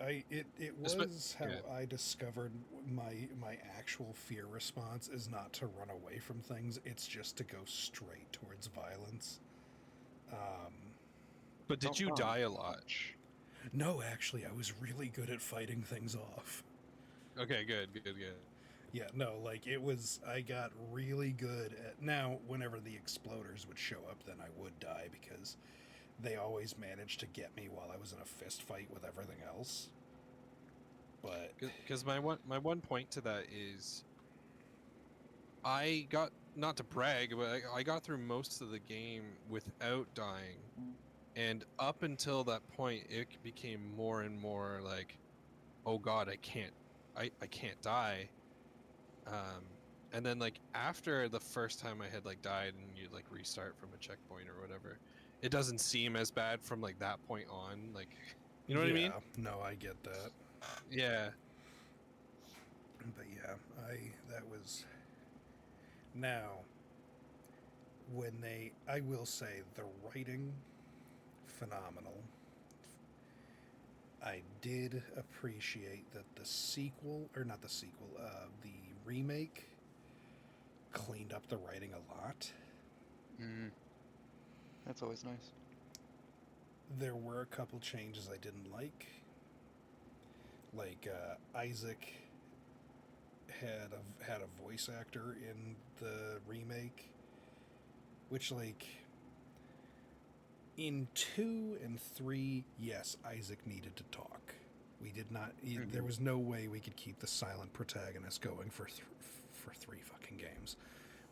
Yeah, it was how I discovered my actual fear response is not to run away from things. It's just to go straight towards violence. But did Don't you run. die a lot? Punch. No, actually, I was really good at fighting things off. Okay, good. Yeah, no, like it was. I got really good at. Now, whenever the exploders would show up, then I would die because they always managed to get me while I was in a fist fight with everything else. But Because my one point to that is I got, not to brag, but I got through most of the game without dying, and up until that point, it became more and more like, oh God, I can't die. And then like after the first time I had like died and you like restart from a checkpoint or whatever, it doesn't seem as bad from like that point on. Like, you know what I mean? yeah, no, I get that. Yeah. But yeah, I that was now I will say the writing phenomenal. I did appreciate that the sequel, or not the sequel, the remake cleaned up the writing a lot. Mm, that's always nice. There were a couple changes I didn't like Isaac had a voice actor in the remake, which like in 2 and 3, yes, Isaac needed to talk. We did not. There Hmm. was no way we could keep the silent protagonist going for 3 fucking games,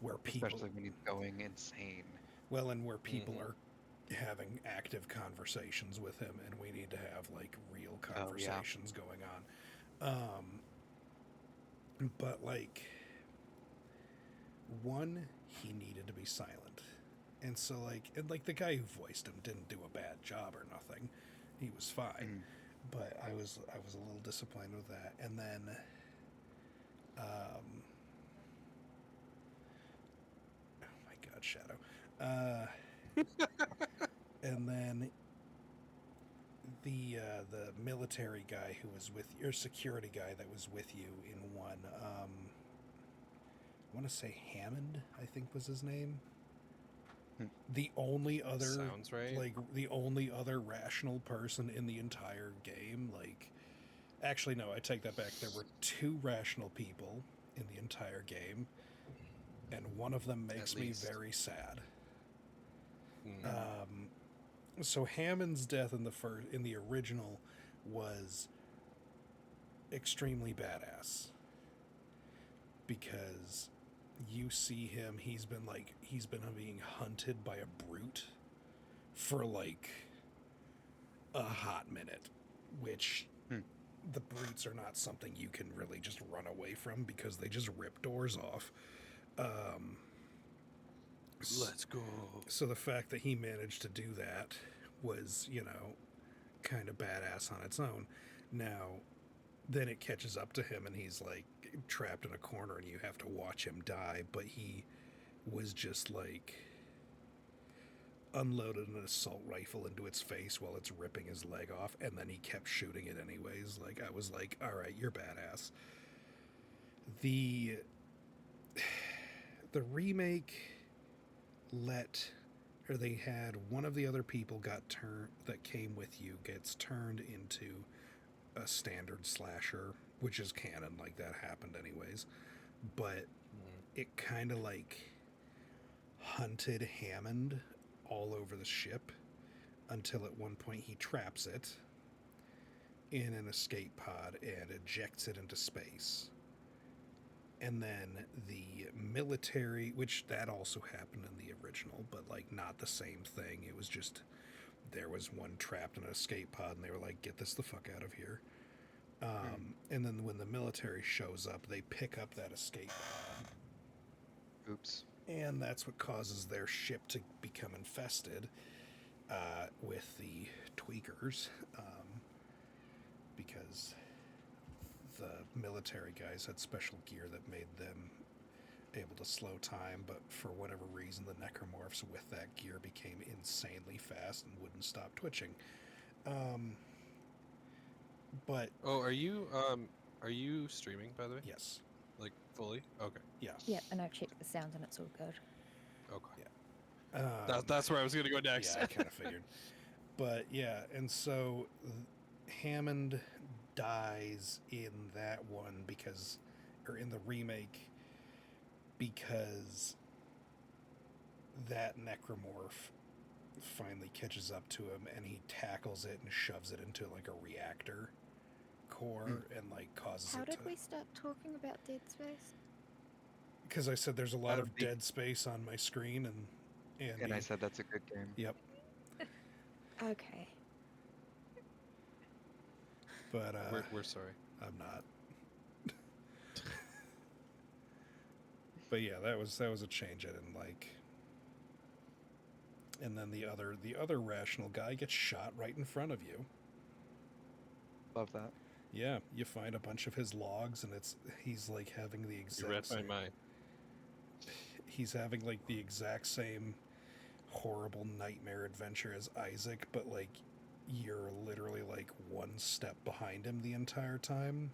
where people, Especially when he's going insane. well, and where people Hmm. are having active conversations with him, and we need to have like real Oh yeah. conversations going on. But like, one, he needed to be silent, and so like the guy who voiced him didn't do a bad job or nothing. He was fine, Mm. but I was a little disappointed with that. And then oh my god, Shadow. And then the military guy who was with your security guy that was with you in one. I want to say Hammond, I think was his name. Mm. The only other Sounds right. like the only other rational person in the entire game. Like, actually, no, I take that back. There were 2 rational people in the entire game, and one of them At makes me least. very sad. Mm. Mm. So Hammond's death in the original was extremely badass because you see him. He's been being hunted by a brute for like a hot minute, which Mm. the brutes are not something you can really just run away from because they just rip doors off. Let's go. So the fact that he managed to do that was, kind of badass on its own. Now, then it catches up to him and he's like trapped in a corner and you have to watch him die, but he was just like unloaded an assault rifle into its face while it's ripping his leg off, and then he kept shooting it anyways. Like, I was like, all right, you're badass. The remake let or they had one of the other people got turned that came with you gets turned into a standard slasher, which is canon, like that happened anyways. But Mm. it kind of like hunted Hammond all over the ship until at one point he traps it in an escape pod and ejects it into space. And then the military, which that also happened in the original, but like not the same thing. It was just there was one trapped in an escape pod and they were like, get this the fuck out of here. Mm. And then when the military shows up, they pick up that escape pod, Oops. and that's what causes their ship to become infested with the tweakers, because the military guys had special gear that made them able to slow time, but for whatever reason, the necromorphs with that gear became insanely fast and wouldn't stop twitching. But Oh, are you streaming, by the way? yes, Like fully? Okay. yeah. Yeah, and I've checked the sound and it's all good. Okay. That's where I was gonna go next. Yeah, I kind of figured. But yeah, and so Hammond dies in that one because, or in the remake, because that necromorph finally catches up to him and he tackles it and shoves it into like a reactor core and like causes How it did to. we start talking about Dead Space? Because I said there's a lot of be- dead space on my screen, And I said that's a good game. Yep. Okay. But We're sorry. I'm not. But yeah, that was a change I didn't like. And then the other rational guy gets shot right in front of you. Love that. Yeah, you find a bunch of his logs, and he's like having the You exact read my same. mind. He's having like the exact same horrible nightmare adventure as Isaac, but like you're literally like one step behind him the entire time.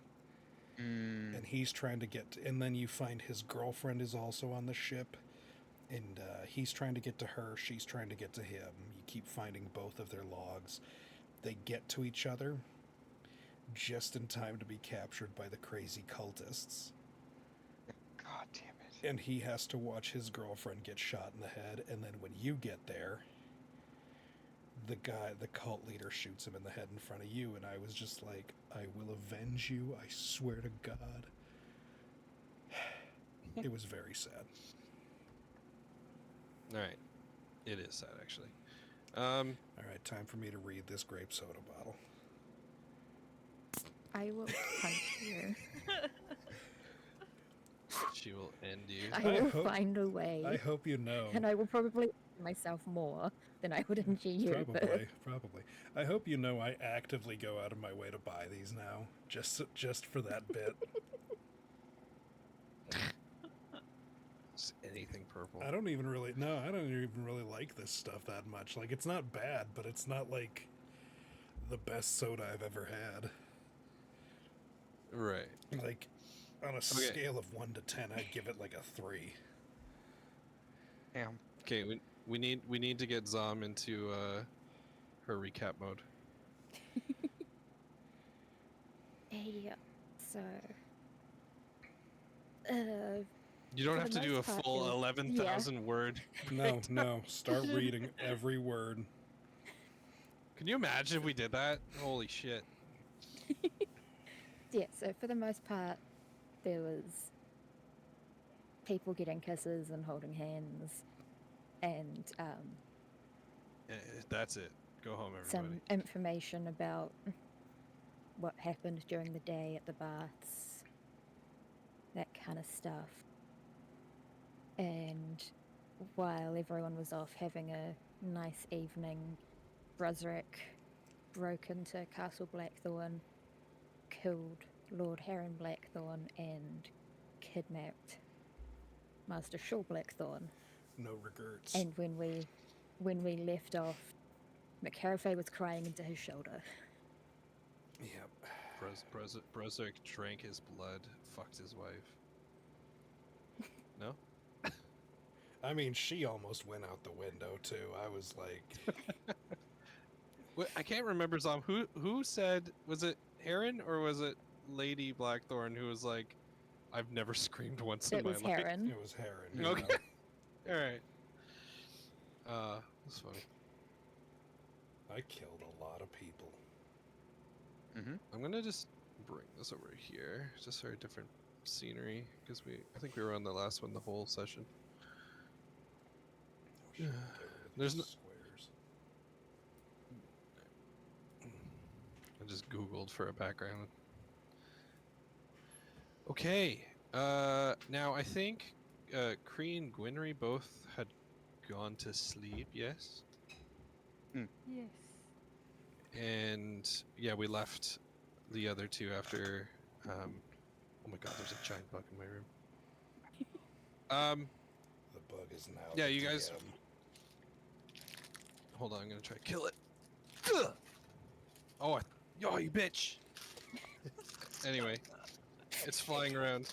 And he's trying to get and then you find his girlfriend is also on the ship, and he's trying to get to her, she's trying to get to him. You keep finding both of their logs. They get to each other just in time to be captured by the crazy cultists, God damn it. and he has to watch his girlfriend get shot in the head. And then when you get there, the cult leader shoots him in the head in front of you, and I was just like, I will avenge you, I swear to God. It was very sad. All right. It is sad, actually. All right, time for me to read this grape soda bottle. I will punch you. She will end you. I I will hope- find a way. I hope you know. And I will probably injure myself more than I would injure you. Probably. I hope you know I actively go out of my way to buy these now, just for that bit. Just anything purple. I don't even really like this stuff that much. Like, it's not bad, but it's not like the best soda I've ever had. Right. Like, on a scale of 1 to 10, I'd give it like a 3. Damn. Okay, we need to get Zom into her recap mode. Yeah. So. You don't For have the to do a most part, full it was- 11,000 word. No. Start reading every word. Can you imagine if we did that? Holy shit. Yeah, so for the most part, there was people getting kisses and holding hands, and That's it. Go home, everybody. some information about what happened during the day at the baths, that kind of stuff. And while everyone was off having a nice evening, Brusrick broke into Castle Blackthorn, killed Lord Heron Blackthorn, and kidnapped Master Shaw Blackthorn. No regrets. And when we left off, McCarafay was crying into his shoulder. Yep. Brozark drank his blood, fucked his wife. No? I mean, she almost went out the window too. I was like, I can't remember, Zom. Who said, was it Heron or was it Lady Blackthorn who was like, I've never screamed once in It my was life? Heron. it was Heron. Mm. Okay. Alright. That's funny. I killed a lot of people. Mm-hmm. I'm gonna just bring this over here, just for a different scenery, because I think we were on the last one the whole session. Oh, shit, Yeah. get rid of There's these no- squares. I just Googled for a background. Okay. Now I think Cree and Gwynry both had gone to sleep, yes? Yes. And yeah, we left the other two after. Oh my god, there's a giant bug in my room. The bug is now. Yeah, the you guys- DM. Hold on, I'm gonna try to kill it. Ugh! Oh, you bitch! Anyway, it's flying around.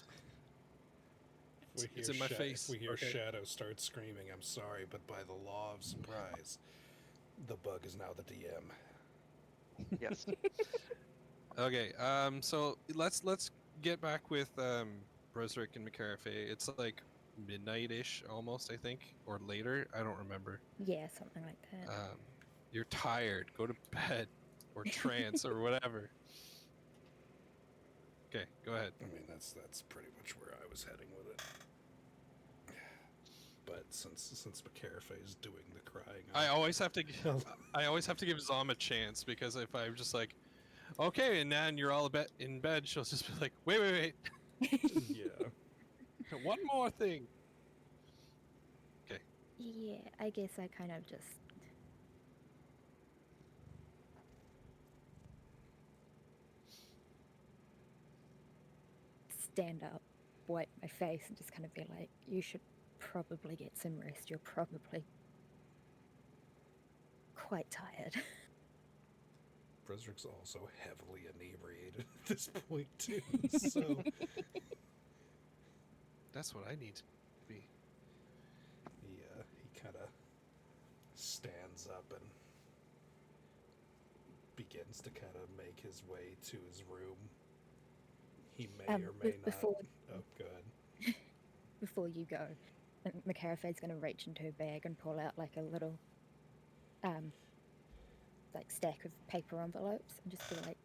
If we It's hear in my Sha- face. If we hear Okay. Shadow start screaming, I'm sorry, but by the law of surprise, the bug is now the DM. Yes. Okay. So let's get back with Brosrick and McCarafe. It's like midnight-ish almost, I think, or later. I don't remember. Yeah, something like that. You're tired. Go to bed, or trance, or whatever. Okay, go ahead. I mean, that's pretty much where I was heading with it. But since McCarafe is doing the crying, I always have to. I'll- I always have to give Zom a chance because if I'm just like, okay, and then you're all in bed, she'll just be like, wait, yeah. one more thing. Yeah, I guess I kind of just stand up, wipe my face, and just kind of be like, you should probably get some rest. You're probably quite tired. Bresrick's also heavily inebriated at this point too, so That's what I need to be. he kind of stands up and begins to kind of make his way to his room. He may or may not. Before Oh, go ahead. before you go, McCarafe's going to reach into her bag and pull out like a little like stack of paper envelopes and just be like,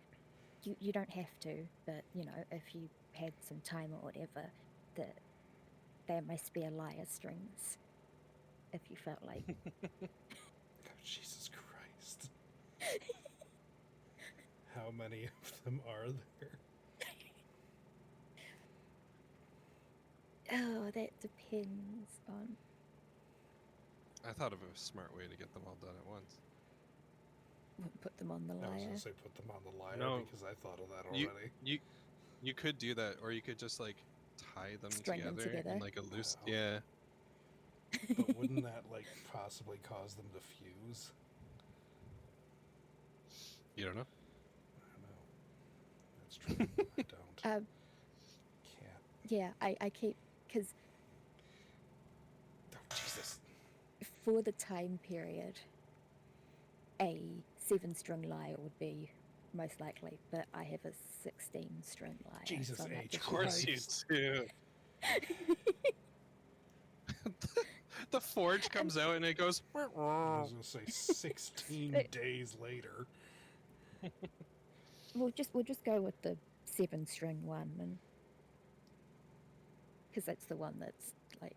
you don't have to, but you know, if you had some time or whatever, that they're my spare liar strings. If you felt like Oh, Jesus Christ. How many of them are there? oh, that depends on I thought of a smart way to get them all done at once. put them on the I was liar. going to say put them on the liar No. because I thought of that You- already. You could do that, or you could just like tie them String them together together. in like a loose. Oh. Yeah. But wouldn't that like possibly cause them to fuse? You don't know. I don't know. That's true. I don't. Can't. Yeah, I keep, because Oh, Jesus. for the time period, a 7-string lyre would be most likely, but I have a 16-string lyre. Jesus so I might H. just Of course you Christ. do. The forge comes out and it goes. I was going to say 16 days later. We'll just go with the 7-string one, and because that's the one that's like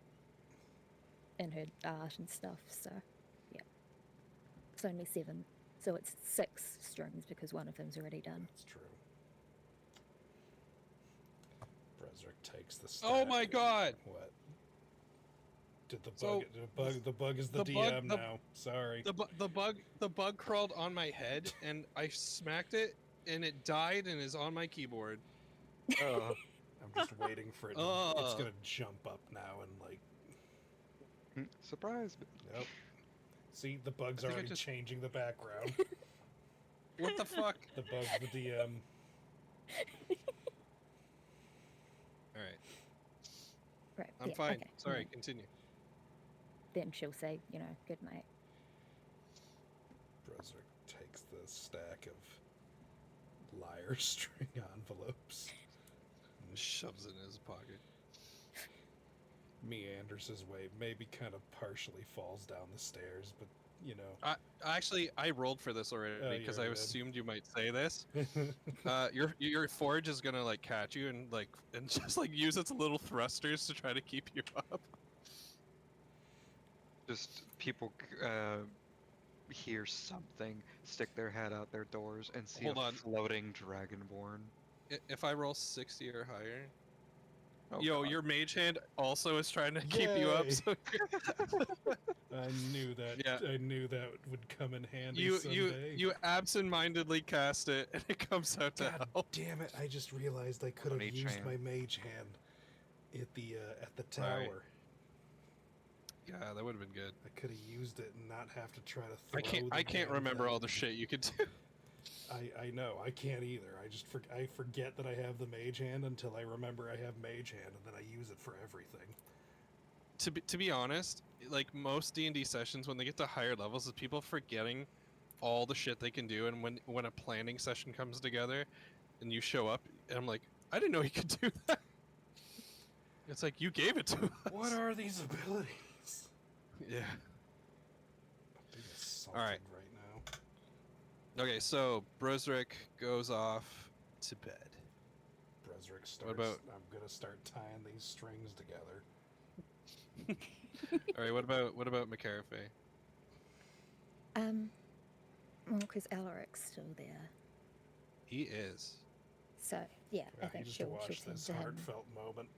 in her art and stuff. So yeah, it's only 7, so it's 6 strings because one of them's already done. That's true. Bresrick takes the stack. Oh my god! What? Did the So, bug? The bug is the, the bug- DM the- now. Sorry. The bug crawled on my head and I smacked it and it died and is on my keyboard. Oh. I'm just waiting for it. It's Ugh. gonna jump up now and like. Surprise. Nope. See, the bug's I think I already just- changing the background. What the fuck? The bug's the DM. All right, Right. I'm yeah, fine. okay, Sorry, yeah. continue. Then she'll say, you know, good night. Bresrick takes the stack of liar string envelopes, Shoves it in his pocket. meanders his way, maybe kind of partially falls down the stairs, but you know. Actually, I rolled for this already Oh, you because I already did. assumed you might say this. Your forge is gonna like catch you and just like use its little thrusters to try to keep you up. Just people hear something, stick their head out their doors, and see Hold a on. floating dragonborn. If I roll 60 or higher, Oh, yo, God. your mage hand also is trying to keep you up. Yay. So I knew that. Yeah. I knew that would come in handy you someday. you absent-mindedly cast it and it comes out to God help. damn it! I just realized I could have On each used hand. my mage hand at the tower. Right. Yeah, that would have been good. I could have used it and not have to try to throw. I can't the damn remember all thing. the shit you could do. I know, I can't either. I forget that I have the mage hand until I remember I have mage hand, and then I use it for everything. To be honest, like most D&D sessions, when they get to higher levels, is people forgetting all the shit they can do, and when a planning session comes together, and you show up, and I'm like, I didn't know you could do that. It's like you gave it to us. What are these abilities? Yeah. I'm being assaulted Alright. right now. Okay, so Brosrick goes off to bed. Bresrick starts. about- I'm gonna start tying these strings together. All right, what about McCarafay? Well, because Alaric's still there. He is. So, yeah, I I think used she'll to watch tend this to him. heartfelt moment.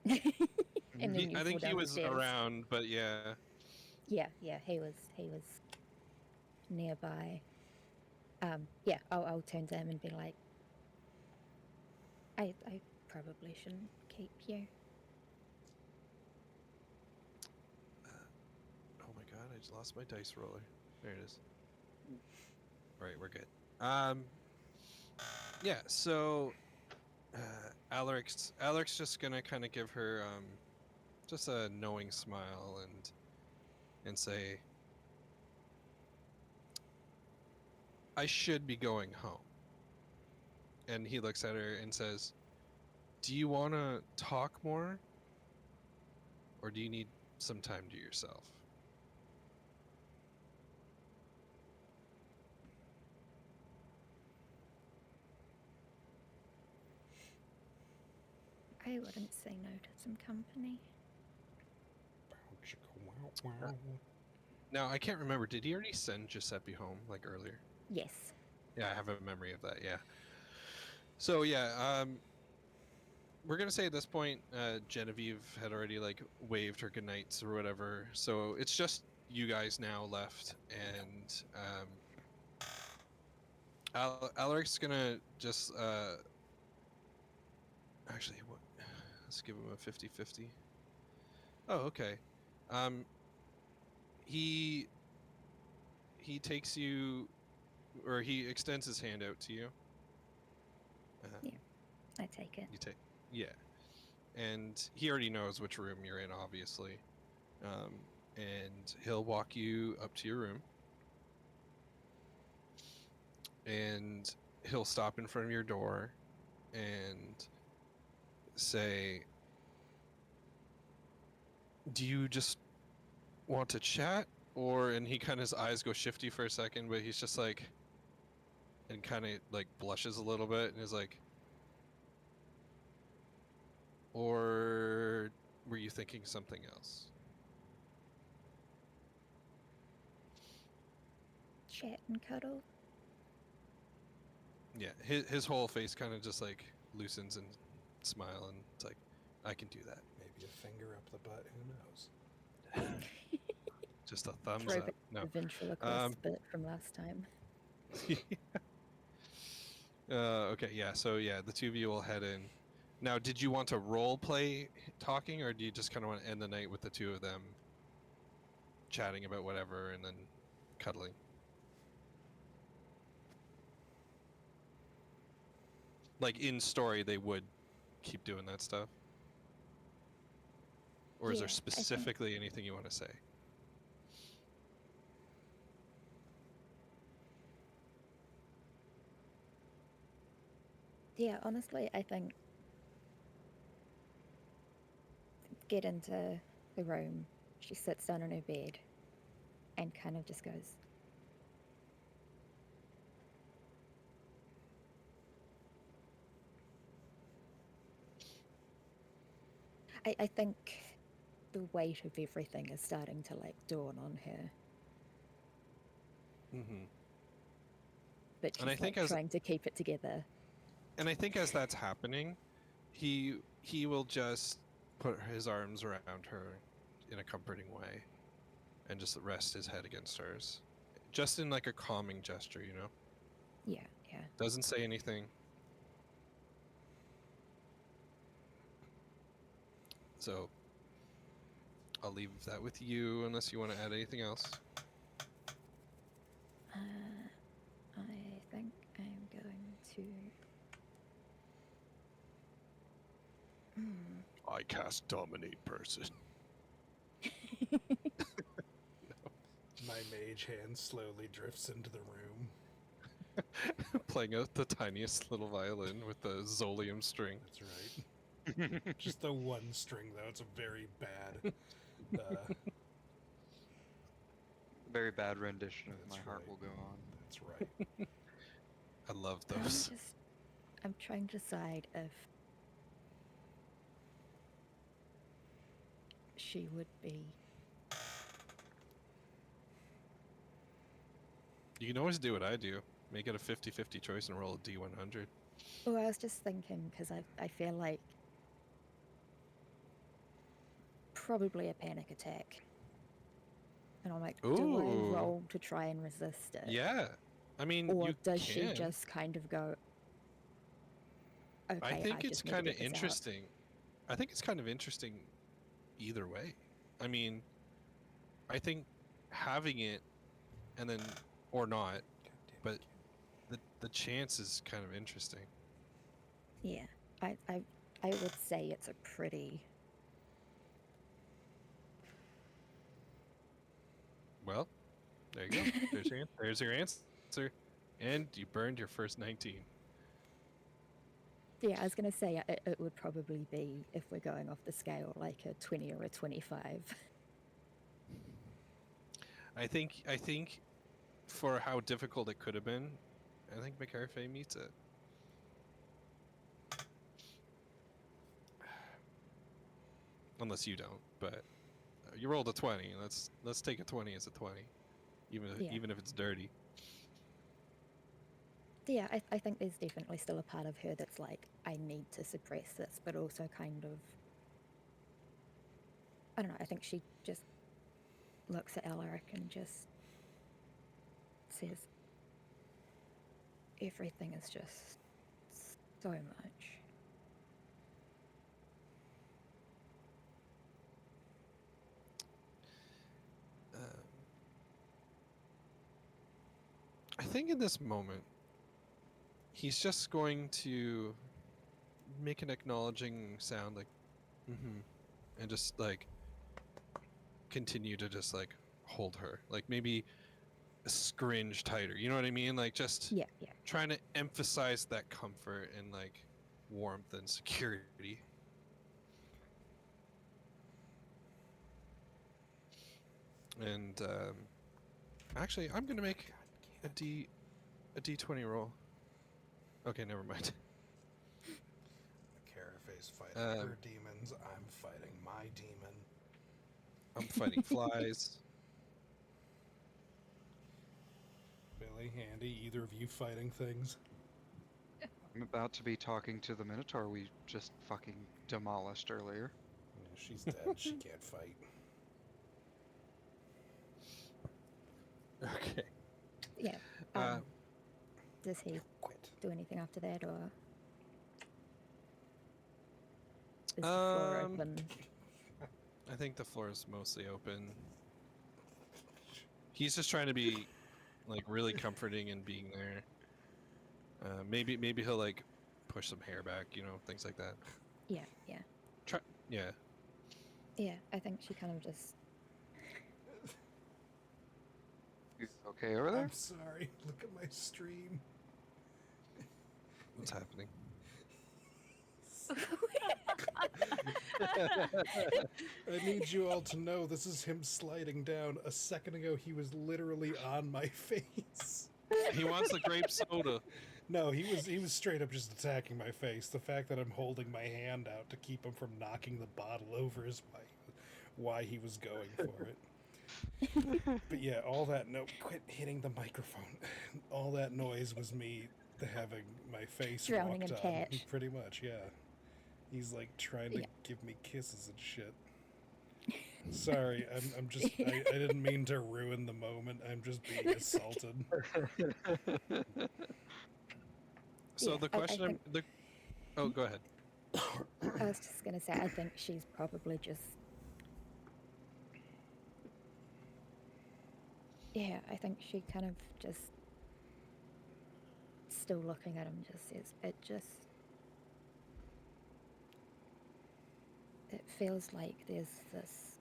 And then you I fall think he down the was stairs. around, but yeah. Yeah, he was nearby. Yeah, I'll turn to him and be like, I probably shouldn't keep you. Oh my god, I just lost my dice roller. There it is. All right, we're good. Yeah. So, Alaric's just gonna kind of give her just a knowing smile and say, I should be going home. And he looks at her and says, do you want to talk more? Or do you need some time to yourself? I wouldn't say no to some company. Wow. Now, I can't remember. Did he already send Giuseppe home, like, earlier? Yes. Yeah, I have a memory of that, yeah. So, yeah, we're going to say at this point, Genevieve had already, like, waved her goodnights or whatever. So it's just you guys now left. And Alaric's going to just... actually, what? Let's give him a 50-50. Oh, okay. He takes you, or he extends his hand out to you. Yeah. I take it. You take, yeah, and he already knows which room you're in, obviously, and he'll walk you up to your room, and he'll stop in front of your door, and say, "Do you just want to chat?" Or, and he kind of, his eyes go shifty for a second, but he's just like, and kind of like blushes a little bit, and is like, or were you thinking something else? Chat and cuddle. Yeah, his whole face kind of just like loosens and smile, and it's like, I can do that. Maybe a finger up the butt. Who knows? Just a thumbs Throw up. back No. the ventriloquist bit from last time. Okay, yeah. So yeah, the two of you will head in. Now, did you want to role play talking, or do you just kind of want to end the night with the two of them chatting about whatever and then cuddling? Like in story, they would keep doing that stuff. Or is Yeah, there I think- specifically anything you want to say? Yeah, honestly, I think get into the room. She sits down on her bed and kind of just goes, I think the weight of everything is starting to like dawn on her, Mm-hmm. but she's And I think like as- trying to keep it together. And I think as that's happening, he will just put his arms around her in a comforting way and just rest his head against hers. Just in like a calming gesture, you know? Yeah, yeah. Doesn't say anything. So I'll leave that with you unless you want to add anything else. I think I cast dominate person. My mage hand slowly drifts into the room. Playing out the tiniest little violin with the Zolium string. That's right. Just the one string, though. It's a very bad. Very bad rendition of That's My Heart right. Will Go On. That's right. I love those. I'm trying to decide if she would be. You can always do what I do. Make it a 50-50 choice and roll a D100. Oh, I was just thinking because I feel like probably a panic attack. And I'm like, do I Ooh. roll to try and resist it? Yeah. I mean, Or you does can. she just kind of go, okay, I think it's just need to kind of get this out." interesting. I think it's kind of interesting either way. I mean, I think having it and then, or not, but the chance is kind of interesting. Yeah, I would say it's a pretty. Well, there you go. There's your answer. And you burned your first 19. Yeah, I was gonna say it would probably be, if we're going off the scale, like a 20 or a 25. I think for how difficult it could have been, I think McCarthy meets it. Unless you don't, but you rolled a 20. Let's take a 20 as a 20, even if it's dirty. Yeah, I think there's definitely still a part of her that's like, I need to suppress this, but also kind of, I don't know, I think she just looks at Alaric and just says, everything is just so much. I think in this moment, he's just going to make an acknowledging sound, like, and just like continue to just like hold her, like maybe scringe tighter. You know what I mean? Like just Yeah. trying to emphasize that comfort and like warmth and security. And actually, I'm gonna make a D20 roll. Okay, never mind. Carafe's fighting her demons. I'm fighting my demon. I'm fighting flies. Billy, Handy, either of you fighting things? I'm about to be talking to the Minotaur we just fucking demolished earlier. Yeah, she's dead. She can't fight. Okay. Yeah. Does he Quit. do anything after that, or is the floor open? I think the floor is mostly open. He's just trying to be like really comforting and being there. Maybe he'll like push some hair back, things like that. Yeah. Yeah. Yeah, I think she kind of just. You okay over there? I'm sorry. Look at my stream. What's happening? I need you all to know this is him sliding down. A second ago, he was literally on my face. He wants the grape soda. No, he was straight up just attacking my face. The fact that I'm holding my hand out to keep him from knocking the bottle over is why he was going for it. But yeah, all that quit hitting the microphone. All that noise was me having my face Drowning walked in on. cash. Pretty much, yeah. He's like trying to give me kisses and shit. Sorry, I'm just I didn't mean to ruin the moment. I'm just being assaulted. So Yeah, the question Oh, go ahead. I was just gonna say, I think she's probably just. Yeah, I think she kind of just. Still looking at him, just says, it just. it feels like there's this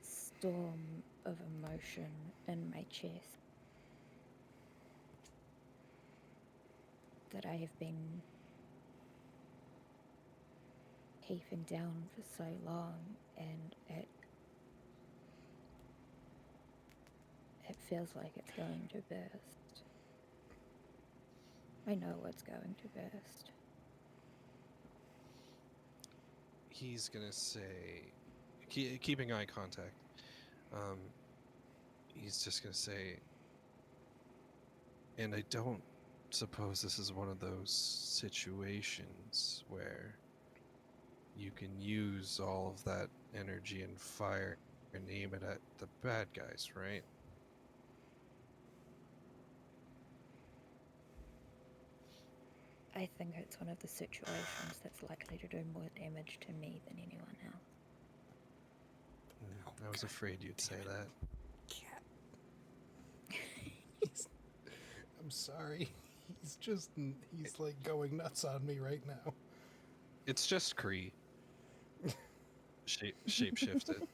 storm of emotion in my chest that I have been keeping down for so long, and it feels like it's going to burst. I know it's going to burst. He's gonna say, keeping eye contact. He's just gonna say, and I don't suppose this is one of those situations where you can use all of that energy and fire and aim it at the bad guys, right? I think it's one of the situations that's likely to do more damage to me than anyone else. I was afraid you'd say that. Cat. I'm sorry. He's like going nuts on me right now. It's just Kree. Shape shifted.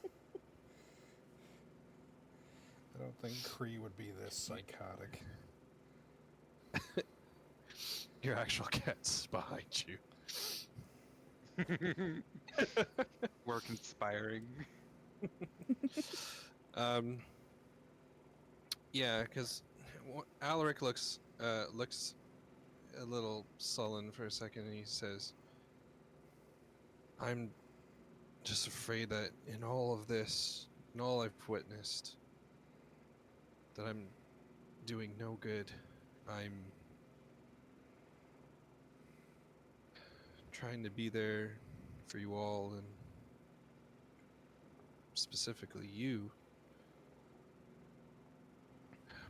I don't think Kree would be this psychotic. Your actual cat's behind you. We're conspiring. Yeah, because Alaric looks a little sullen for a second, and he says, "I'm just afraid that in all of this, in all I've witnessed, that I'm doing no good. I'm trying to be there for you all, and specifically you.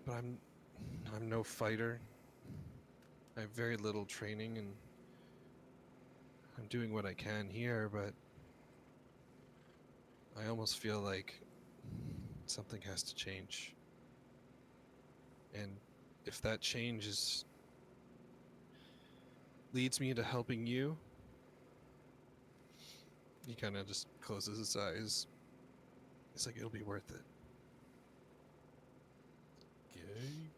But I'm no fighter. I have very little training, and I'm doing what I can here, but I almost feel like something has to change. And if that change leads me into helping you," he kind of just closes his eyes. It's like, it'll be worth it. Gay.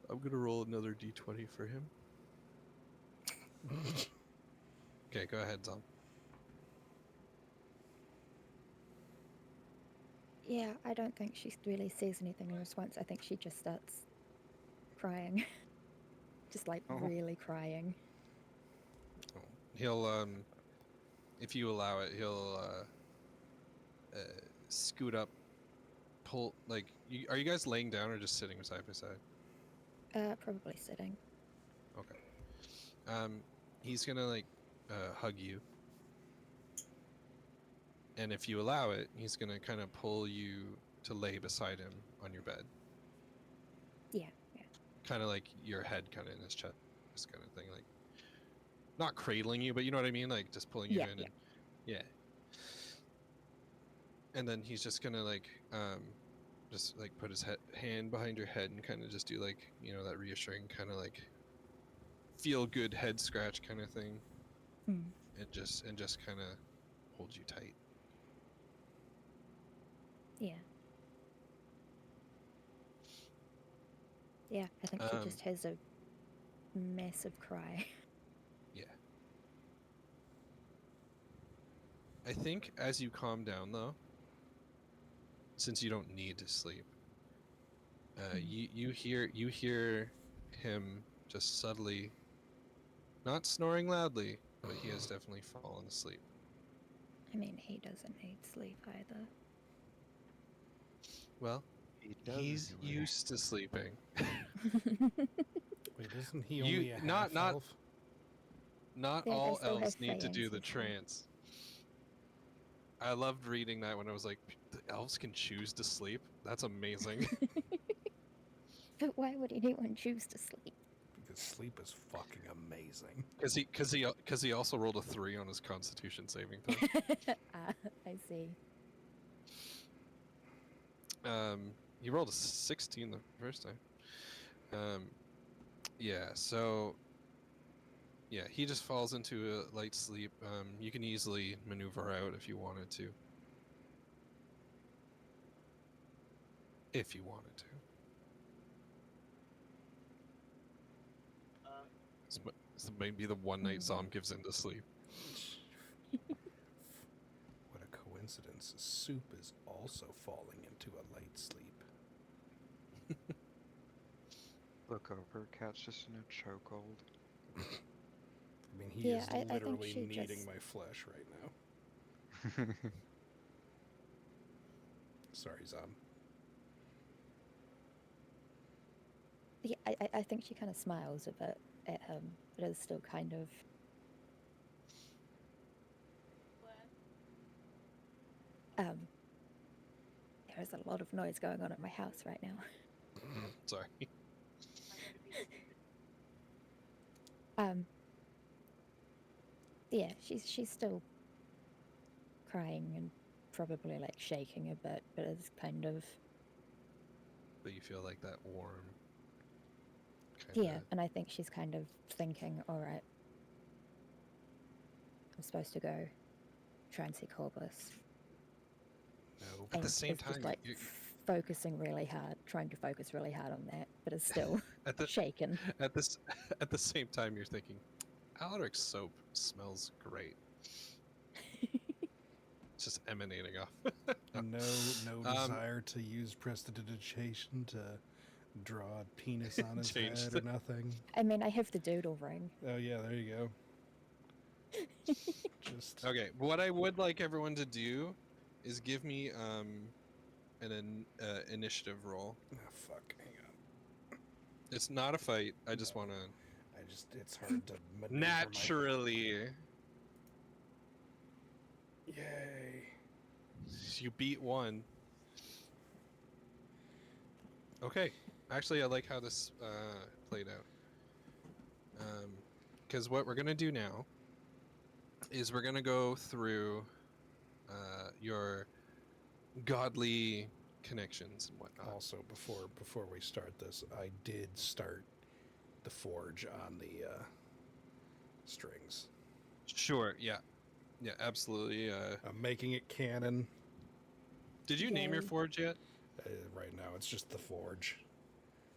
I'm gonna roll another d20 for him. Okay, go ahead, Tom. Yeah, I don't think she really says anything in response. I think she just starts crying. Just like Oh. really crying. He'll, if you allow it, he'll scoot up, pull, like, are you guys laying down or just sitting side by side? Probably sitting. Okay. He's gonna, like, hug you. And if you allow it, he's gonna kind of pull you to lay beside him on your bed. Yeah. Kind of like your head kind of in his chest, this kind of thing, like not cradling you, but you know what I mean, like just pulling you Yeah, in. yeah. And yeah. And then he's just gonna like just like put his hand behind your head and kind of just do like, you know, that reassuring kind of like feel good head scratch kind of thing. Hmm. And just kind of hold you tight. Yeah. Yeah, I think she just has a massive cry. Yeah. I think as you calm down, though, since you don't need to sleep, you hear him just subtly, not snoring loudly, but he has definitely fallen asleep. I mean, he doesn't need sleep either. Well, He does he's anyway. used to sleeping. Wait, isn't he only a half not elf? Not Yeah, they all still have elves need to do the phalanxes, so- trance. I loved reading that when I was like, the elves can choose to sleep? That's amazing. But why would anyone choose to sleep? Because sleep is fucking amazing. Because he also rolled a 3 on his Constitution saving throw. I see. He rolled a 16 the first time. Yeah, so yeah, he just falls into a light sleep. You can easily maneuver out if you wanted to. If you wanted to. This might be the one night Zom gives into sleep. What a coincidence. Soup is also falling into a light sleep. Look over, Cat's just in a chokehold. I mean, he Yeah, is I think literally she kneading just- my flesh right now. Sorry, Zom. Yeah, I think she kind of smiles a bit at him, but is still kind of. There is a lot of noise going on at my house right now. Sorry. Yeah, she's still crying and probably like shaking a bit, but is kind of. But you feel like that warm. Yeah, and I think she's kind of thinking, all right, I'm supposed to go try and see Corbus. No. At the And same is time, just like focusing really hard, trying to focus really hard on that, but is still at the shaken. at the same time, you're thinking, Alaric's soap smells great. It's just emanating off. No desire to use prestidigitation to draw a penis on his Change head or nothing. I mean, I have the doodle ring. Oh yeah, there you go. Just Okay, what I would like everyone to do is give me an initiative roll. oh, fuck. Hang on. It's not a fight. I just want to It's hard to maneuver naturally. Yay. You beat one. Okay, actually, I like how this played out. Because what we're gonna do now is we're gonna go through your godly connections and whatnot. Also, before we start this, I did start the forge on the strings. Sure. Yeah. Yeah. Absolutely. I'm making it canon. Did you name your Yay. forge yet? Right now, it's just the forge.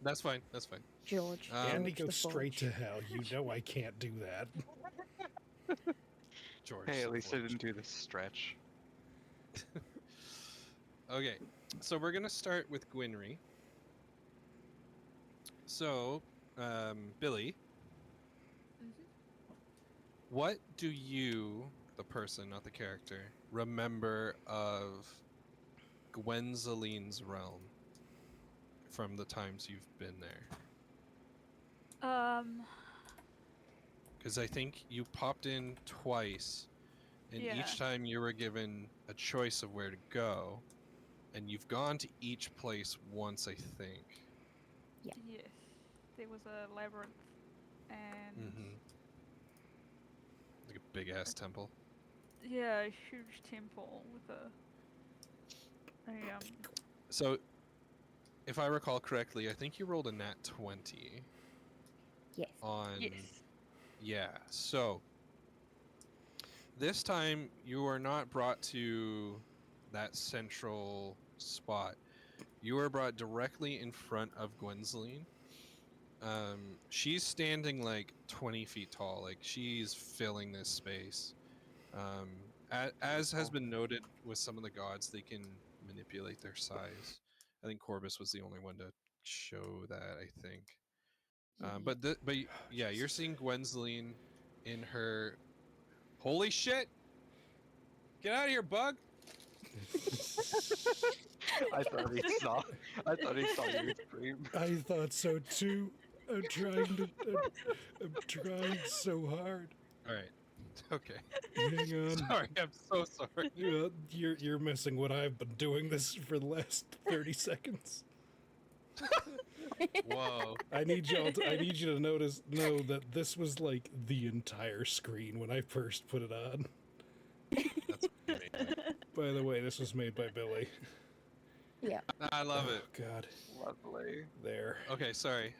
That's fine. That's fine. George. Andy George the goes straight Forge. to hell. You know I can't do that. George. Hey, the at least I Forge. didn't do the stretch. Okay, so we're gonna start with Gwynry. So, Billy, what do you, the person, not the character, remember of Gwenzaline's realm from the times you've been there? Because I think you popped in twice, and Yeah. each time you were given a choice of where to go, and you've gone to each place once, I think. Yeah. Yes. There was a labyrinth and Like a big ass temple. yeah, a huge temple with a So, if I recall correctly, I think you rolled a nat 20 Yes. on. yes. Yeah, so this time you are not brought to that central spot. You are brought directly in front of Gwenzaline. She's standing like 20 feet tall, like she's filling this space. As has been noted with some of the gods, they can manipulate their size. I think Corbus was the only one to show that, I think. Yeah, you're seeing Gwenzaline in her. Holy shit! Get out of here, bug! I thought he saw you scream. I thought so too. I'm trying so hard. All right, okay. Hang on. Sorry, I'm so sorry. You're missing what I've been doing this for the last 30 seconds. Whoa. I need you to know that this was like the entire screen when I first put it on. That's amazing. By the way, this was made by Billy. Yeah. I love it. Oh God. Lovely. There. Okay, sorry.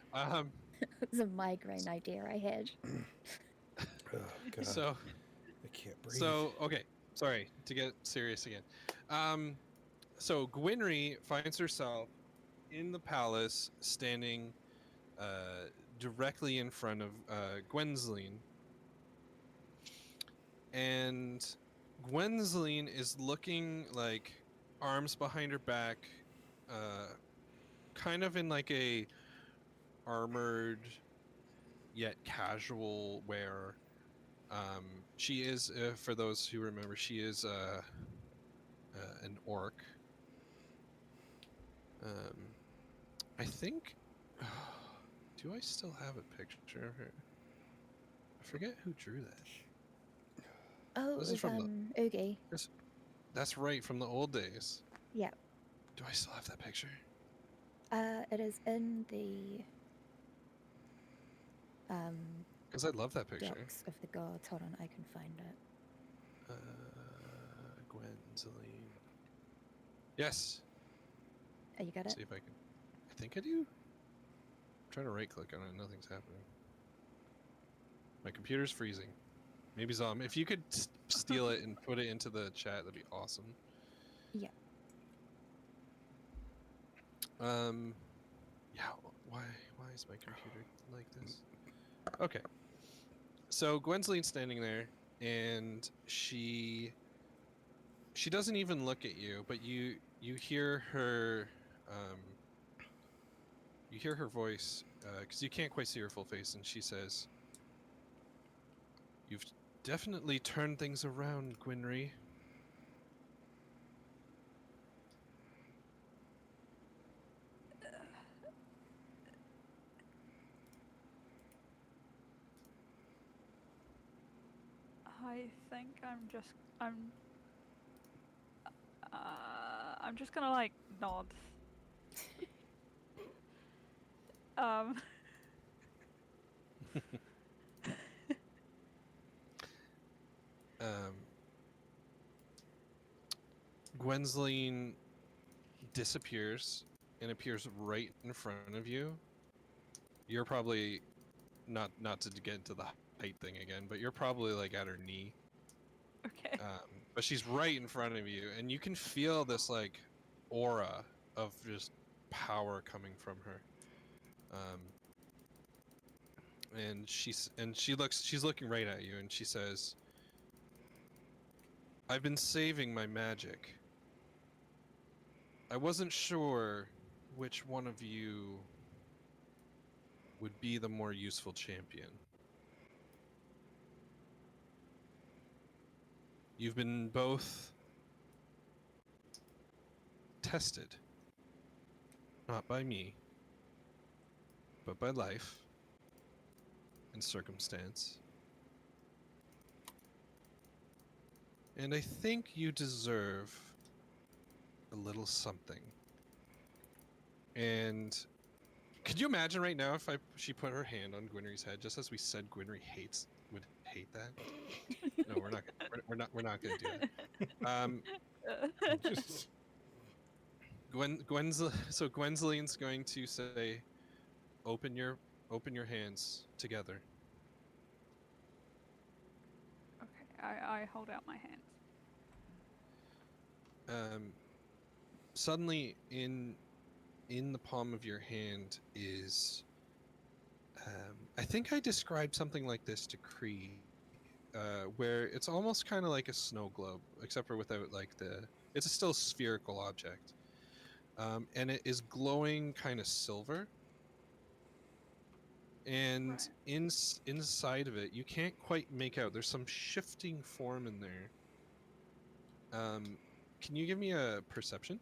It was a migraine idea I had. Oh, God. So I can't breathe. So, okay, sorry to get serious again. So Gwynry finds herself in the palace, standing directly in front of Gwenzaline, and Gwenzaline is looking like arms behind her back, kind of in like a armored yet casual wear. She is, for those who remember, she is an orc. I think. Do I still have a picture of her? I forget who drew that. Oh, This it is was from the. Oogie. That's right, from the old days. Yeah. Do I still have that picture? It is in the Because I love that picture. docs of the gods. Hold on, I can find it. Gwenzaline. Yes. Oh, you got it? See if I can. I think I do. I'm trying to right click on it. Nothing's happening. My computer's freezing. Maybe Zom, if you could steal it and put it into the chat, that'd be awesome. Yeah. Yeah. Why is my computer like this? Okay. So Gwenzaline's standing there, and she doesn't even look at you, but you hear her voice, because you can't quite see her full face, and she says, "You've definitely turned things around, Gwynry." I think I'm just gonna like nod. Um, Gwenzaline disappears and appears right in front of you. You're probably not to get into the height thing again, but you're probably like at her knee. okay. But she's right in front of you, and you can feel this like aura of just power coming from her. And she's looking right at you, and she says, "I've been saving my magic. I wasn't sure which one of you would be the more useful champion. You've been both tested, not by me, but by life and circumstance. And I think you deserve a little something." And could you imagine right now if she put her hand on Gwynry's head, just as we said Gwynry would hate that? No, we're not gonna do that. Just So Gwenzaline's going to say, open your hands together." Okay, I hold out my hands. Suddenly in the palm of your hand is, I think I described something like this to Cree, where it's almost kind of like a snow globe, except for without like it's a still spherical object, and it is glowing kind of silver. And Right. inside of it, you can't quite make out. There's some shifting form in there. Can you give me a perception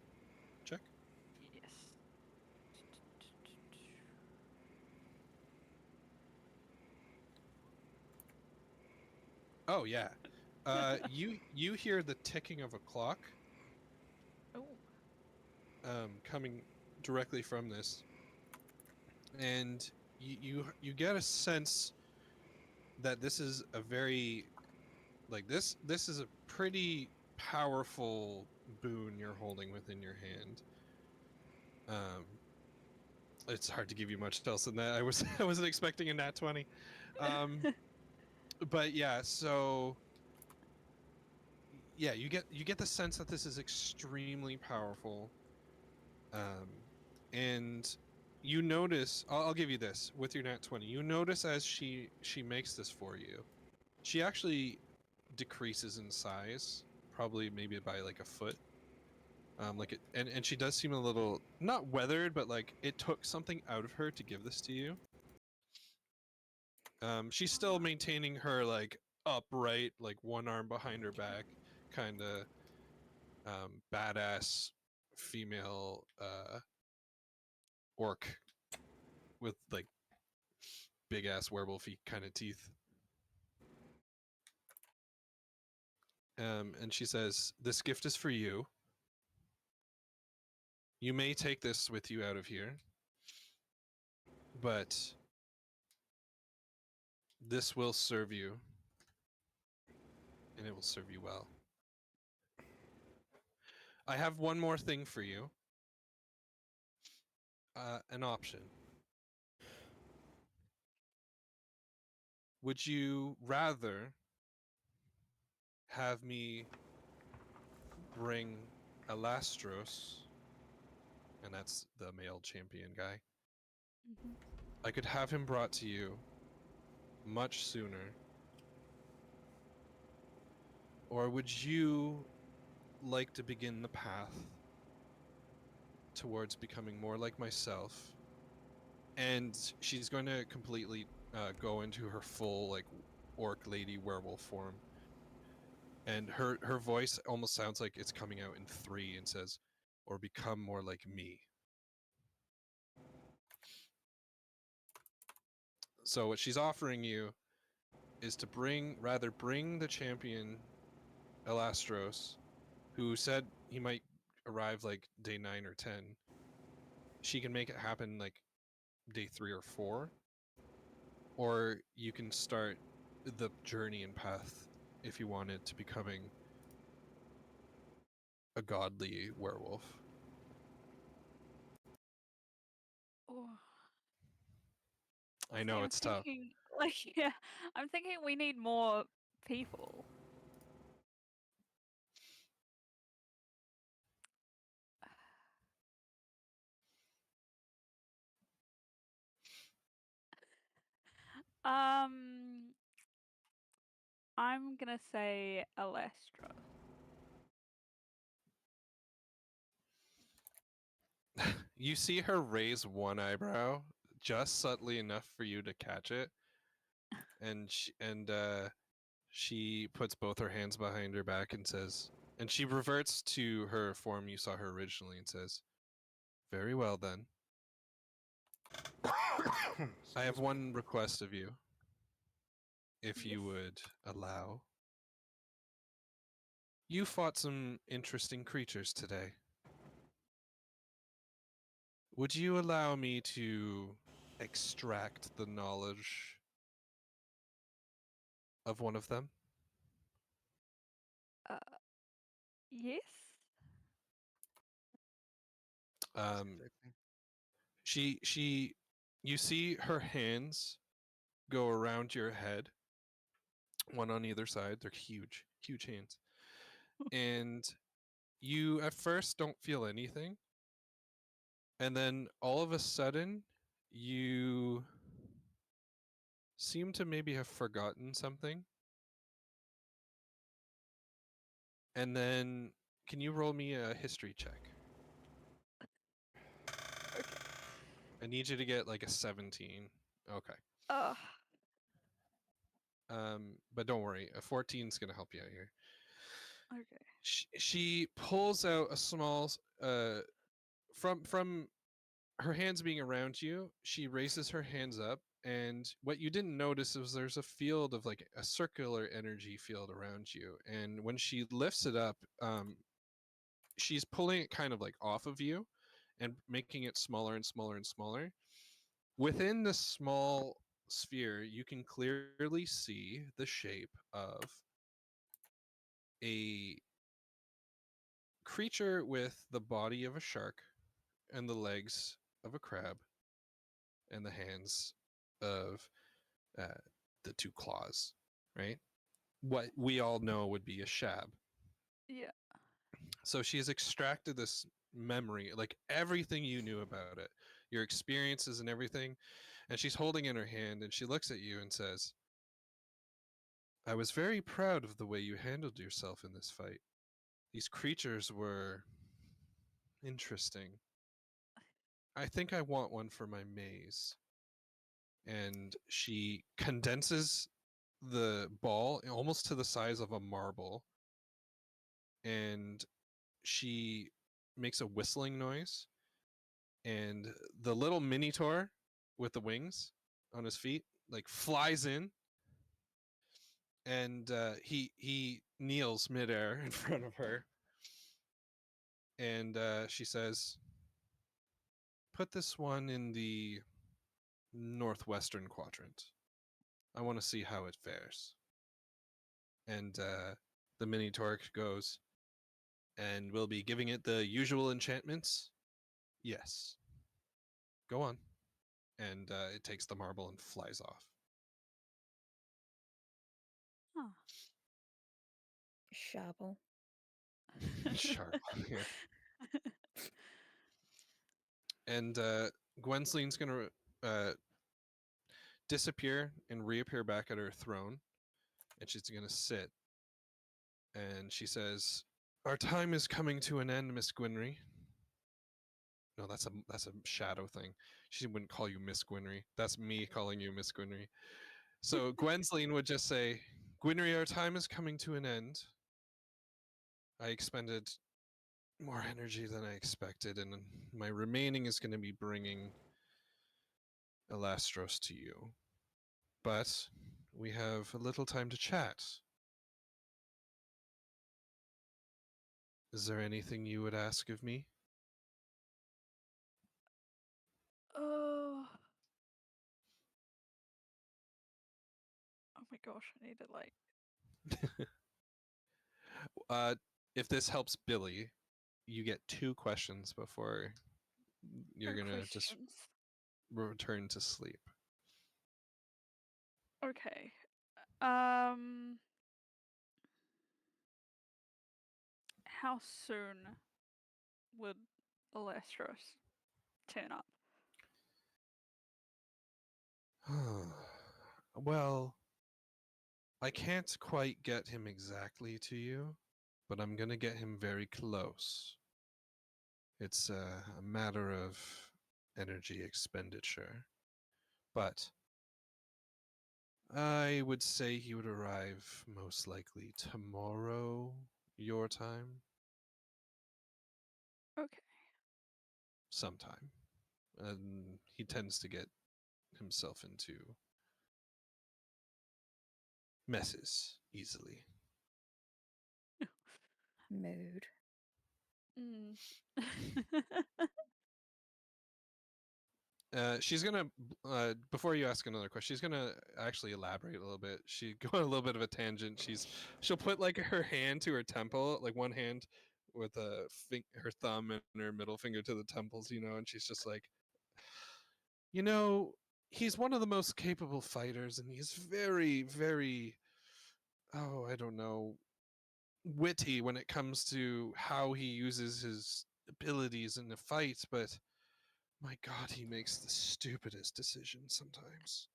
check? Yes. Oh yeah. You hear the ticking of a clock Oh. coming directly from this, and you get a sense that this is a very this is a pretty powerful boon you're holding within your hand. It's hard to give you much else than that. I wasn't expecting a nat 20. But yeah, so yeah, you get the sense that this is extremely powerful. And you notice, I'll give you this with your nat 20. You notice as she makes this for you, she actually decreases in size, probably maybe by like a foot. Like it, and she does seem a little not weathered, but like it took something out of her to give this to you. She's still maintaining her like upright, like one arm behind her back, kind of badass female orc with like big ass werewolfy kind of teeth. And she says, "This gift is for you. You may take this with you out of here, but this will serve you, and it will serve you well. I have one more thing for you. An option. Would you rather have me bring Alastros, and that's the male champion guy. Mhm. I could have him brought to you much sooner. Or would you like to begin the path towards becoming more like myself? And she's going to completely go into her full like orc lady werewolf form. And her voice almost sounds like it's coming out in 3 and says, or become more like me. So what she's offering you is to bring the champion Elastros, who said he might arrive like day 9 or 10. She can make it happen like day 3 or 4, or you can start the journey and path if you wanted to becoming a godly werewolf. Oh, I see, know I'm it's tough. thinking, like, yeah, I'm thinking we need more people. Um, I'm gonna say Alestra. You see her raise one eyebrow just subtly enough for you to catch it, and she puts both her hands behind her back and says, and she reverts to her form you saw her originally and says, "Very well then. I have one request of you, if you Yes. would allow. You fought some interesting creatures today. Would you allow me to extract the knowledge of one of them?" Uh, yes. Um, Expecting. she, you see her hands go around your head, one on either side. They're huge, huge hands. And you at first don't feel anything. And then all of a sudden, you seem to maybe have forgotten something. And then, can you roll me a history check? Okay. I need you to get like a 17. Okay. Uh, But don't worry, a 14 is gonna help you out here. okay. She pulls out a small from her hands being around you. She raises her hands up, and what you didn't notice is there's a field of like a circular energy field around you. And when she lifts it up, she's pulling it kind of like off of you and making it smaller and smaller and smaller. Within this small sphere, you can clearly see the shape of a creature with the body of a shark and the legs of a crab and the hands of the two claws, right? What we all know would be a shab. Yeah. So she has extracted this memory, like everything you knew about it, your experiences and everything, and she's holding in her hand and she looks at you and says, I was very proud of the way you handled yourself in this fight. These creatures were interesting. I think I want one for my maze. And she condenses the ball almost to the size of a marble, and she makes a whistling noise, and the little minotaur with the wings on his feet like flies in, and he kneels midair in front of her, and she says, put this one in the northwestern quadrant. I want to see how it fares. And the minotaur goes, and we'll be giving it the usual enchantments. Yes. Go on. And it takes the marble and flies off. Huh. Shovel. Sharp. Yeah. And Gwensleine's going to disappear and reappear back at her throne. And she's going to sit. And she says, our time is coming to an end, Miss Gwynry. No, that's a shadow thing. She wouldn't call you Miss Gwynry. That's me calling you Miss Gwynry. So Gwensleine would just say, Gwynry, our time is coming to an end. I expended more energy than I expected, and my remaining is going to be bringing Elastros to you. But we have a little time to chat. Is there anything you would ask of me? Oh. Oh my gosh, I need to like. If this helps Billy, you get 2 questions before you're No going to just questions. return to sleep. Okay. How soon would Elastros turn up? Well, I can't quite get him exactly to you, but I'm going to get him very close. It's a matter of energy expenditure. But I would say he would arrive most likely tomorrow, your time, Okay. sometime. And he tends to get himself into messes easily. Mood. Mm. She's gonna before you ask another question, she's gonna actually elaborate a little bit. She go on a little bit of a tangent. She'll put like her hand to her temple, like one hand with her thumb and her middle finger to the temples, and she's just like, you know, he's one of the most capable fighters, and he's very, very, oh, I don't know, witty when it comes to how he uses his abilities in the fight, but my God, he makes the stupidest decisions sometimes.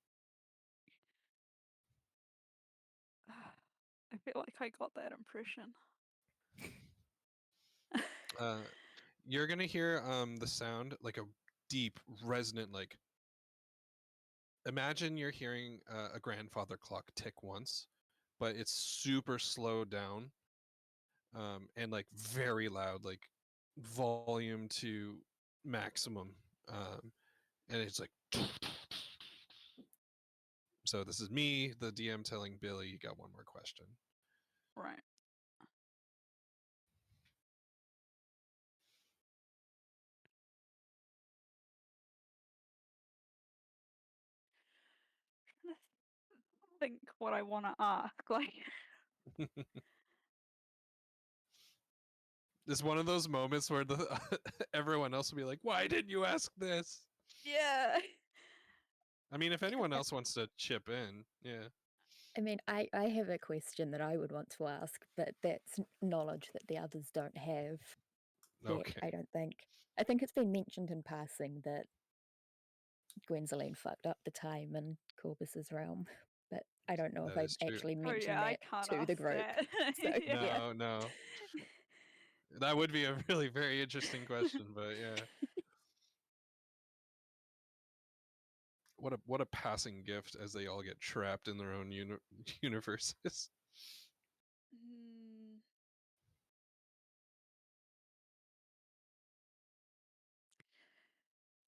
I feel like I got that impression. Uh, you're gonna hear the sound like a deep, resonant, like. Imagine you're hearing a grandfather clock tick once, but it's super slowed down, and like very loud, like volume to maximum, and it's like. So this is me, the DM, telling Billy, you got one more question. Right. Trying to think what I want to ask. Like, It's one of those moments where the everyone else will be like, "Why didn't you ask this?" yeah. I mean, if anyone else wants to chip in, yeah. I mean, I have a question that I would want to ask, but that's knowledge that the others don't have yet, Okay. I don't think. I think it's been mentioned in passing that Gwendoline fucked up the time in Corbus's realm, but I don't know if That I is true. actually Oh mentioned yeah, I that can't to the ask group. that. So, Yeah. yeah. No. That would be a really very interesting question, but yeah. What a passing gift as they all get trapped in their own universes. Hmm.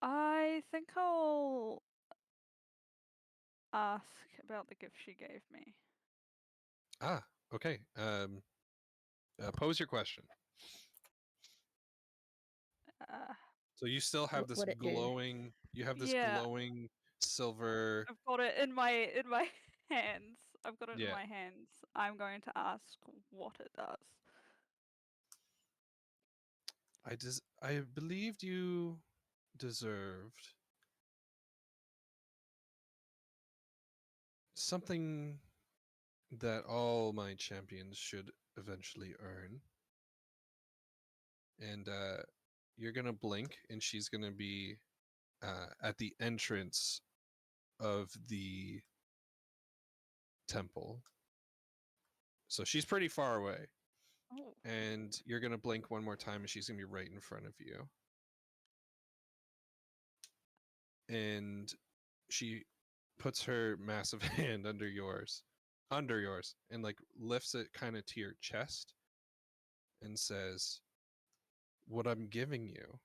I think I'll ask about the gift she gave me. Ah, okay. Pose your question. Uh, So you still have this What it do? glowing. You have this Yeah. glowing silver. I've got it in my hands. I've got it in Yeah. my hands. I'm going to ask what it does. I believed you deserved something that all my champions should eventually earn. And you're gonna blink, and she's gonna be at the entrance of the temple. So she's pretty far away. Oh. And you're gonna blink one more time, and she's gonna be right in front of you. And she puts her massive hand under yours, and like lifts it kind of to your chest, and says, "What I'm giving you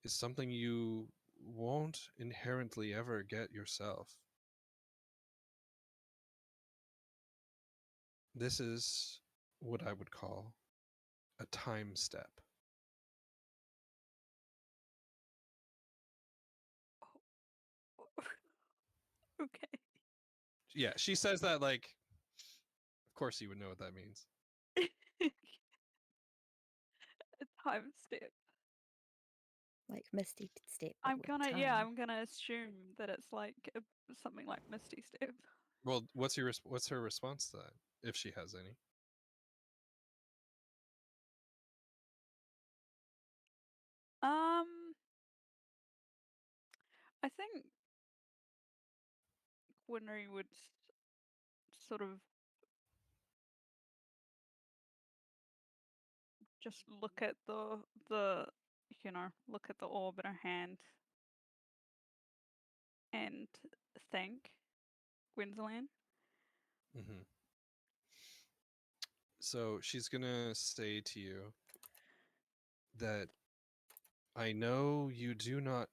is something you won't inherently ever get yourself. This is what I would call a time step." Okay. Yeah, she says that like, of course you would know what that means. A time step. Like Misty Step, but I'm with gonna time. I'm gonna assume that it's like something like Misty Step. Well, what's her response to that, if she has any? I think Winry would sort of just look at the look at the orb in her hand and thank Gwendolyn. Mm-hmm. So she's gonna say to you that, "I know you do not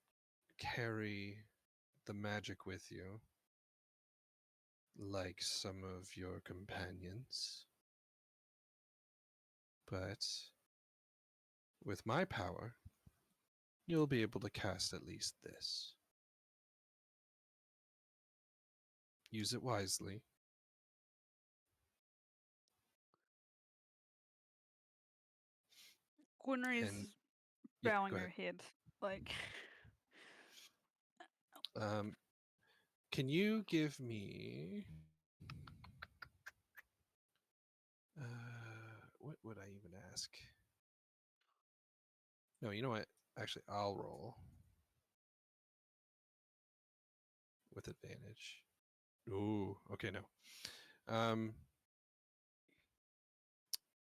carry the magic with you like some of your companions, but with my power, you'll be able to cast at least this. Use it wisely." Gwynry's And yeah, bowing go her ahead. head like Can you give me what would I even ask? No, you know what? Actually, I'll roll with advantage. Ooh, okay, no.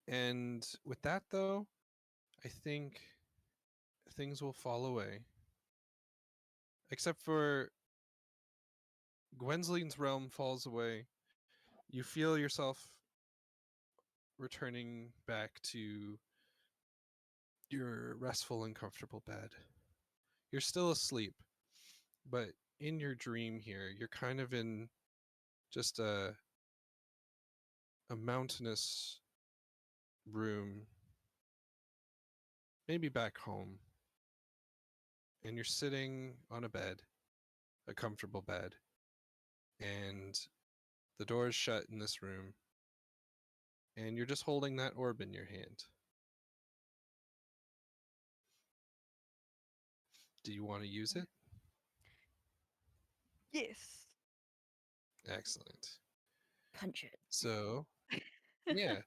And with that though, I think things will fall away. Except for Gwenzoline's realm falls away. You feel yourself returning back to your restful and comfortable bed. You're still asleep, but in your dream here, you're kind of in just a mountainous room, maybe back home, and you're sitting on a bed, a comfortable bed, and the door is shut in this room, and you're just holding that orb in your hand. Do you want to use it? Yes. Excellent. Punch it. So, yeah.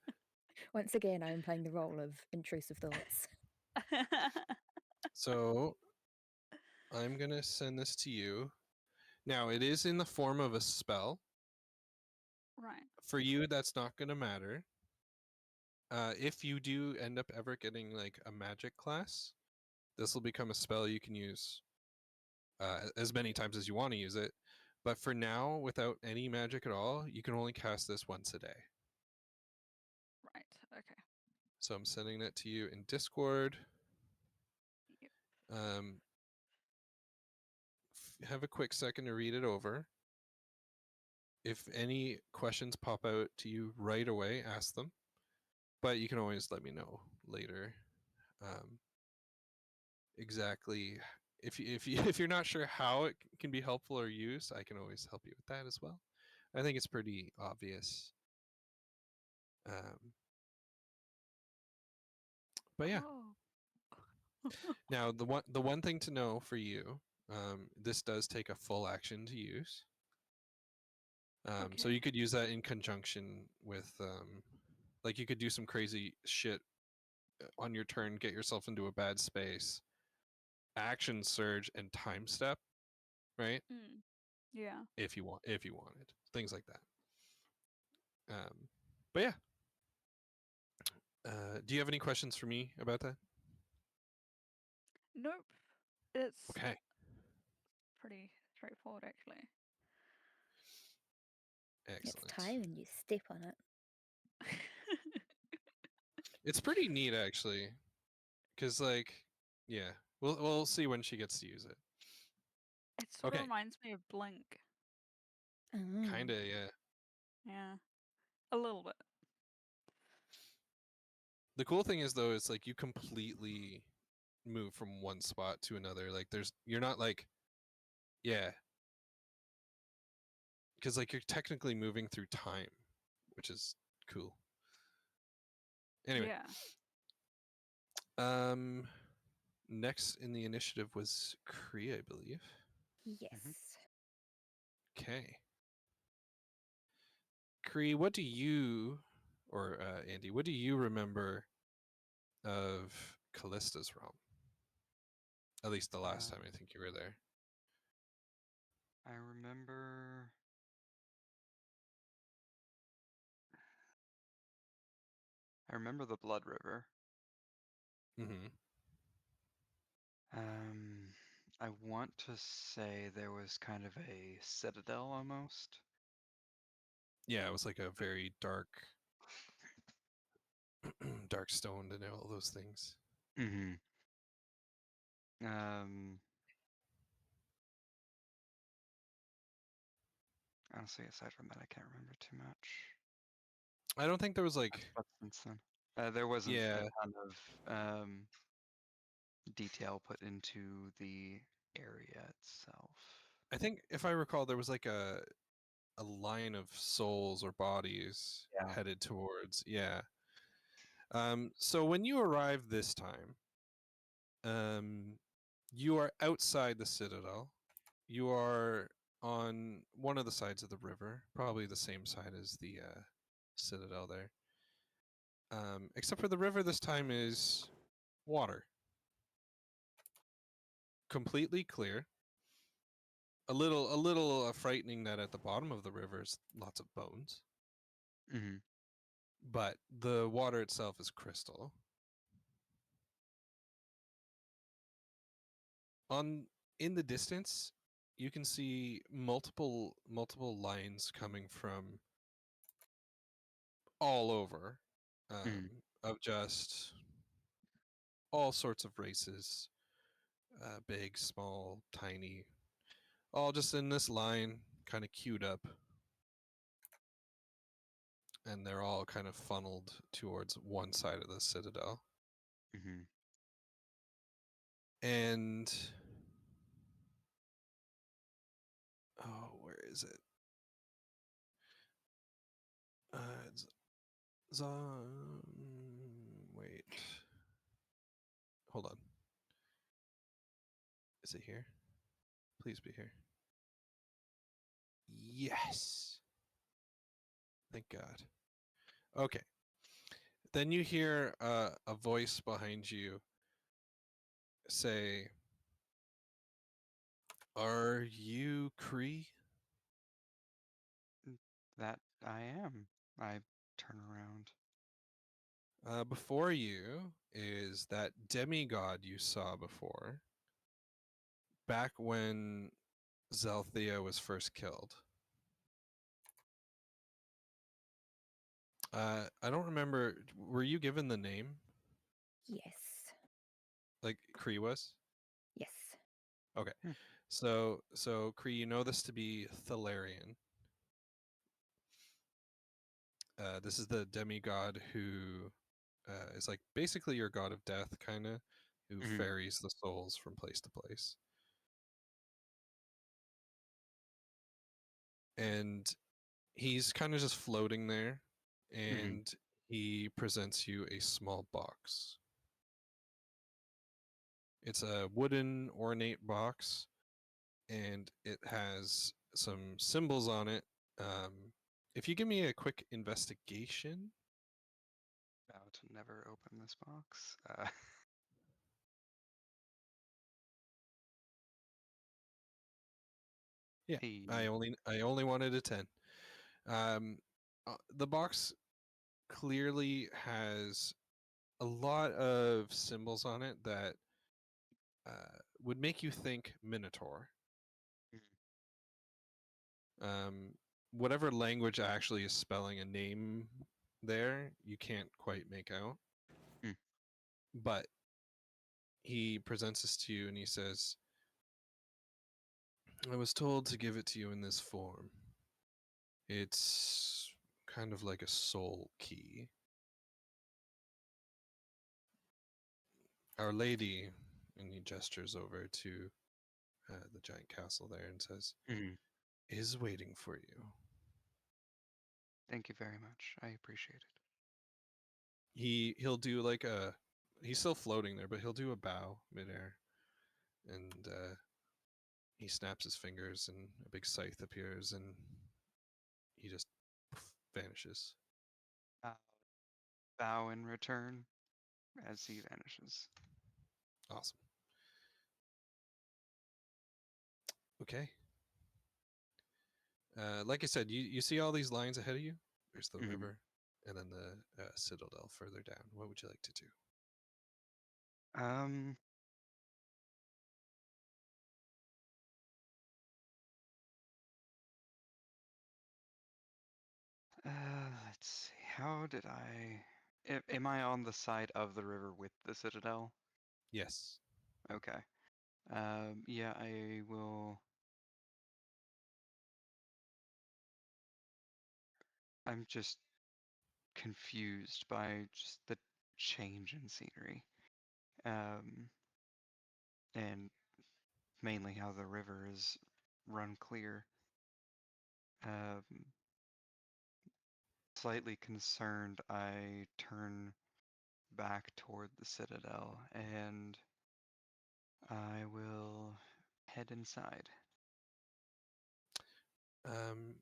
Once again, I am playing the role of intrusive thoughts. So, I'm going to send this to you. Now, it is in the form of a spell. Right. For you, that's not going to matter. If you do end up ever getting like a magic class, this will become a spell you can use as many times as you want to use it. But for now, without any magic at all, you can only cast this once a day. Right. Okay. So I'm sending that to you in Discord. Yep. Um, have a quick second to read it over. If any questions pop out to you right away, ask them. But you can always let me know later. Exactly. If you're not sure how it can be helpful or used, I can always help you with that as well. I think it's pretty obvious. But yeah. Oh. Now the one thing to know for you, this does take a full action to use. So Okay. you could use that in conjunction with, like you could do some crazy shit on your turn, get yourself into a bad space, action surge, and time step, right? Mm. Yeah. If you wanted things like that. But yeah. Do you have any questions for me about that? Nope. It's Okay. pretty straightforward, actually. Excellent. It's time and you step on it. It's pretty neat actually, because like, yeah, we'll see when she gets to use it. It sort of Okay. reminds me of Blink. Kinda, yeah. Yeah. A little bit. The cool thing is though, it's like you completely move from one spot to another. Like you're not like, yeah, because like you're technically moving through time, which is cool. Anyway, Yeah. next in the initiative was Kree, I believe. Yes. Okay. Kree, what do you, or Andy, what do you remember of Callista's realm? At least the last time I think you were there. I remember. I remember the Blood River. Mm-hmm. I want to say there was kind of a citadel almost. Yeah, it was like a very dark, dark stone and all those things. Mm-hmm. Honestly, aside from that, I can't remember too much. I don't think there was like, there wasn't a yeah, ton of detail put into the area itself. I think if I recall, there was like a line of souls or bodies Yeah. headed towards, yeah. So when you arrive this time, you are outside the citadel. You are on one of the sides of the river, probably the same side as the citadel there. Except for the river this time is water. Completely clear. A little frightening that at the bottom of the river is lots of bones. Mm-hmm. But the water itself is crystal. In the distance, you can see multiple lines coming from all over, Mm-hmm. of just all sorts of races, big, small, tiny, all just in this line, kind of queued up, and they're all kind of funneled towards one side of the citadel. Mm-hmm. And oh, where is it? It's wait. Hold on. Is it here? Please be here. Yes. Thank God. Okay. Then you hear a voice behind you say, "Are you Cree?" That I am. I turn around. Before you is that demigod you saw before, back when Zelthea was first killed. I don't remember. Were you given the name Yes. like Cree was? Yes. Okay. Hmm. So Cree, you know this to be Thalarian. This is the demigod who is like basically your god of death, kind of, who Mhm. ferries the souls from place to place. And he's kind of just floating there, and he presents you a small box. It's a wooden ornate box, and it has some symbols on it. If you give me a quick investigation. Vow to never open this box. Yeah, I Hey. only wanted a 10. The box clearly has a lot of symbols on it that would make you think Minotaur. Um, whatever language actually is spelling a name there, you can't quite make out. Hmm. But he presents this to you and he says, "I was told to give it to you in this form. It's kind of like a soul key. Our Lady," and he gestures over to the giant castle there and says, Mhm. "is waiting for you." Thank you very much. I appreciate it. He'll do like a, he's still floating there, but he'll do a bow midair, and he snaps his fingers, and a big scythe appears, and he just vanishes. Bow in return as he vanishes. Awesome. Okay. Like I said, you see all these lines ahead of you. There's the Mhm. river, and then the citadel further down. What would you like to do? Um. Let's see. How did I? Am I on the side of the river with the citadel? Yes. Okay. Yeah, I will. I'm just confused by just the change in scenery. And mainly how the river is run clear. Um, Slightly concerned, I turn back toward the citadel and I will head inside. Um,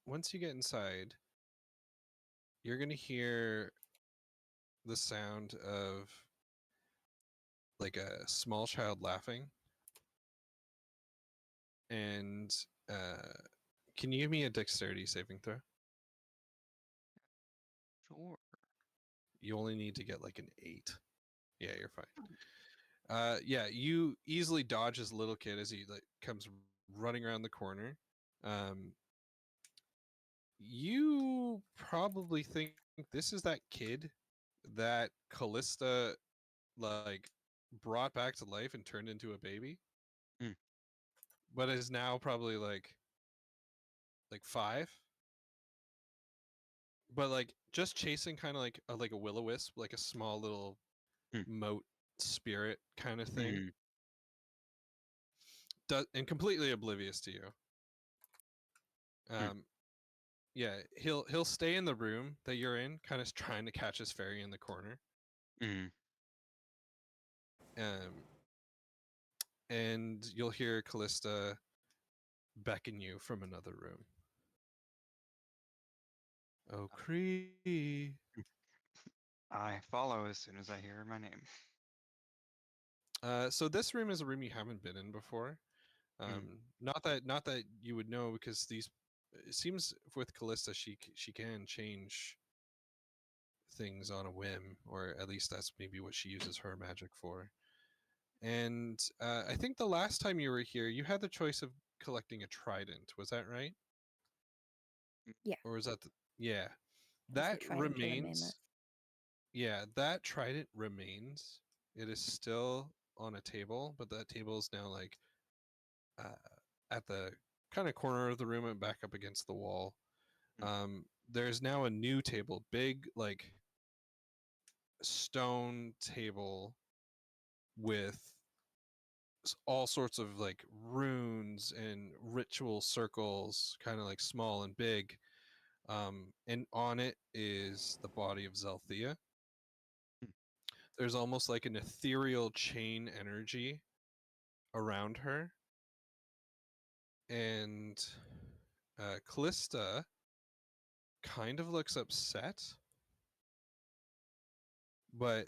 once you get inside, you're gonna hear the sound of like a small child laughing. And can you give me a dexterity saving throw? Sure. You only need to get like an 8. Yeah, you're fine. Yeah, you easily dodge this little kid as he like comes running around the corner. You probably think this is that kid that Callista like brought back to life and turned into a baby, Mm. but is now probably like 5. But like just chasing kind of like a will-o-wisp, like a small little Mm. moat spirit kind of thing. Mhm. And completely oblivious to you. Mm. Um, yeah, he'll stay in the room that you're in, kind of trying to catch his fairy in the corner. Mhm. Um, and you'll hear Callista beckon you from another room. Oh, Cree. I follow as soon as I hear my name. So this room is a room you haven't been in before. Not that you would know, because these. It seems with Callista, she can change things on a whim, or at least that's maybe what she uses her magic for. And I think the last time you were here, you had the choice of collecting a trident. Was that right? Yeah. Or was that yeah? It was the That trident to the remains. mammoth. Yeah, that trident remains. It is still on a table, but that table is now like at the kind of corner of the room and back up against the wall. There's now a new table, big like stone table with all sorts of like runes and ritual circles, kind of like small and big. And on it is the body of Zelthea. There's almost like an ethereal chain energy around her. And Callista kind of looks upset. But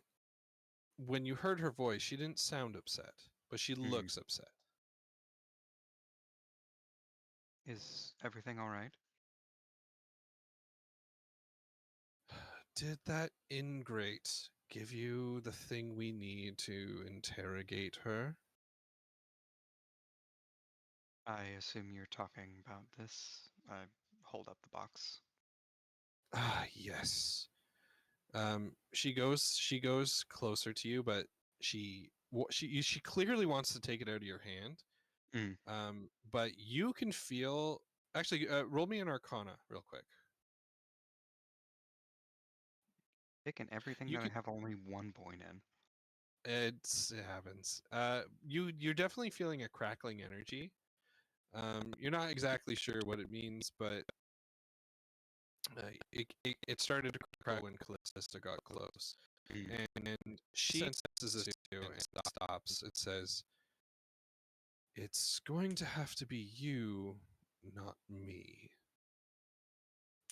when you heard her voice, she didn't sound upset, but she looks upset. Is everything all right? Did that ingrate give you the thing we need to interrogate her? I assume you're talking about this. I hold up the box. Ah, yes. She goes closer to you, but she clearly wants to take it out of your hand. But you can feel. Actually, roll me an Arcana real quick. Picking everything You that can. I have only 1 point in. It happens. You're definitely feeling a crackling energy. You're not exactly sure what it means, but it started to crack when Callista got close, and she senses this too and stops. It says, "It's going to have to be you, not me.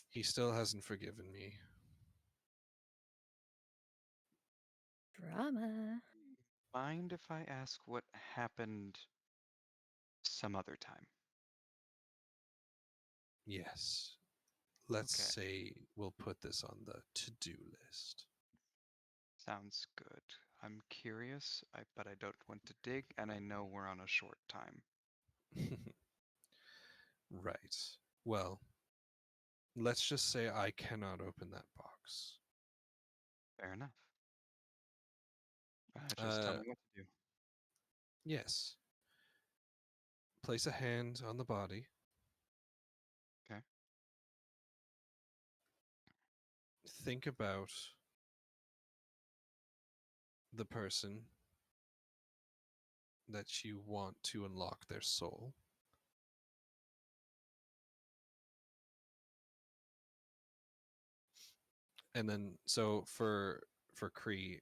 He still hasn't forgiven me." Drama. Mind if I ask what happened some other time? Yes. Let's Okay. say we'll put this on the to-do list. Sounds good. I'm curious, but I don't want to dig, and I know we're on a short time. Right. Well, let's just say I cannot open that box. Fair enough. Just tell me what to do. Yes. Place a hand on the body. Okay. Think about the person that you want to unlock their soul. And then, so for Kree,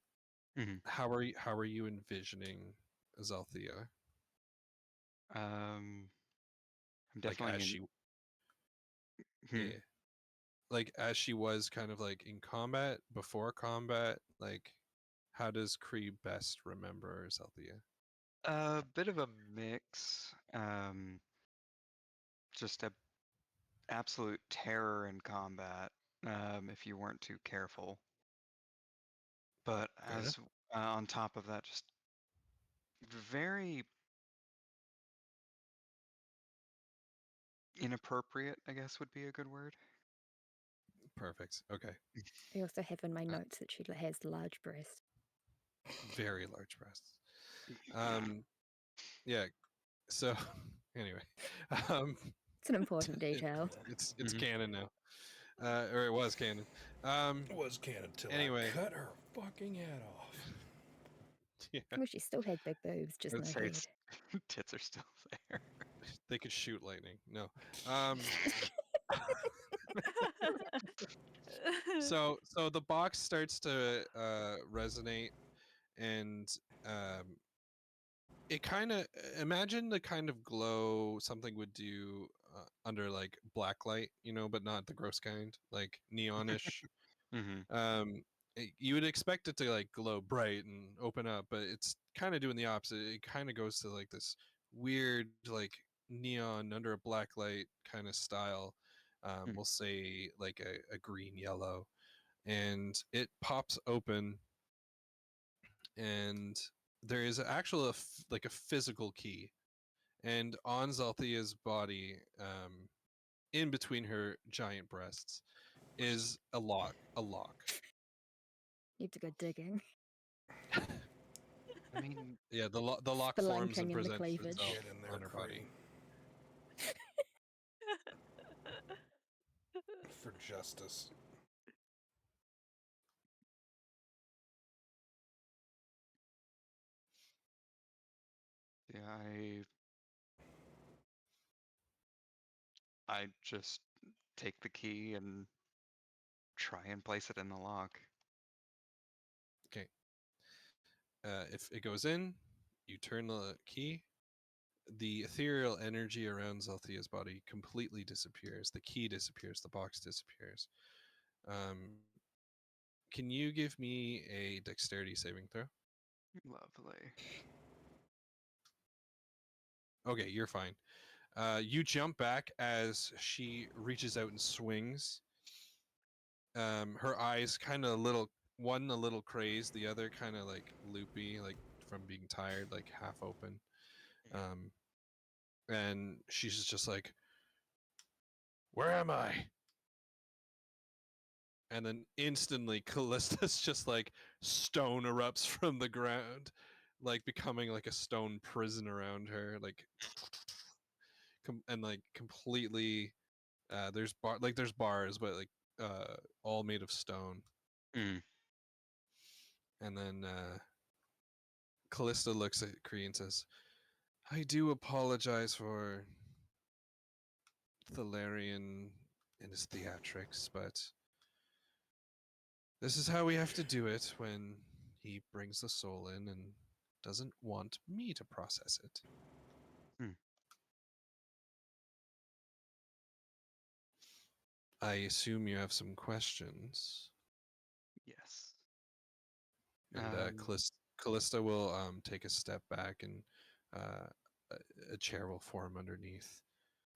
how are you envisioning Zelthea? I'm Like definitely as she, yeah, like as she was kind of like in combat, before combat. Like, how does Kree best remember Zelthea? a bit of a mix. Just a absolute terror in combat, if you weren't too careful. But Fair enough. as on top of that, just very inappropriate, I guess would be a good word. Perfect. Okay. I also have in my notes that she has large breasts. Very large breasts. Yeah. So anyway, It's an important detail. it's canon now, or it was canon. It was canon till Anyway. I cut her fucking head off. Yeah. Well, she still had big boobs, just no I'd say head. tits are still there. They could shoot lightning. No. So the box starts to resonate, and it kind of imagine the kind of glow something would do under like black light, but not the gross kind, like neonish. Mm-hmm. You would expect it to like glow bright and open up, but it's kind of doing the opposite. It kind of goes to like this weird like neon under a black light kind of style. We'll say like a green yellow, and it pops open, and there is actual like a physical key, and on Zalthia's body, in between her giant breasts, is a lock. Need to go digging. I mean, Yeah, the lock forms and Spelunking in the presents cleavage. itself Get in there, on her body. For justice. yeah, I just take the key and try and place it in the lock. Okay. If it goes in, you turn the key. The ethereal energy around Zalthia's body completely disappears. The key disappears. The box disappears. Can you give me a dexterity saving throw? Lovely. Okay, you're fine. You jump back as she reaches out and swings. Her eyes kind of one a little crazed, the other kind of like loopy, like from being tired, like half open. And she's just like, "Where am I?" And then instantly, Callista's just like stone erupts from the ground, like becoming like a stone prison around her, like, and like completely. There's bars, but like all made of stone. Mm. And then Callista looks at Kree and says, "I do apologize for Thalarian and his theatrics, but this is how we have to do it when he brings the soul in and doesn't want me to process it." Hmm. I assume you have some questions. Yes. And Callista will take a step back, and a chair will form underneath.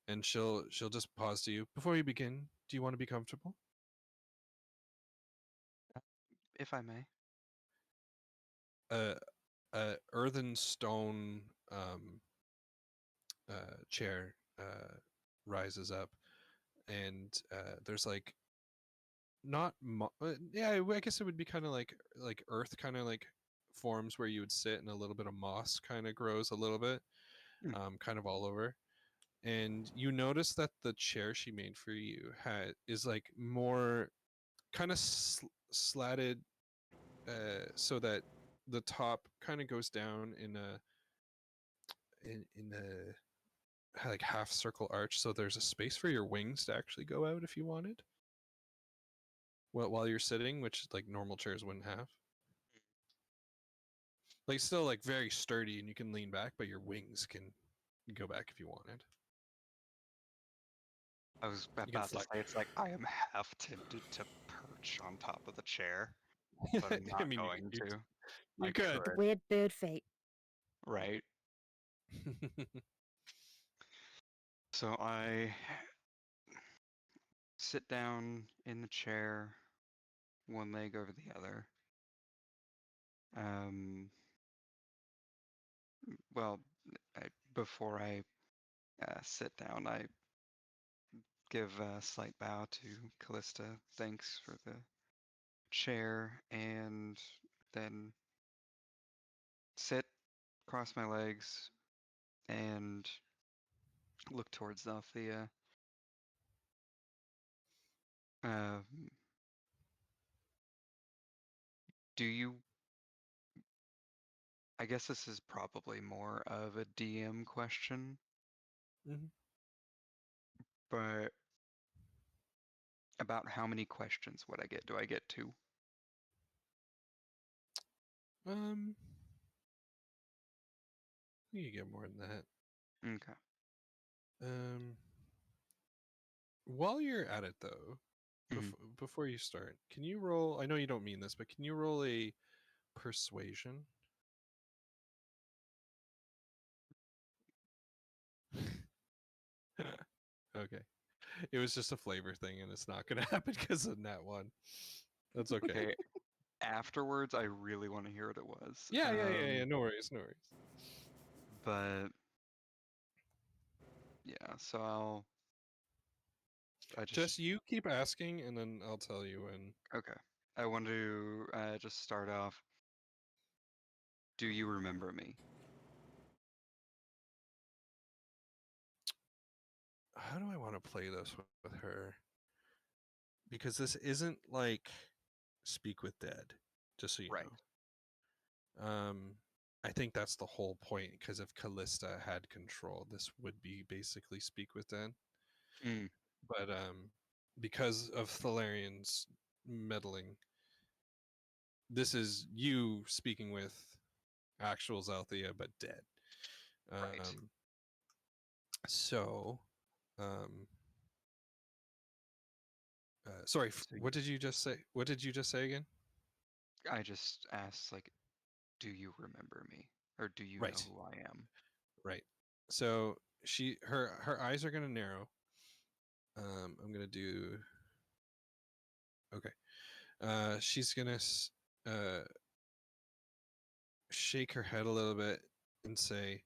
And she'll just pause to you. "Before you begin, do you want to be comfortable?" If I may. A earthen stone chair rises up, and there's like not yeah, I guess it would be kind of like earth kind of like forms where you would sit, and a little bit of moss kind of grows a little bit, kind of all over. And you notice that the chair she made for you is like more kind of slatted, so that the top kind of goes down in a like half circle arch, so there's a space for your wings to actually go out if you wanted, while you're sitting, which like normal chairs wouldn't have. Like still like very sturdy, and you can lean back, but your wings can go back if you wanted. I was You can about to flex. say, it's like I am half tempted to perch on top of the chair, but I'm I not mean, going to. I you could. The could, weird bird feet. right? So I sit down in the chair, one leg over the other. Well, before I sit down, I give a slight bow to Callista. Thanks for the chair, and then sit, cross my legs, and look towards Althea. Um, do you? I guess this is probably more of a DM question, Mhm. but about how many questions would I get? Do I get 2? Um, You can get more than that. Okay. While you're at it though, Mhm. before you start, can you roll? I know you don't mean this, but can you roll a persuasion? Okay, it was just a flavor thing, and it's not gonna happen because of that one. That's okay. Okay. Afterwards, I really want to hear what it was. Yeah. No worries, no worries. But yeah, so I Just just you keep asking, and then I'll tell you when. okay. I want to just start off. Do you remember me? How do I want to play this with her? Because this isn't like Speak with Dead, just so you Right. know. I think that's the whole point. Because if Callista had control, this would be basically Speak with Dead. Mm, But because of Thalarian's meddling, this is you speaking with actual Zalthea, but dead. right. So, um, sorry, So what did you just say? What did you just say again? I just asked, like, do you remember me, or do you know Right, who I am? right. So her eyes are gonna narrow. I'm gonna do okay. She's gonna shake her head a little bit and say,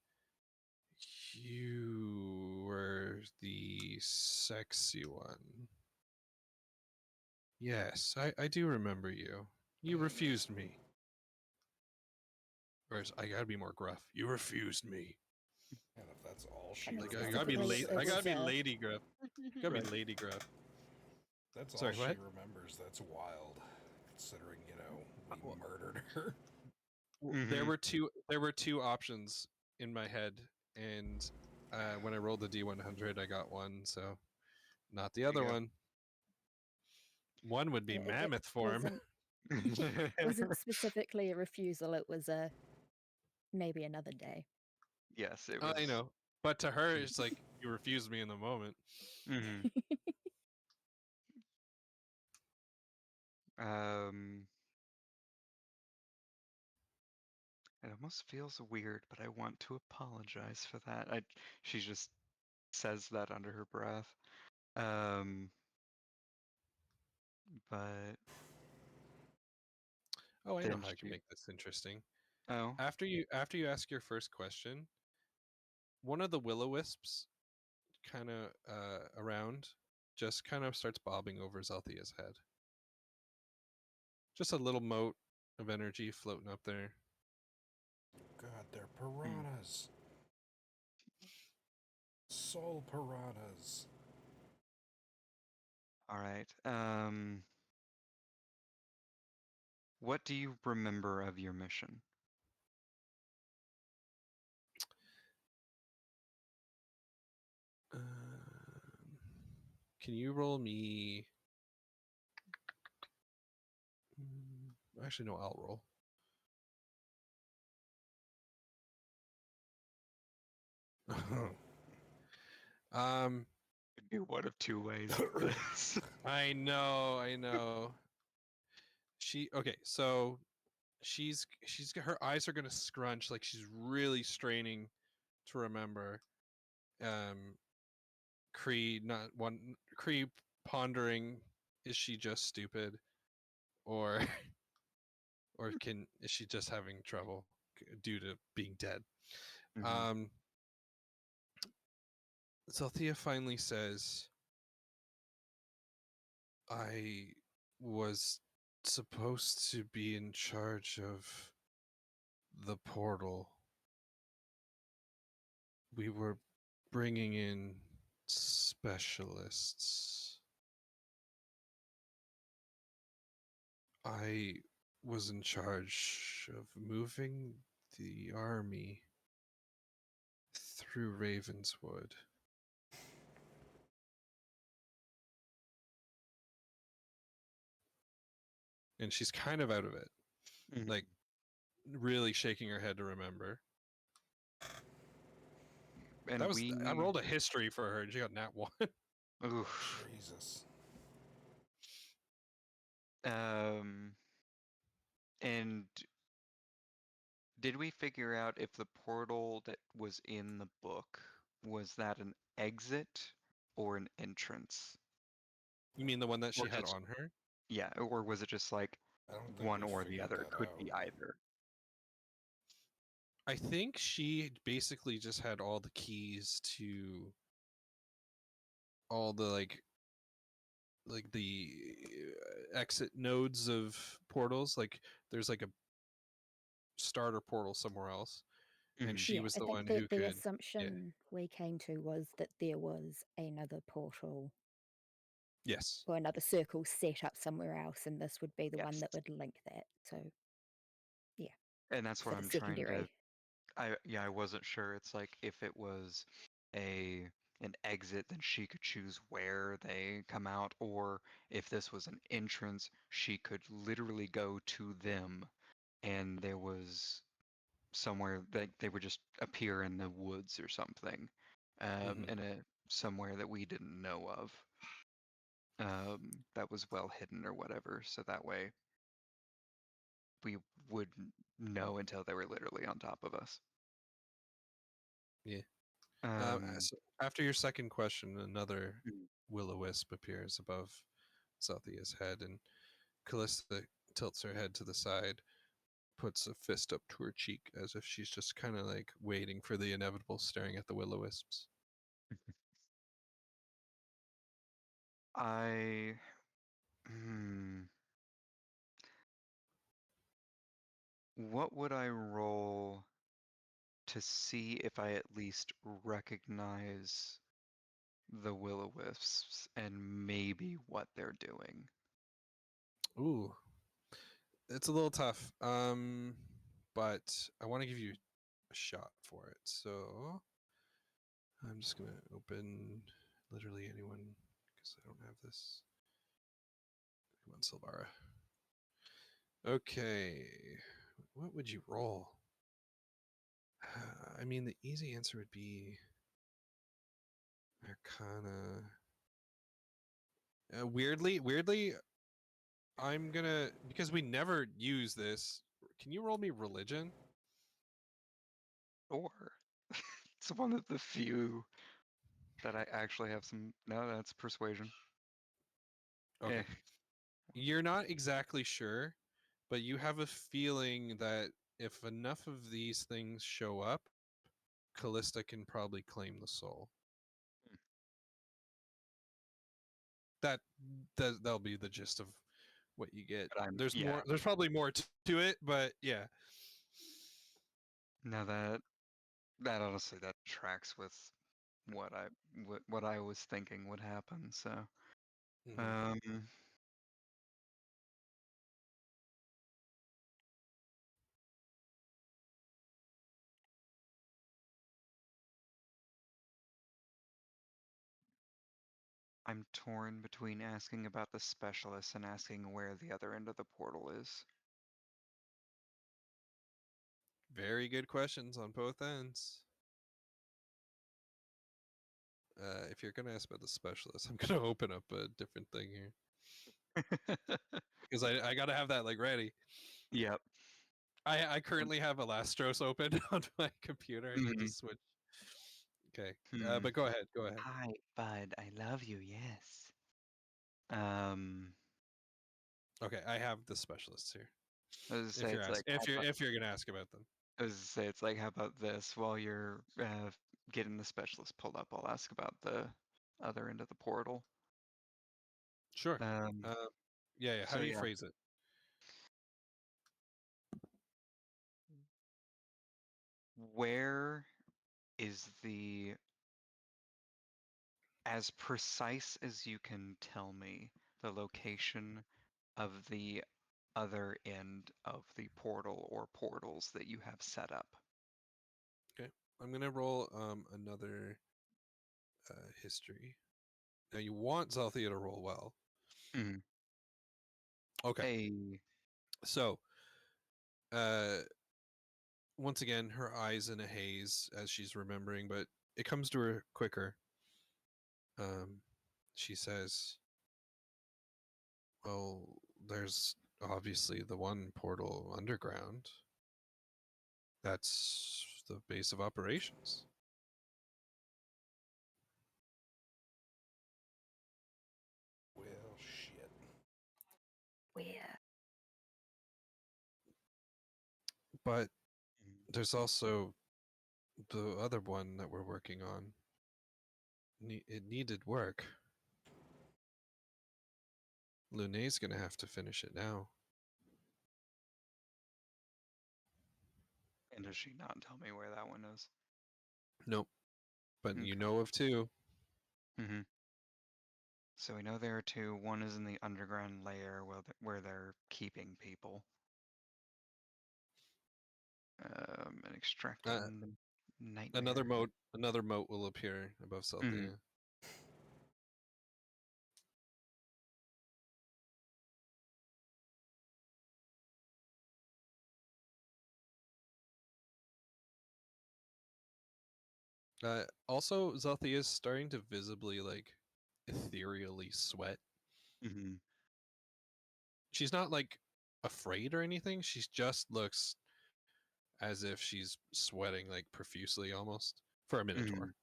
"You were the sexy one. Yes, I do remember you. You refused me. Whereas I gotta be more gruff. You refused me. And if that's all she I mean, Like I remembers, gotta be specifically, late. it I gotta was be lady gruff. Gotta be Right. lady gruff. that's all Sorry, she what? remembers. That's wild, considering we Well, murdered her. There Mm-hmm. were two. There were two options in my head, and when I rolled the D100, I got one. So not the There other you one. One would be it mammoth form. wasn't specifically a refusal. It was a maybe another day. Yes, it I was. know, but to her, it's like you refused me in the moment. Mm-hmm. Um, it almost feels weird, but I want to apologize for that. She just says that under her breath. But Oh, I know then how I can she. make this interesting. Oh. After you ask your first question, one of the will-o-wisps kind of around just kind of starts bobbing over Zalthea's head. Just a little mote of energy floating up there. God, they're Hmm. piranhas. Soul piranhas. All right. What do you remember of your mission? Can you roll me? Actually, no, I'll roll. um, Could be one of two ways with this. I know. So she's her eyes are gonna scrunch like she's really straining to remember. Cree not one Cree pondering, is she just stupid, or is she just having trouble due to being dead? Mm-hmm. Um, Zalthea finally says, "I was supposed to be in charge of the portal. We were bringing in specialists. I was in charge of moving the army through Ravenswood. And she's kind of out of it, Mm-hmm. like really shaking her head to remember. and That was we I rolled a history for her and she got nat 1. oof. Jesus. And did we figure out if the portal that was in the book was that an exit or an entrance? You mean the one that she Or had just on her? yeah, or was it just like I don't think one we or the figured other? It that could out. be either. I think she basically just had all the keys to all the like the exit nodes of portals. Like there's like a starter portal somewhere else, and Mhm. she Yeah, was I the think one that who the could. assumption we came to was that there was another portal Yes. or another circle set up somewhere else, and this would be the one Yes. that would link that. So, And that's what sort of I'm trying to secondary. I wasn't sure. It's like if it was an exit, then she could choose where they come out, or if this was an entrance, she could literally go to them, and there was somewhere that they would just appear in the woods or something, Mhm. in a somewhere that we didn't know of, that was well hidden or whatever. So that way we wouldn't know until they were literally on top of us. Yeah. Um, So after your second question, another mm, will-o-wisp appears above Salthia's head, and Callista tilts her head to the side, puts a fist up to her cheek as if she's just kind of like waiting for the inevitable, staring at the will-o-wisps. I what would I roll to see if I at least recognize the will-o-wisps and maybe what they're doing? Ooh, it's a little tough. But I want to give you a shot for it. So I'm just gonna open literally anyone because I don't have this. Come on, Silvara. Okay, what would you roll? I mean, the easy answer would be Arcana. Weirdly, I'm gonna because we never use this. Can you roll me religion? Or it's one of the few that I actually have some. No, that's persuasion. Okay. Eh, You're not exactly sure, but you have a feeling that if enough of these things show up, Callista can probably claim the soul. That that'll be the gist of what you get. but I'm There's yeah. more. There's probably more to it, but yeah. No, that honestly that tracks with what I was thinking would happen. So Mhm. um, I'm torn between asking about the specialist and asking where the other end of the portal is. Very good questions on both ends. If you're gonna ask about the specialist, I'm gonna open up a different thing here because I gotta have that like ready. Yep. I currently have Alastros open on my computer. I need to Mhm. switch. Okay, Hmm. but go ahead. Go ahead. Hi, bud. I love you. Yes. Um, Okay, I have the specialists here. I was to say it's like how about, If you're gonna ask about them, I was to say it's like how about this while you're getting the specialist pulled up, I'll ask about the other end of the portal. sure. Um, Uh, yeah. How so do you yeah, phrase it? where is the as precise as you can tell me the location of the other end of the portal or portals that you have set up? Okay, I'm gonna roll another history. Now you want Zalthea to roll well. Mhm. Okay, Hey. so uh, once again, her eyes in a haze as she's remembering, but it comes to her quicker. She says, well, there's obviously the one portal underground. That's the base of operations. Well, shit. Where? But Mhm. there's also the other one that we're working on. It needed work. Lune's gonna have to finish it now. And does she not tell me where that one is? Nope. But you Okay. know of two. Mm-hmm. So we know there are two. One is in the underground layer where they're keeping people. And extracting the nightmare. Another moat will appear above Salthea. Also, Zalthea is starting to visibly, like, ethereally sweat. Mm-hmm. She's not, like, afraid or anything. She just looks as if she's sweating, like, profusely almost. For a Minotaur.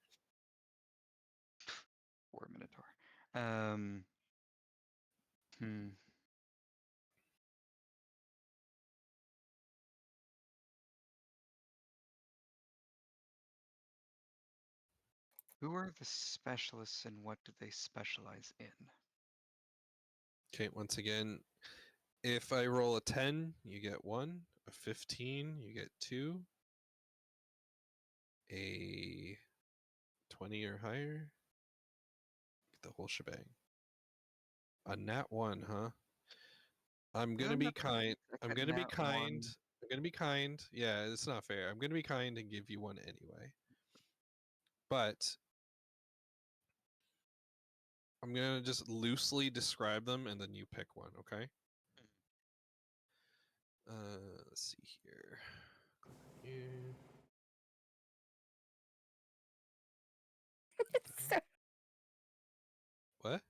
Or Minotaur. Hmm. Who are the specialists and what do they specialize in? Okay, once again, if I roll a 10, you get 1. A 15, you get 2. A 20 or higher, get the whole shebang. A nat 1, huh? I'm gonna be kind. I'm gonna be kind. I'm gonna be kind. Yeah, it's not fair. I'm gonna be kind and give you one anyway. But I'm gonna just loosely describe them and then you pick one, okay? Let's see here. Here. So What?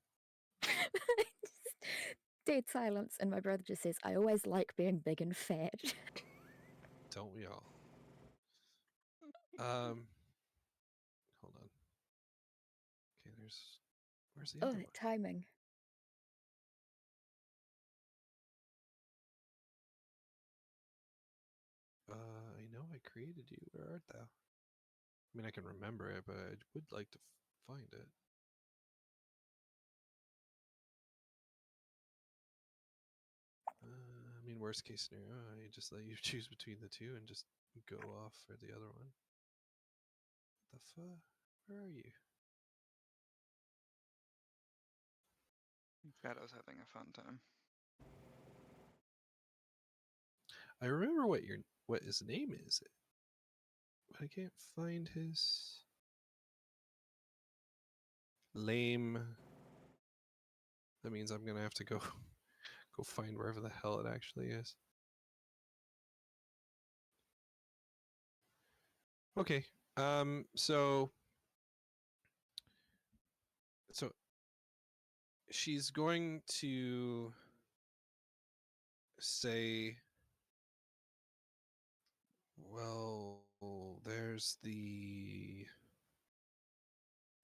dead silence, and my brother just says, "I always like being big and fat." Don't we all? Hold on. Okay, where's the Oh, other one? timing. I know I created you. Where art thou? I mean, I can remember it, but I would like to find it. I mean, worst case scenario, I just let you choose between the two and just go off for the other one. What the fuck? Where are you? Shadow's having a fun time. I remember what his name is, but I can't find his lame. That means I'm gonna have to go go find wherever the hell it actually is. Okay. So she's going to say, well, there's the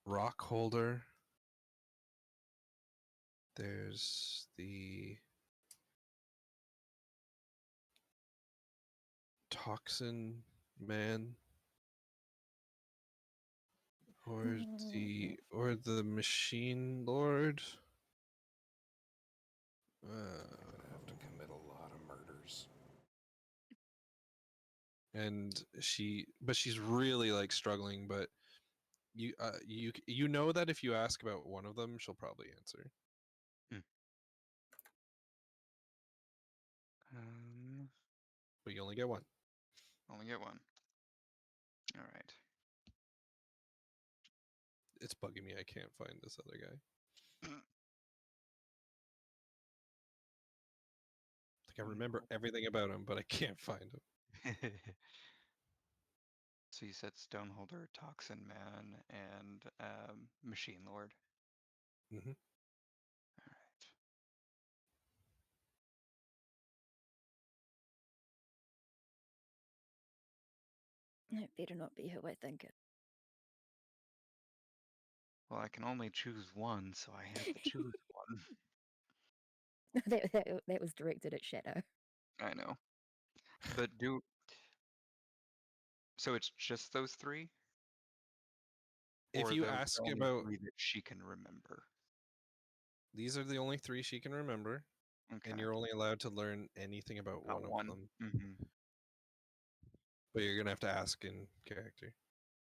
rock holder. There's the toxin man. Or the machine lord. I'm gonna have to commit a lot of murders. And she's really like struggling, but you know that if you ask about one of them, she'll probably answer. But you only get one. Only get one. All right. It's bugging me. I can't find this other guy. Like I remember everything about him, but I can't find him. So you said Stoneholder, Toxin Man, and Machine Lord. Mhm. All right. It better not be who I think it. Well, I can only choose one, so I have to choose one. that was directed at Shadow. I know. But so it's just those three? If Or you those ask the only about, three that she can remember? these are the only 3 she can remember, Okay. and you're only allowed to learn anything about About one of one. them. Mm-hmm. But you're gonna have to ask in character.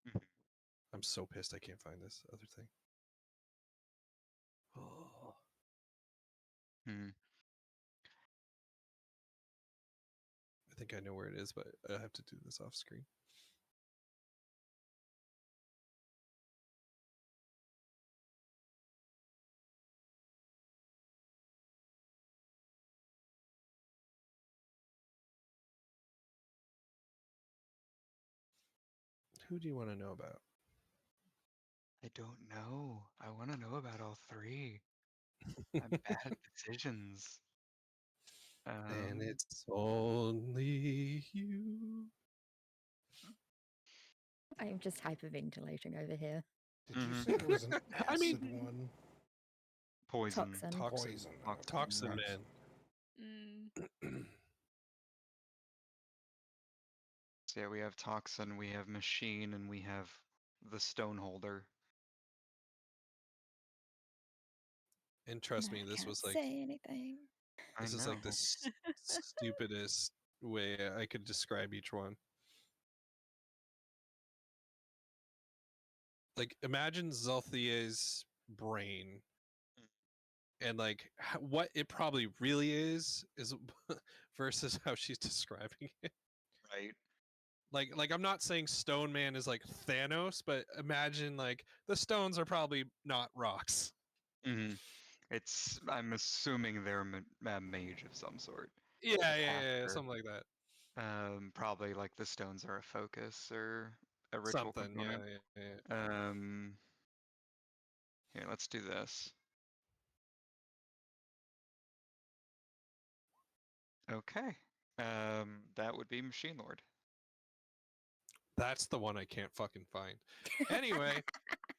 Mhm. I'm so pissed I can't find this other thing. Oh. Hmm. I think I know where it is, but I have to do this off screen. Who do you want to know about? I don't know. I want to know about all three. I'm bad at decisions. And it's only you. I am just hyperventilating over here. Did you Mhm. say it was an I mean- acid one? Poison. Toxin. Toxin. Poison. Toxin, Toxin yes. Man. Mm. So yeah, we have Toxin, we have Machine, and we have the Stoneholder. And trust me, I this can't was like say anything. this is like the stupidest way I could describe each one. Like imagine Zelthia's brain, and like what it probably really is versus how she's describing it. Right. Like I'm not saying Stone Man is like Thanos, but imagine like the stones are probably not rocks. Mm-hmm. I'm assuming they're a mage of some sort. Yeah, Caster. something like that. Probably like the stones are a focus or a ritual Something, component. yeah. Here, let's do this. Okay. That would be Machine Lord. That's the one I can't fucking find. Anyway,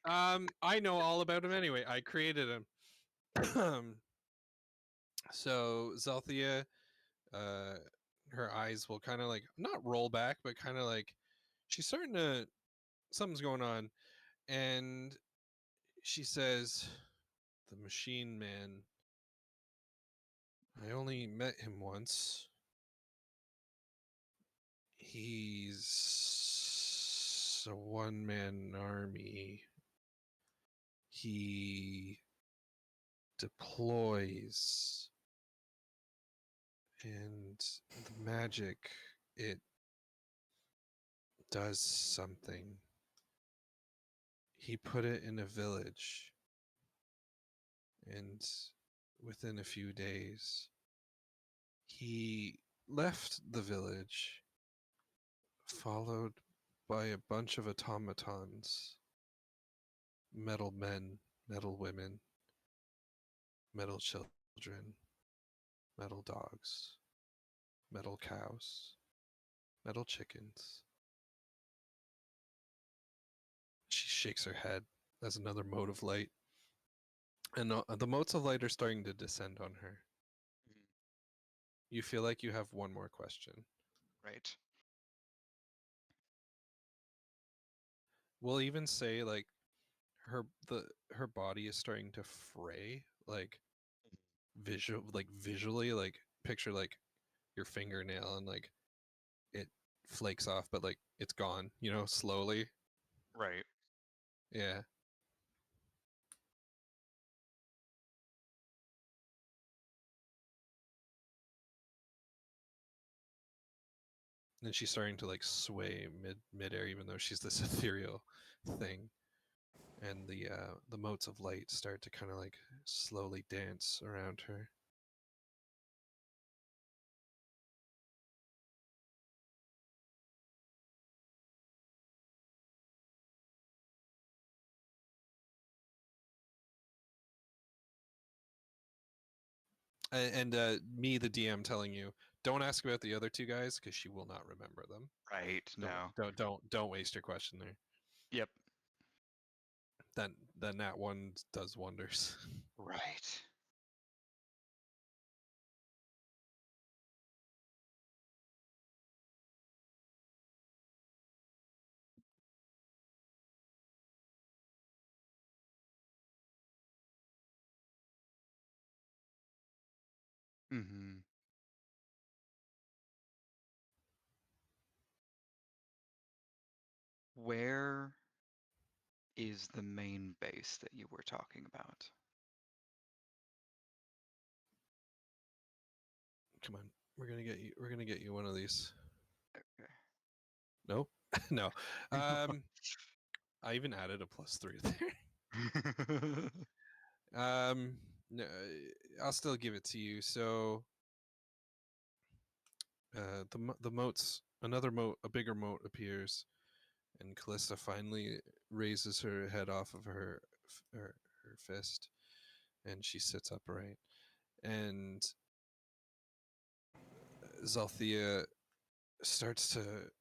I know all about him anyway. I created him. So Zelthia, her eyes will kind of like not roll back, but kind of like she's starting to something's going on, and she says, "The Machine Man. I only met him once. He's a one-man army. He deploys, and the magic, it does something. He put it in a village, and within a few days, he left the village, followed by a bunch of automatons, metal men, metal women, metal children, metal dogs, metal cows, metal chickens." She shakes her head as another mote of light, and the motes of light are starting to descend on her. Mhm. You feel like you have one more question. Right. We'll even say like her body is starting to fray, like visually, like picture like your fingernail and like it flakes off, but like it's gone, slowly. Right. Yeah. And she's starting to like sway midair, even though she's this ethereal thing. And the motes of light start to kind of like slowly dance around her. And me, the DM, telling you, don't ask about the other two guys because she will not remember them. Right. No. Don't waste your question there. Yep. That nat one does wonders. Right. Mm-hmm. Where is the main base that you were talking about? Come on, we're gonna get you. We're gonna get you one of these. Okay. No, no. I even added a +3 there. No, I'll still give it to you. So, the moats, another moat, a bigger moat appears, and Callista finally raises her head off of her fist, and she sits upright. And Zalthea starts to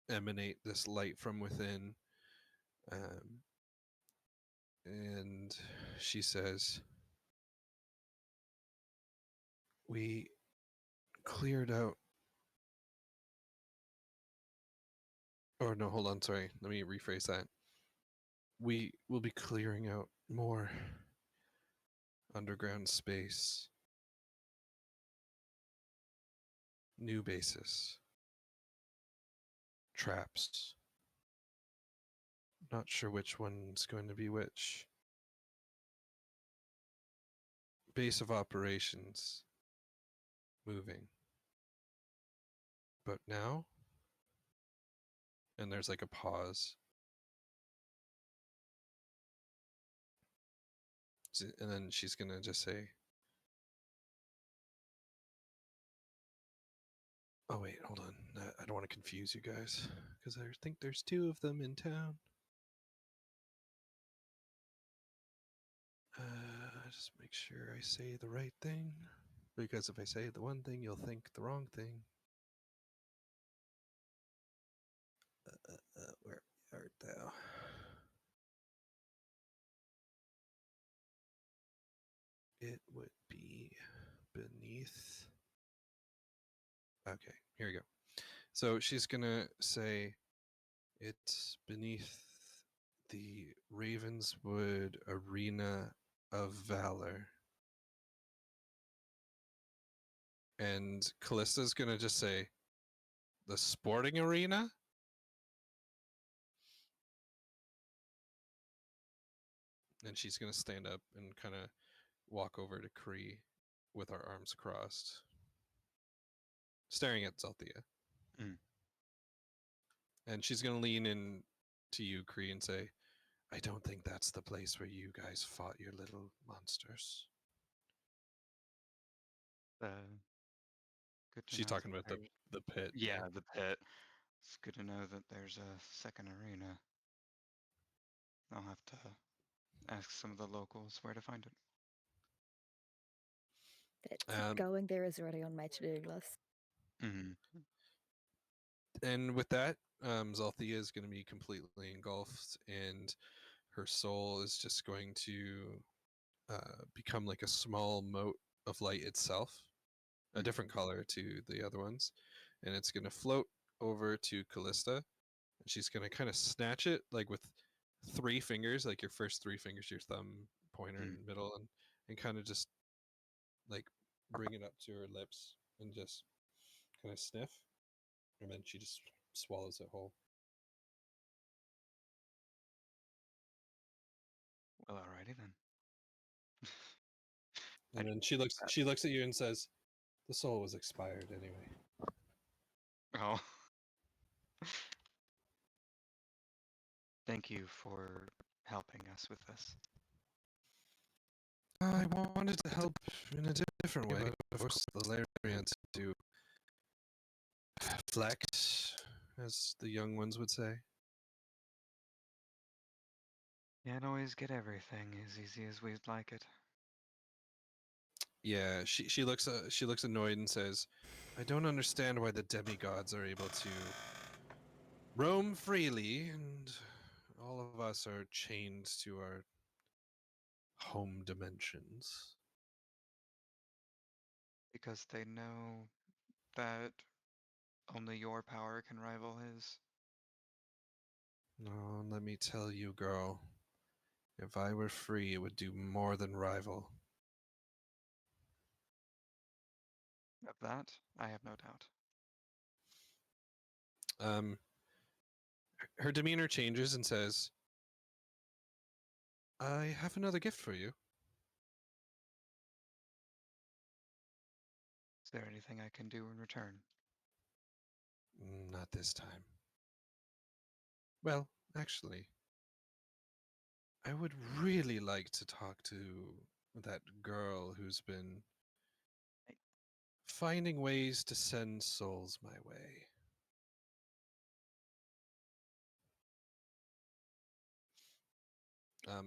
emanate this light from within, um, and she says, "We cleared out." Or no, hold on, sorry. Let me rephrase that. We will be clearing out more underground space, new bases, traps. Not sure which one's going to be which. Base of operations moving. But now, and there's like a pause. And then she's going to just say, "Oh, wait, hold on. I don't want to confuse you guys because I think there's two of them in town. Just make sure I say the right thing, because if I say the one thing, you'll think the wrong thing. Where art thou? It would be beneath. Okay, here we go. So she's gonna say it's beneath the Ravenswood Arena of Valor. And Callista's gonna just say, the sporting arena? And she's gonna stand up and kind of walk over to Kree with our arms crossed, staring at Zalthea. Mm. And she's gonna lean in to you, Kree, and say, I don't think that's the place where you guys fought your little monsters. Good to She's know talking that about there's- the pit. Yeah, the pit. It's good to know that there's a second arena. I'll have to ask some of the locals where to find it. Going there is already on my to-do list. Mm-hmm. And with that, Zalthea is going to be completely engulfed, and her soul is just going to become like a small mote of light itself, a different color to the other ones, and it's going to float over to Callista, and she's going to kind of snatch it like with 3 fingers, like your first 3 fingers, your thumb, pointer, and middle, and kind of just like bring it up to her lips and just kind of sniff, and then she just swallows it whole. Well, alrighty then. And then she looks at you and says, the soul was expired anyway. Oh. Thank you for helping us with this. I wanted to help in a different way. Of course, the Larians do flex, as the young ones would say. Can't always get everything as easy as we'd like it. Yeah, she looks annoyed and says, "I don't understand why the demigods are able to roam freely, and all of us are chained to our home dimensions." Because they know that only your power can rival his. Oh, let me tell you, girl. If I were free, it would do more than rival. Of that, I have no doubt. Um, her demeanor changes and says, "I have another gift for you." Is there anything I can do in return? Not this time. Well, actually, I would really like to talk to that girl who's been finding ways to send souls my way.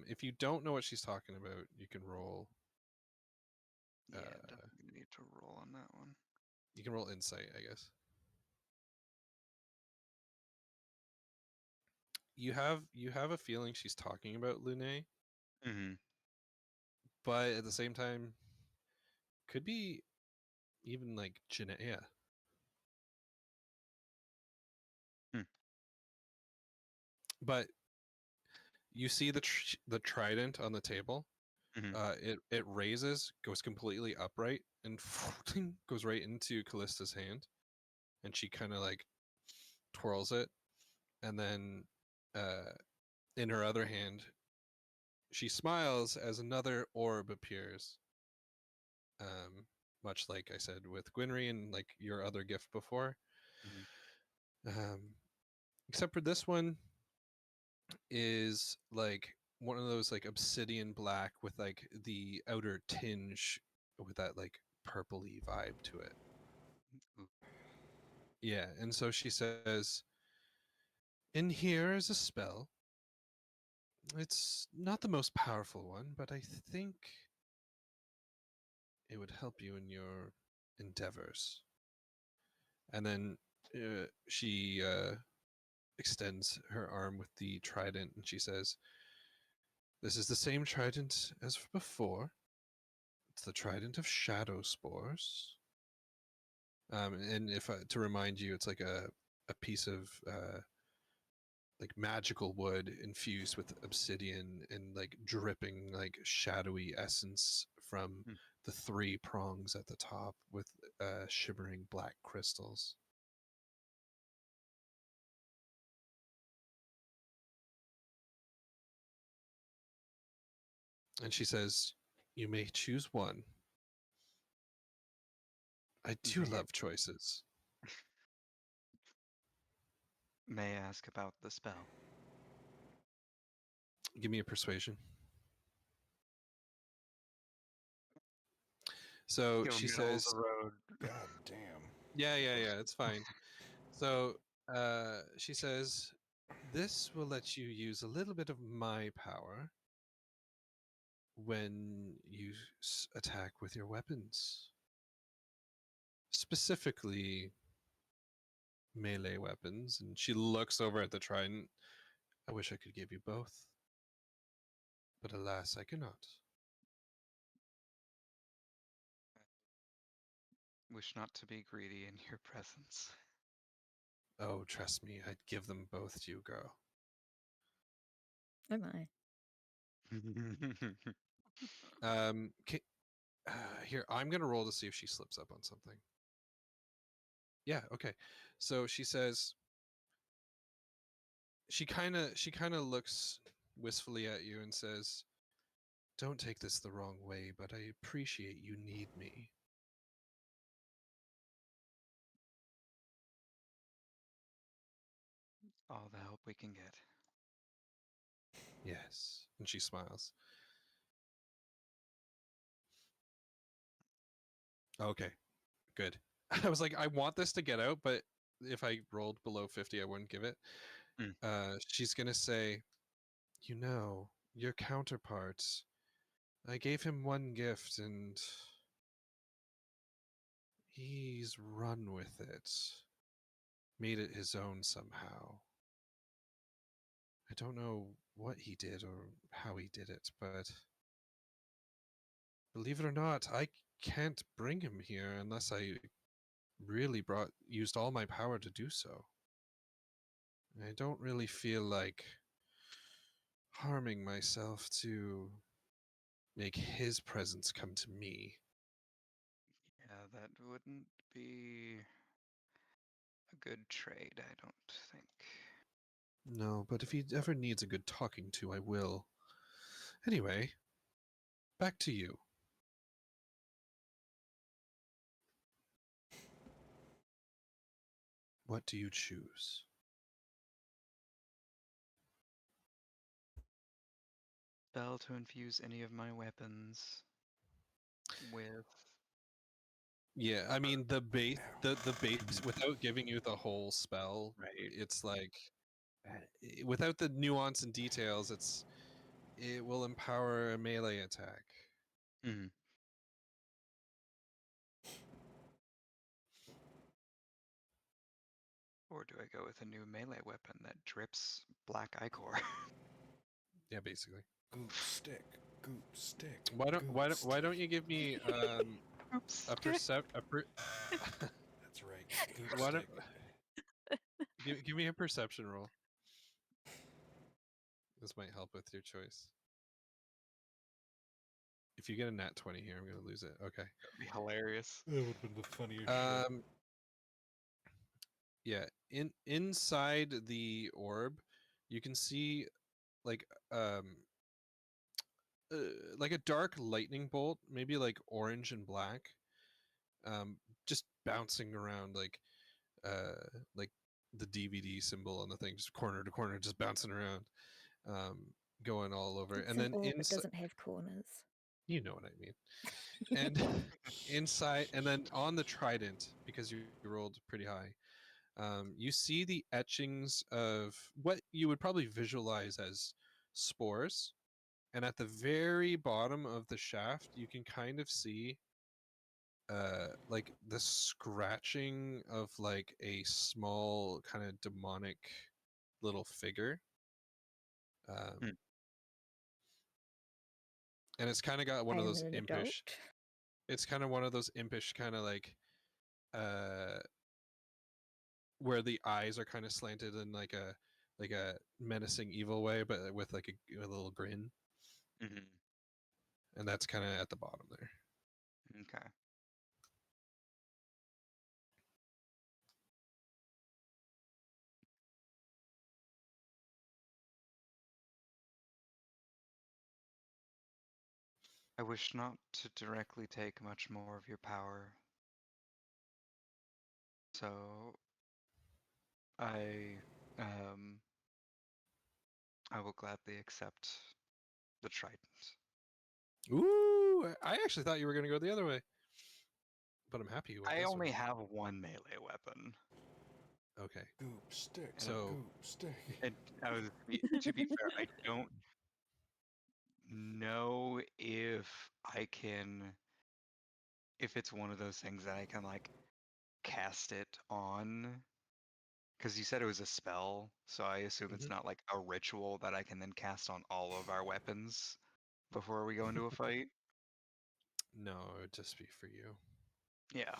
If you don't know what she's talking about, you can roll. Yeah, Uh, definitely need to roll on that one. You can roll insight, I guess. You have a feeling she's talking about Lune, Mm-hmm. but at the same time, could be even like Janaea. Hmm. But you see the trident on the table. Mhm. It raises, goes completely upright, and goes right into Callista's hand, and she kind of like twirls it, and then in her other hand, she smiles as another orb appears. Much like I said with Gwynry and like your other gift before. Mhm. Except for this one is like one of those like obsidian black with like the outer tinge with that like purpley vibe to it. Ooh. Yeah, and so she says, "In here is a spell. It's not the most powerful one, but I think it would help you in your endeavors." And then she extends her arm with the trident and she says, "This is the same trident as before. It's the trident of shadow spores." And if to remind you, it's like a piece of like magical wood infused with obsidian and like dripping like shadowy essence from Hmm. the three prongs at the top with shimmering black crystals. And she says, "You may choose one. I do May, love choices." may I ask about the spell? Give me a persuasion. So Go she middle of says, the road. God damn. yeah, it's fine. So she says, "This will let you use a little bit of my power when you attack with your weapons, specifically melee weapons." And she looks over at the trident. "I wish I could give you both, but alas, I cannot." Wish not to be greedy in your presence. "Oh, trust me, I'd give them both to you, girl." Oh my. Here, I'm gonna roll to see if she slips up on something. Yeah, okay. So she says, she kind of looks wistfully at you and says, "Don't take this the wrong way, but I appreciate you need me." All the help we can get. Yes. And she smiles. Okay, good. I was like, I want this to get out, but if I rolled below 50, I wouldn't give it. Mm. She's gonna say, "You know, your counterpart, I gave him one gift and He's run with it, made it his own somehow. I don't know what he did or how he did it, but believe it or not, I can't bring him here unless I really used all my power to do so. I don't really feel like harming myself to make his presence come to me. Yeah, that wouldn't be a good trade, I don't think. No, but if he ever needs a good talking to, I will. Anyway, back to you. What do you choose? Spell to infuse any of my weapons with. Yeah, I mean the base without giving you the whole spell, Right. it's like without the nuance and details, it will empower a melee attack. Mm-hmm. Or do I go with a new melee weapon that drips black ichor? Yeah, basically. Goop stick. Goop stick. Why don't you give me Oops. a That's right. Goop why don't stick. give me a perception roll. This might help with your choice. If you get a nat 20 here, I'm gonna lose it. Okay. That'd be hilarious. That would have been the funniest shit. Yeah, inside the orb, you can see like um like a dark lightning bolt, maybe like orange and black, just bouncing around like the DVD symbol on the thing, just corner to corner, just bouncing around, going all over. It's And an then orb, it inside, doesn't have corners. you know what I mean. And inside, and then on the trident, because you rolled pretty high, you see the etchings of what you would probably visualize as spores. And at the very bottom of the shaft, you can kind of see like the scratching of like a small kind of demonic little figure. Hmm. And it's kind of got one I of am those an impish. adult. It's kind of one of those impish kind of like where the eyes are kind of slanted in like a menacing evil way, but with like a little grin. Mm-hmm. And that's kind of at the bottom there. Okay. I wish not to directly take much more of your power. So I um I will gladly accept the trident. Ooh, I actually thought you were going to go the other way. But I'm happy you went I this only way. have one melee weapon. Okay. Goop stick. So Goop stick. And to be fair, I don't know if if it's one of those things that I can like cast it on. Because you said it was a spell, so I assume it's Mhm. not like a ritual that I can then cast on all of our weapons before we go into a fight. No, it would just be for you. Yeah.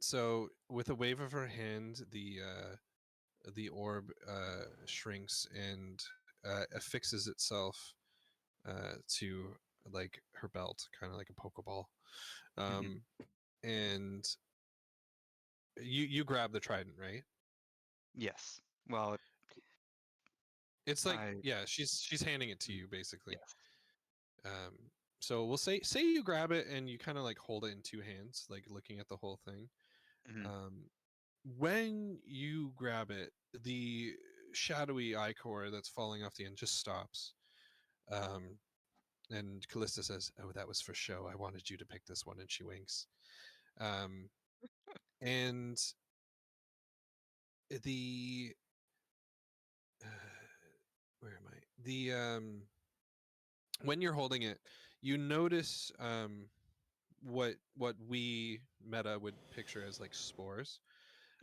So with a wave of her hand, the orb shrinks and affixes itself to like her belt, kind of like a pokeball. Mhm. And you grab the trident, right? Yes. Well, It's like, I yeah, she's handing it to you basically. yes. Um, so we'll say you grab it and you kind of like hold it in two hands, like looking at the whole thing. Mhm. When you grab it, the shadowy ichor that's falling off the end just stops. And Callista says, "Oh, that was for show. I wanted you to pick this one," and she winks. Um, and the where am I? The when you're holding it, you notice what we meta would picture as like spores.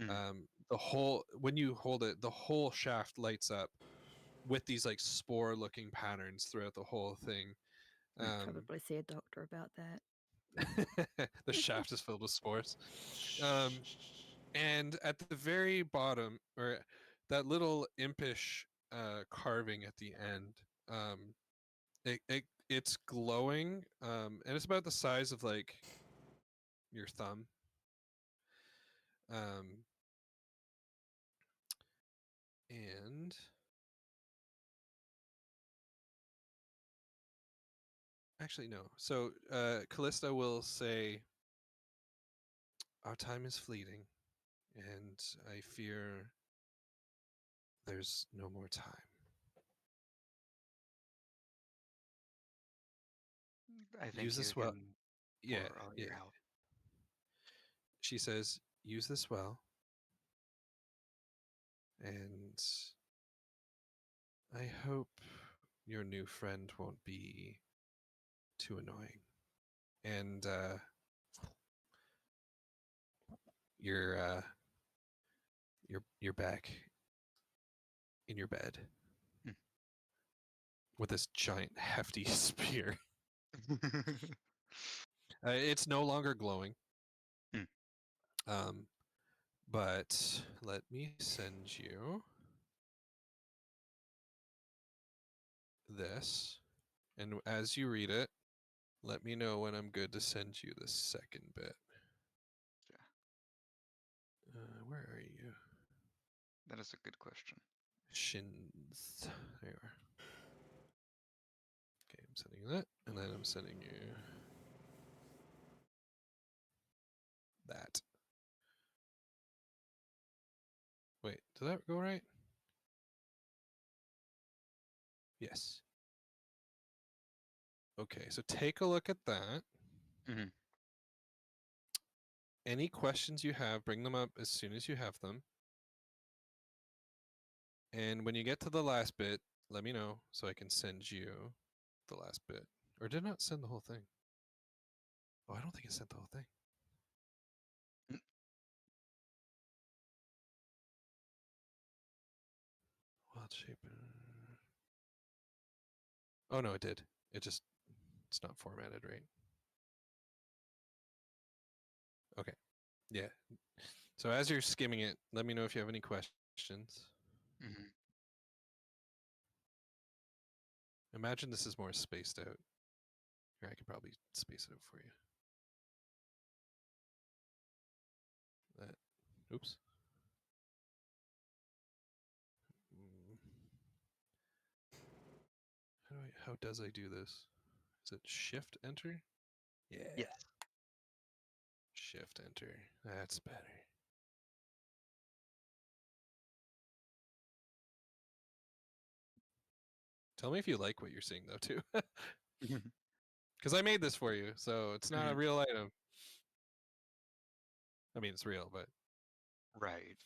Mm. The whole, when you hold it, the whole shaft lights up with these like spore looking patterns throughout the whole thing. Probably see a doctor about that. The shaft is filled with spores. And at the very bottom, or that little impish carving at the end, it's glowing, and it's about the size of like your thumb. And actually, no. So Callista will say, "Our time is fleeting, and I fear there's no more time." I thank Use you this well. again Yeah, for all yeah. your help. She says, "Use this well, and I hope your new friend won't be too annoying." And you're you're back in your bed Mm. with this giant hefty spear. It's no longer glowing. Mm. But let me send you this, and as you read it, let me know when I'm good to send you the second bit. Where are you? That is a good question. Shins. There you are. Okay, I'm sending you that, and then I'm sending you that. Wait, did that go right? Yes. Okay, so take a look at that. Mhm. Any questions you have, bring them up as soon as you have them. And when you get to the last bit, let me know so I can send you the last bit. Or did I not send the whole thing? Oh, I don't think I sent the whole thing. Mm. Wild shape. Oh no, it did. It's not formatted right. Okay. Yeah. So as you're skimming it, let me know if you have any questions. Mhm. Imagine this is more spaced out. Here, I could probably space it out for you. That. Oops. How does I do this? Is it shift enter? Yeah. Yes. Shift enter. That's better. Tell me if you like what you're seeing though too. Mhm. Because I made this for you, so it's not a Mhm. real item. I mean, it's real, but Right.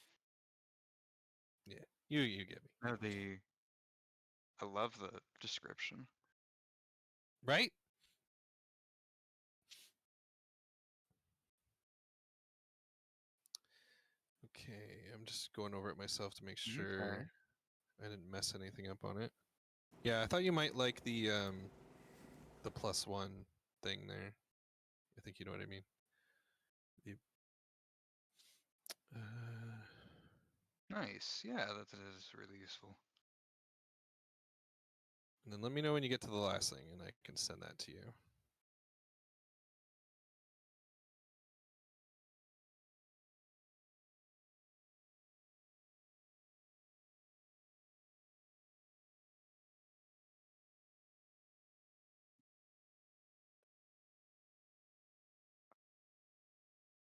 yeah, you get me. No, I love the description. Right? Okay, I'm just going over it myself to make sure Okay. I didn't mess anything up on it. Yeah, I thought you might like the +1 thing there. I think you know what I mean. The, Nice. Yeah, that is really useful. and then let me know when you get to the last thing, and I can send that to you.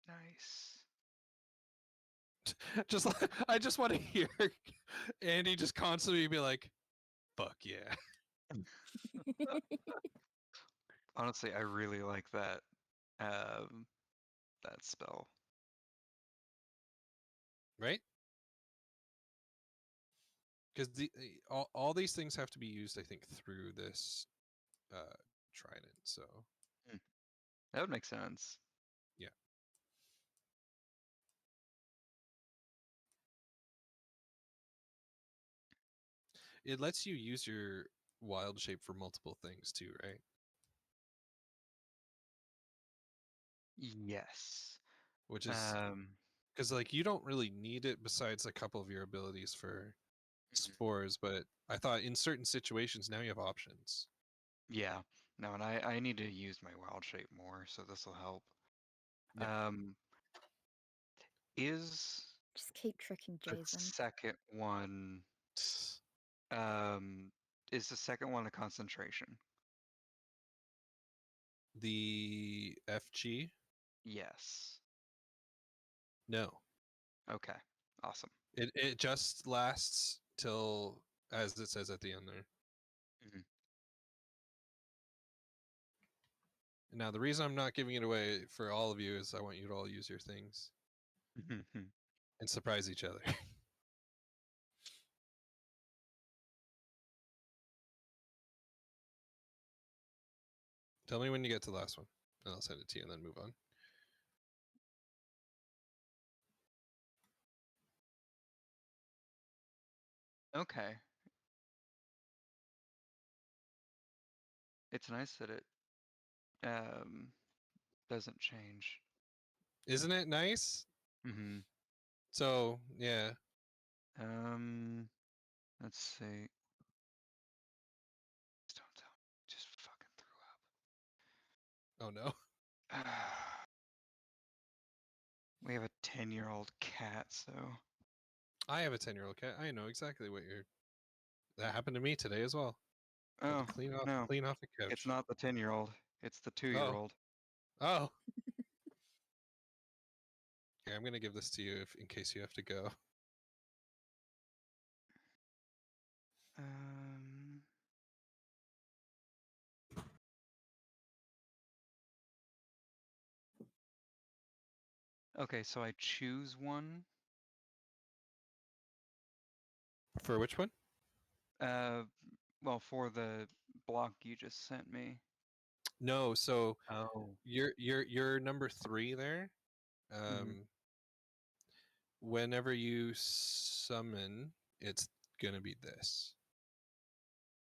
Nice. I just want to hear Andy just constantly be like, "Fuck yeah!" Honestly, I really like that that spell. Right? Because all these things have to be used, I think, through this trident. So Mm. That would make sense. Yeah. It lets you use your wild shape for multiple things too, right? Yes. Which is Um, because like you don't really need it besides a couple of your abilities for mhm. spores, but I thought in certain situations now you have options. Yeah. No, and I need to use my wild shape more, so this will help. Yeah. Is Just keep tricking the Jason. second one is the second one a concentration? The FG? Yes. No. Okay. Awesome. It just lasts till, as it says at the end there. Mhm. Now the reason I'm not giving it away for all of you is I want you to all use your things and surprise each other. Tell me when you get to the last one, and I'll send it to you and then move on. Okay. It's nice that it doesn't change. Isn't it nice? Mm-hmm. So yeah. Let's see. Just don't tell me. Just fucking Oh no. threw up. We have a 10-year-old cat, so. I have a 10-year-old cat. I know exactly what you're. That happened to me today as well. Had Oh, to clean off no. the couch. It's not the 10-year-old. It's the 2-year-old. Oh. Here, I'm gonna give this to you if in case you have to go. Um. Okay, so I choose one. For which one? Uh, well, for the block you just sent me. No, so Oh. you're number 3 there. Mhm. Whenever you summon, it's gonna be this.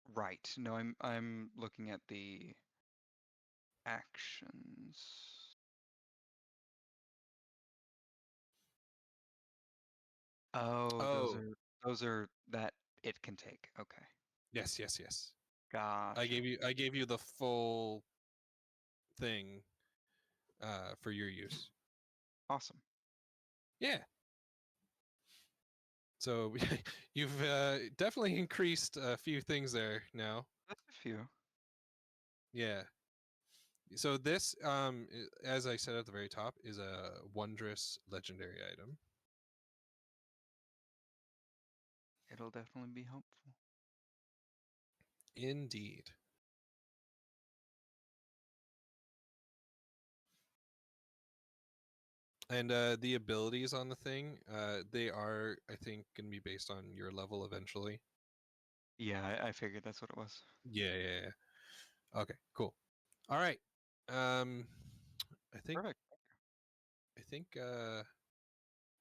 Right. No, I'm looking at the actions. Oh, Oh, those are that it can take. Okay. yes, yes, yes. Gotcha. I gave you the full thing for your use. Awesome. Yeah. So you've definitely increased a few things there now. That's a few. Yeah. So this, as I said at the very top, is a wondrous legendary item. It'll definitely be helpful. Indeed. And the abilities on the thing, they are, I think, going to be based on your level eventually. Yeah, I figured that's what it was. Yeah. Okay, cool. All right. I think Perfect.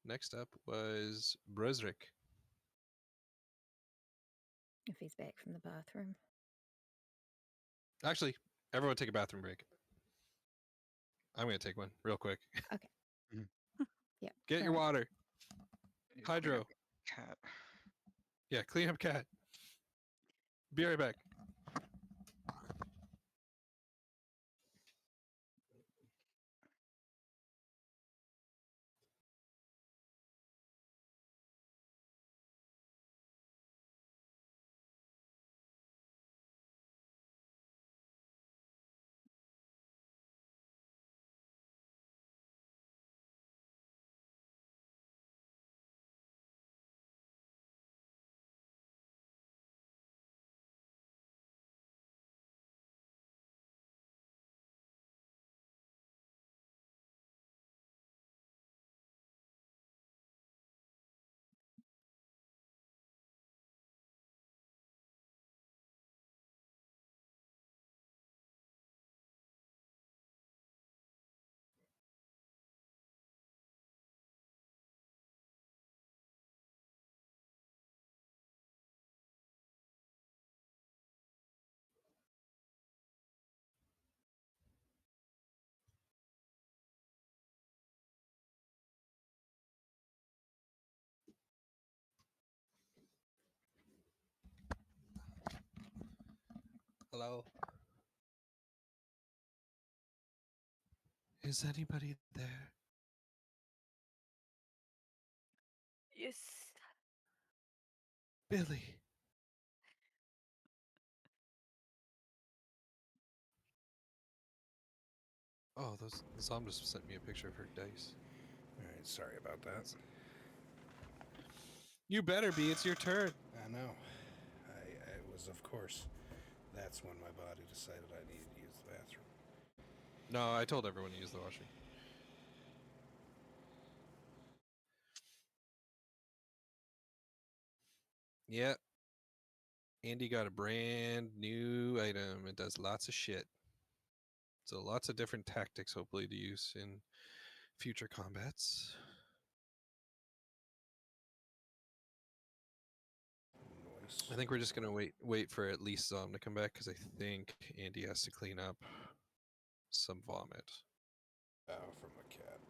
next up was Brosrick. If he's back from the bathroom. Actually, everyone take a bathroom break. I'm going to take one real quick. Okay. Mhm. Yeah. Get your alright. water. Yeah, clean Hydro. up cat. Yeah, clean up cat. Be right back. Hello. Is anybody there? Yes. Billy. Oh, the Zom just sent me a picture of her dice. All right, sorry about that. You better be. It's your turn. I know. I was, of course. That's when my body decided I needed to use the bathroom. No, I told everyone to use the washroom. Yep. Andy got a brand new item. It does lots of shit. So lots of different tactics, hopefully, to use in future combats. Noise. I think we're just gonna wait for at least Zom to come back because I think Andy has to clean up some vomit. Oh, from a cat.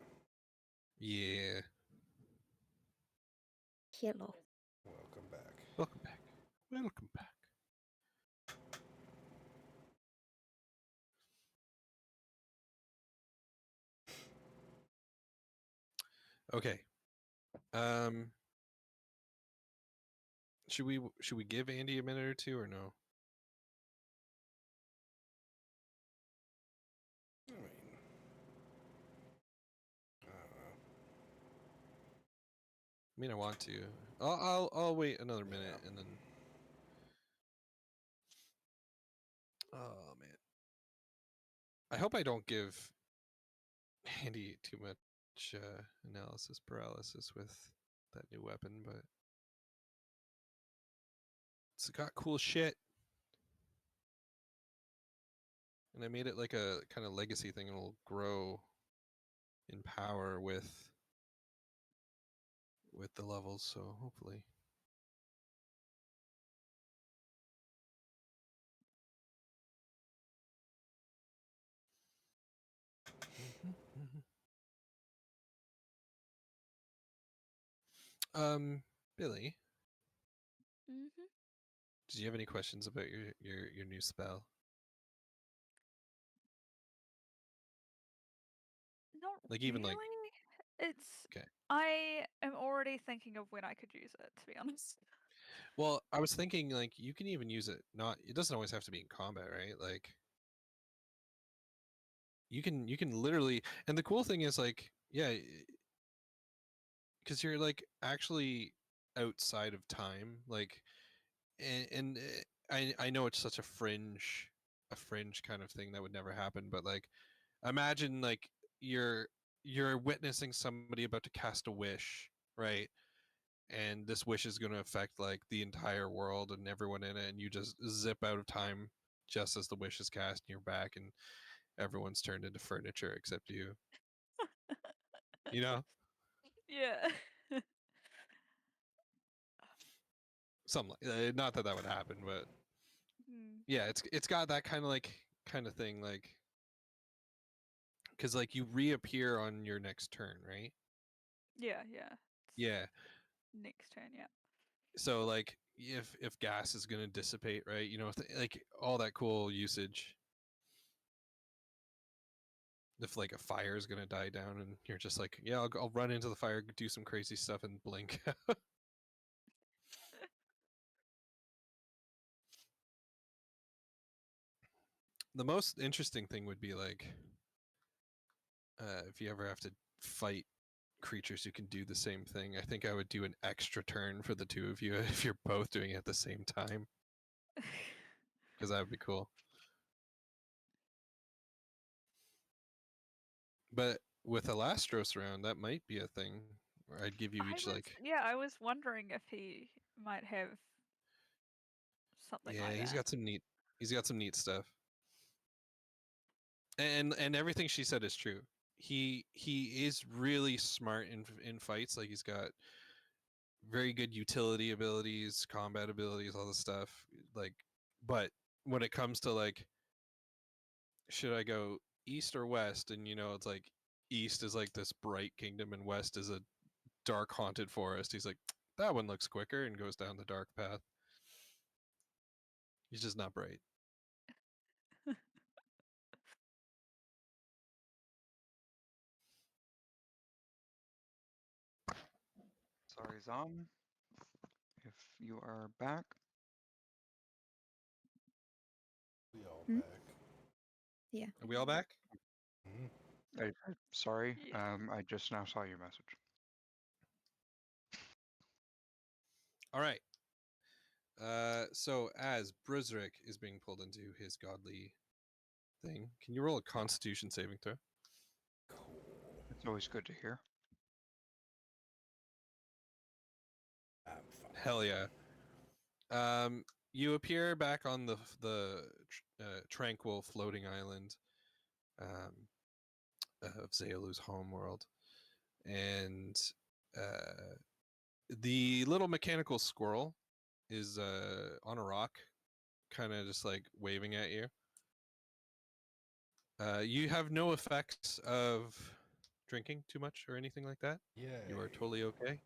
Yeah. Hello. Welcome back. Welcome back. Welcome back. Okay. Should we give Andy a minute or two or no? I mean, I don't know. I mean, I want to. I'll wait another minute and then. Oh man. I hope I don't give Andy too much analysis paralysis with that new weapon, but it's got cool shit. And I made it like a kind of legacy thing, and it'll grow in power with the levels, so hopefully. Billy, Mhm. did you have any questions about your new spell? Not Like even really. like It's. okay. I am already thinking of when I could use it. To be honest. Well, I was thinking like you can even use it not it doesn't always have to be in combat, right? Like you can literally and the cool thing is like yeah, because you're like actually outside of time like I know it's such a fringe kind of thing that would never happen, but like imagine like you're you're witnessing somebody about to cast a wish, right? And this wish is going to affect like the entire world and everyone in it, and you just zip out of time just as the wish is cast and you're back and everyone's turned into furniture except you. You know? Yeah. Something like not that that would happen, but Hmm. yeah, it's got that kind of thing like because like you reappear on your next turn, right? Yeah. Yeah. Yeah. Next turn. Yeah. So like if gas is gonna dissipate, right? You know, like all that cool usage. If like a fire is gonna die down, and you're just like, yeah, I'll run into the fire, do some crazy stuff, and blink. The most interesting thing would be like if you ever have to fight creatures who can do the same thing. I think I would do an extra turn for the two of you if you're both doing it at the same time, because that would be cool. But with Alastros around, that might be a thing where I'd give you each like, I was wondering if he might have something yeah, like that. he's got some neat stuff. And everything she said is true. He is really smart in fights. Like he's got very good utility abilities, combat abilities, all this stuff. Like, but when it comes to like, should I go east or west? And you know, it's like east is like this bright kingdom, and west is a dark haunted forest. He's like, that one looks quicker, and goes down the dark path. He's just not bright. Sorry, Zom. If you are back. We all Hmm? back. Yeah. Are we all back? Mhm. Sorry, Yeah. I just now saw your message. All right. So as Brizric is being pulled into his godly thing, can you roll a Constitution saving throw? Cool. It's always good to hear. I'm fine. Hell yeah. You appear back on the tranquil floating island of Zaelu's homeworld, and the little mechanical squirrel is on a rock, kind of just like waving at you. You have no effects of drinking too much or anything like that. Yeah. You are totally okay.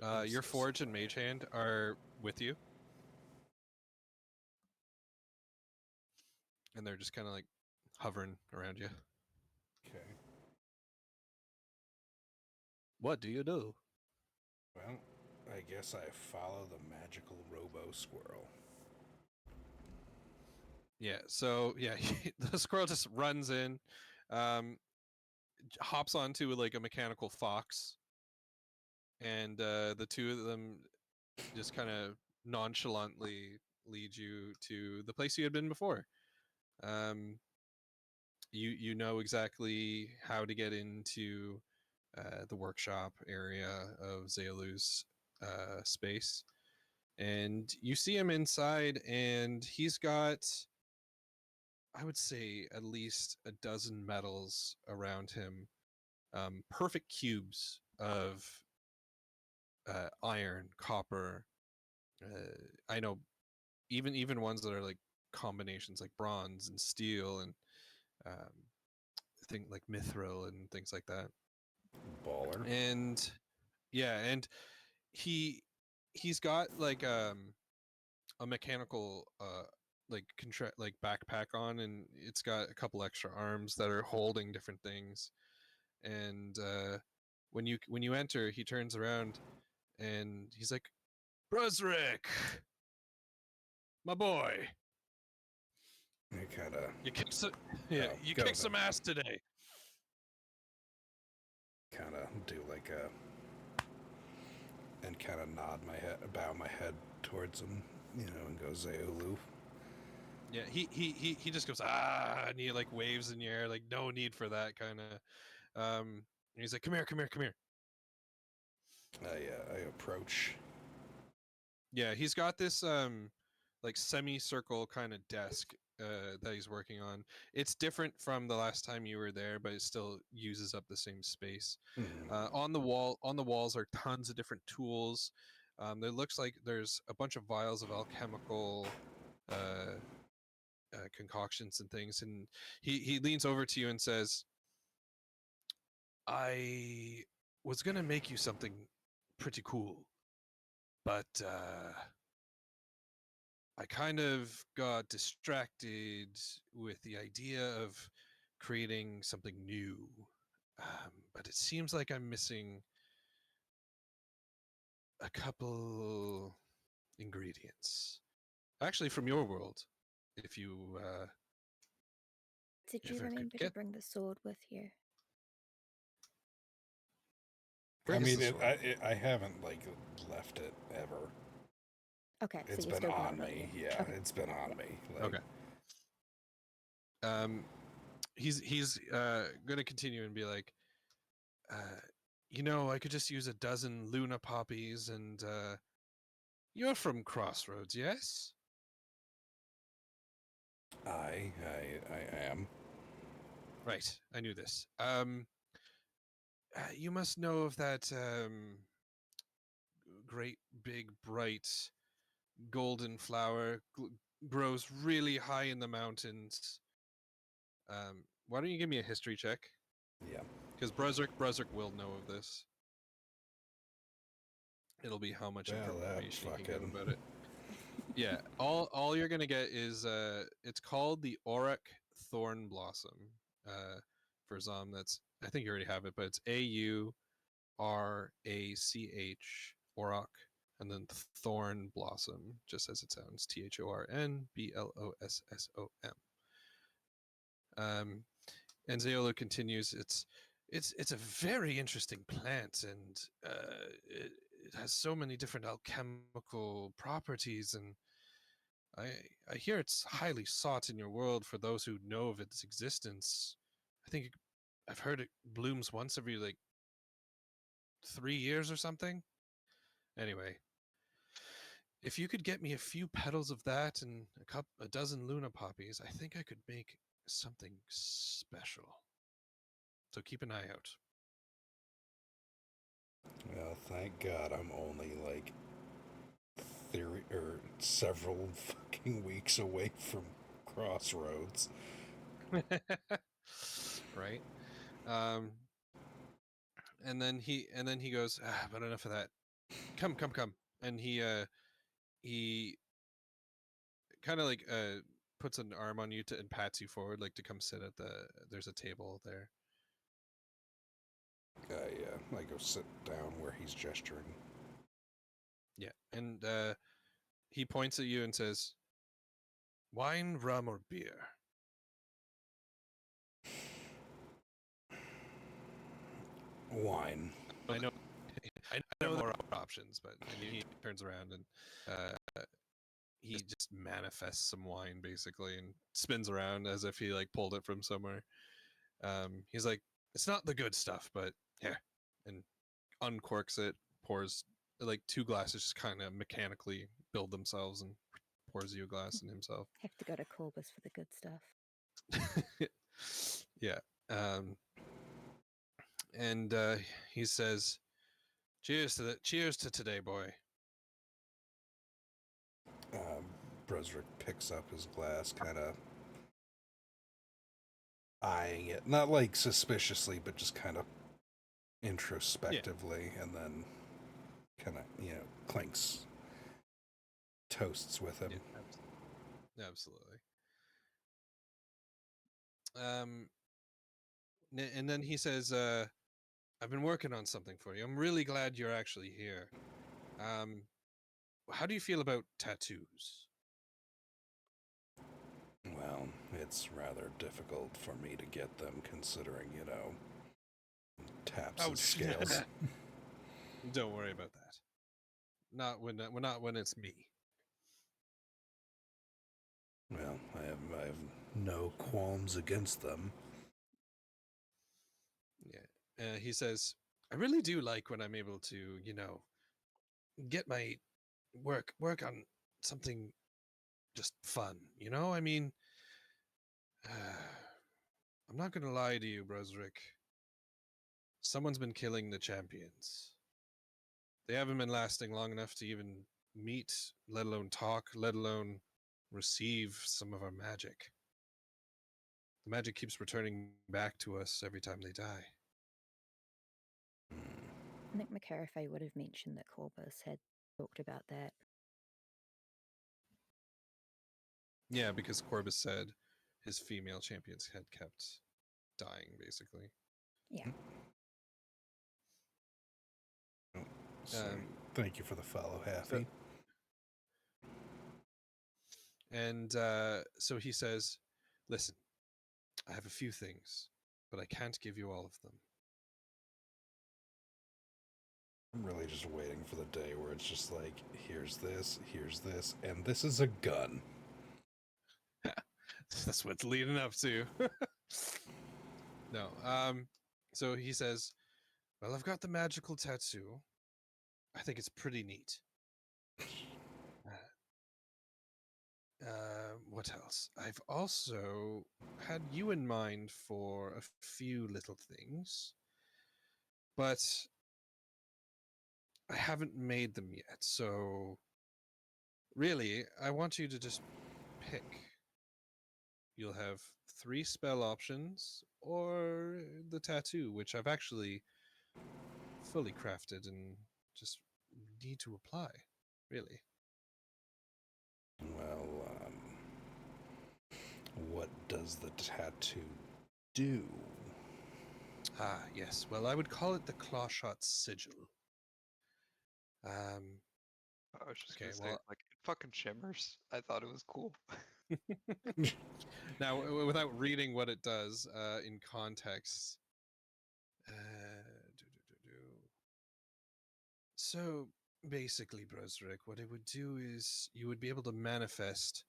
I'm Your so forge and sorry. mage hand are with you, and they're just kind of like hovering around you. Okay. What do you do? Well, I guess I follow the magical robo squirrel. Yeah. So yeah, the squirrel just runs in, um, hops onto like a mechanical fox, and the two of them just kind of nonchalantly lead you to the place you had been before. Um, you know exactly how to get into the workshop area of Zaelu's space, and you see him inside, and he's got, I would say, at least a dozen metals around him, perfect cubes of iron, copper. I know even ones that are like combinations, like bronze and steel, and um, thing like mithril and things like that. Baller. And yeah, and he's got like a mechanical like backpack on, and it's got a couple extra arms that are holding different things. And when you enter, he turns around and he's like, Brusrick, my boy, I kind of, you kicked some, yeah, Oh, you go kicked then. some ass today. do like a, and kind of nod my head, bow my head towards him, and go Zaelu. Yeah, he just goes and he like waves in the air, like no need for that kind of. And he's like, come here, come here, come here. I approach. Yeah, he's got this like semicircle kind of desk that he's working on. It's different from the last time you were there, but it still uses up the same space. Mhm. On the walls are tons of different tools. It looks like there's a bunch of vials of alchemical concoctions and things, and he leans over to you and says, I was gonna make you something pretty cool, but I kind of got distracted with the idea of creating something new. But it seems like I'm missing a couple ingredients. Actually, from your world, if you Did you ever could remember to get bring the sword with you? I bring us mean, the sword. I haven't like left it ever. Okay, so It's you've been still got on it with me. you. Yeah, Okay. it's been on Yeah. me. Like, Okay. He's gonna continue and be like, I could just use a dozen Luna poppies, and you're from Crossroads, yes? I am. Right, I knew this. You must know of that great, big, bright, golden flower grows really high in the mountains. Why don't you give me a history check? Yeah. Because Bruzrick will know of this. It'll be how much Well, that information he can give fucking. about it. Yeah, all you're gonna get is it's called the Auric Thorn Blossom. For Zom, that's, I think you already have it, but it's Auroch, and then Thorn Blossom, just as it sounds, THORNBLOSSOM. And Zeolo continues, it's a very interesting plant, and it has so many different alchemical properties, and I hear it's highly sought in your world for those who know of its existence. I think I've heard it blooms once every 3 years or something. Anyway, if you could get me a few petals of that and a dozen Luna poppies, I think I could make something special. So keep an eye out. Well, thank God I'm only several fucking weeks away from Crossroads. Right? And then he goes, but enough of that. Come. And he kind of puts an arm on you and pats you forward, to come sit at there's a table there. I go sit down where he's gesturing. Yeah. And he points at you and says, wine, rum, or beer? Wine. I know there are more options, but he turns around and he just manifests some wine basically and spins around as if he pulled it from somewhere. He's like, it's not the good stuff, but here, and uncorks it, pours 2 glasses, just kind of mechanically build themselves, and pours you a glass and himself. Have to go to Corbus for the good stuff. Yeah. And he says, cheers to today, boy. Bresrick picks up his glass, kind of eyeing it, not suspiciously, but just kind of introspectively, and then kind of, clinks, toasts with him. Yeah, absolutely. And then he says, I've been working on something for you. I'm really glad you're actually here. How do you feel about tattoos? Well, it's rather difficult for me to get them, considering, taps and scales. Don't worry about that. Not when it's me. Well, I have no qualms against them. Yeah. He says, I really do like when I'm able to, get my work on something just fun. I mean, I'm not going to lie to you, Bresrick. Someone's been killing the champions. They haven't been lasting long enough to even meet, let alone talk, let alone receive some of our magic. The magic keeps returning back to us every time they die. I think McCarafay would have mentioned that Corbus had talked about that. Yeah, because Corbus said his female champions had kept dying, basically. Yeah. So, thank you for the follow, Happy. And so he says, listen, I have a few things, but I can't give you all of them. I'm really just waiting for the day where it's just here's this, and this is a gun. That's what's leading up to. No. So he says, well, I've got the magical tattoo. I think it's pretty neat. What else? I've also had you in mind for a few little things, but I haven't made them yet. So really, I want you to just pick. You'll have 3 spell options or the tattoo, which I've actually fully crafted and just need to apply, really. Well, what does the tattoo do? Ah, yes. Well, I would call it the Clawshot Sigil. I was just Okay, gonna say, well, like, it fucking shimmers. I thought it was cool. now without reading what it does in context. So basically, Brosrick, what it would do is you would be able to manifest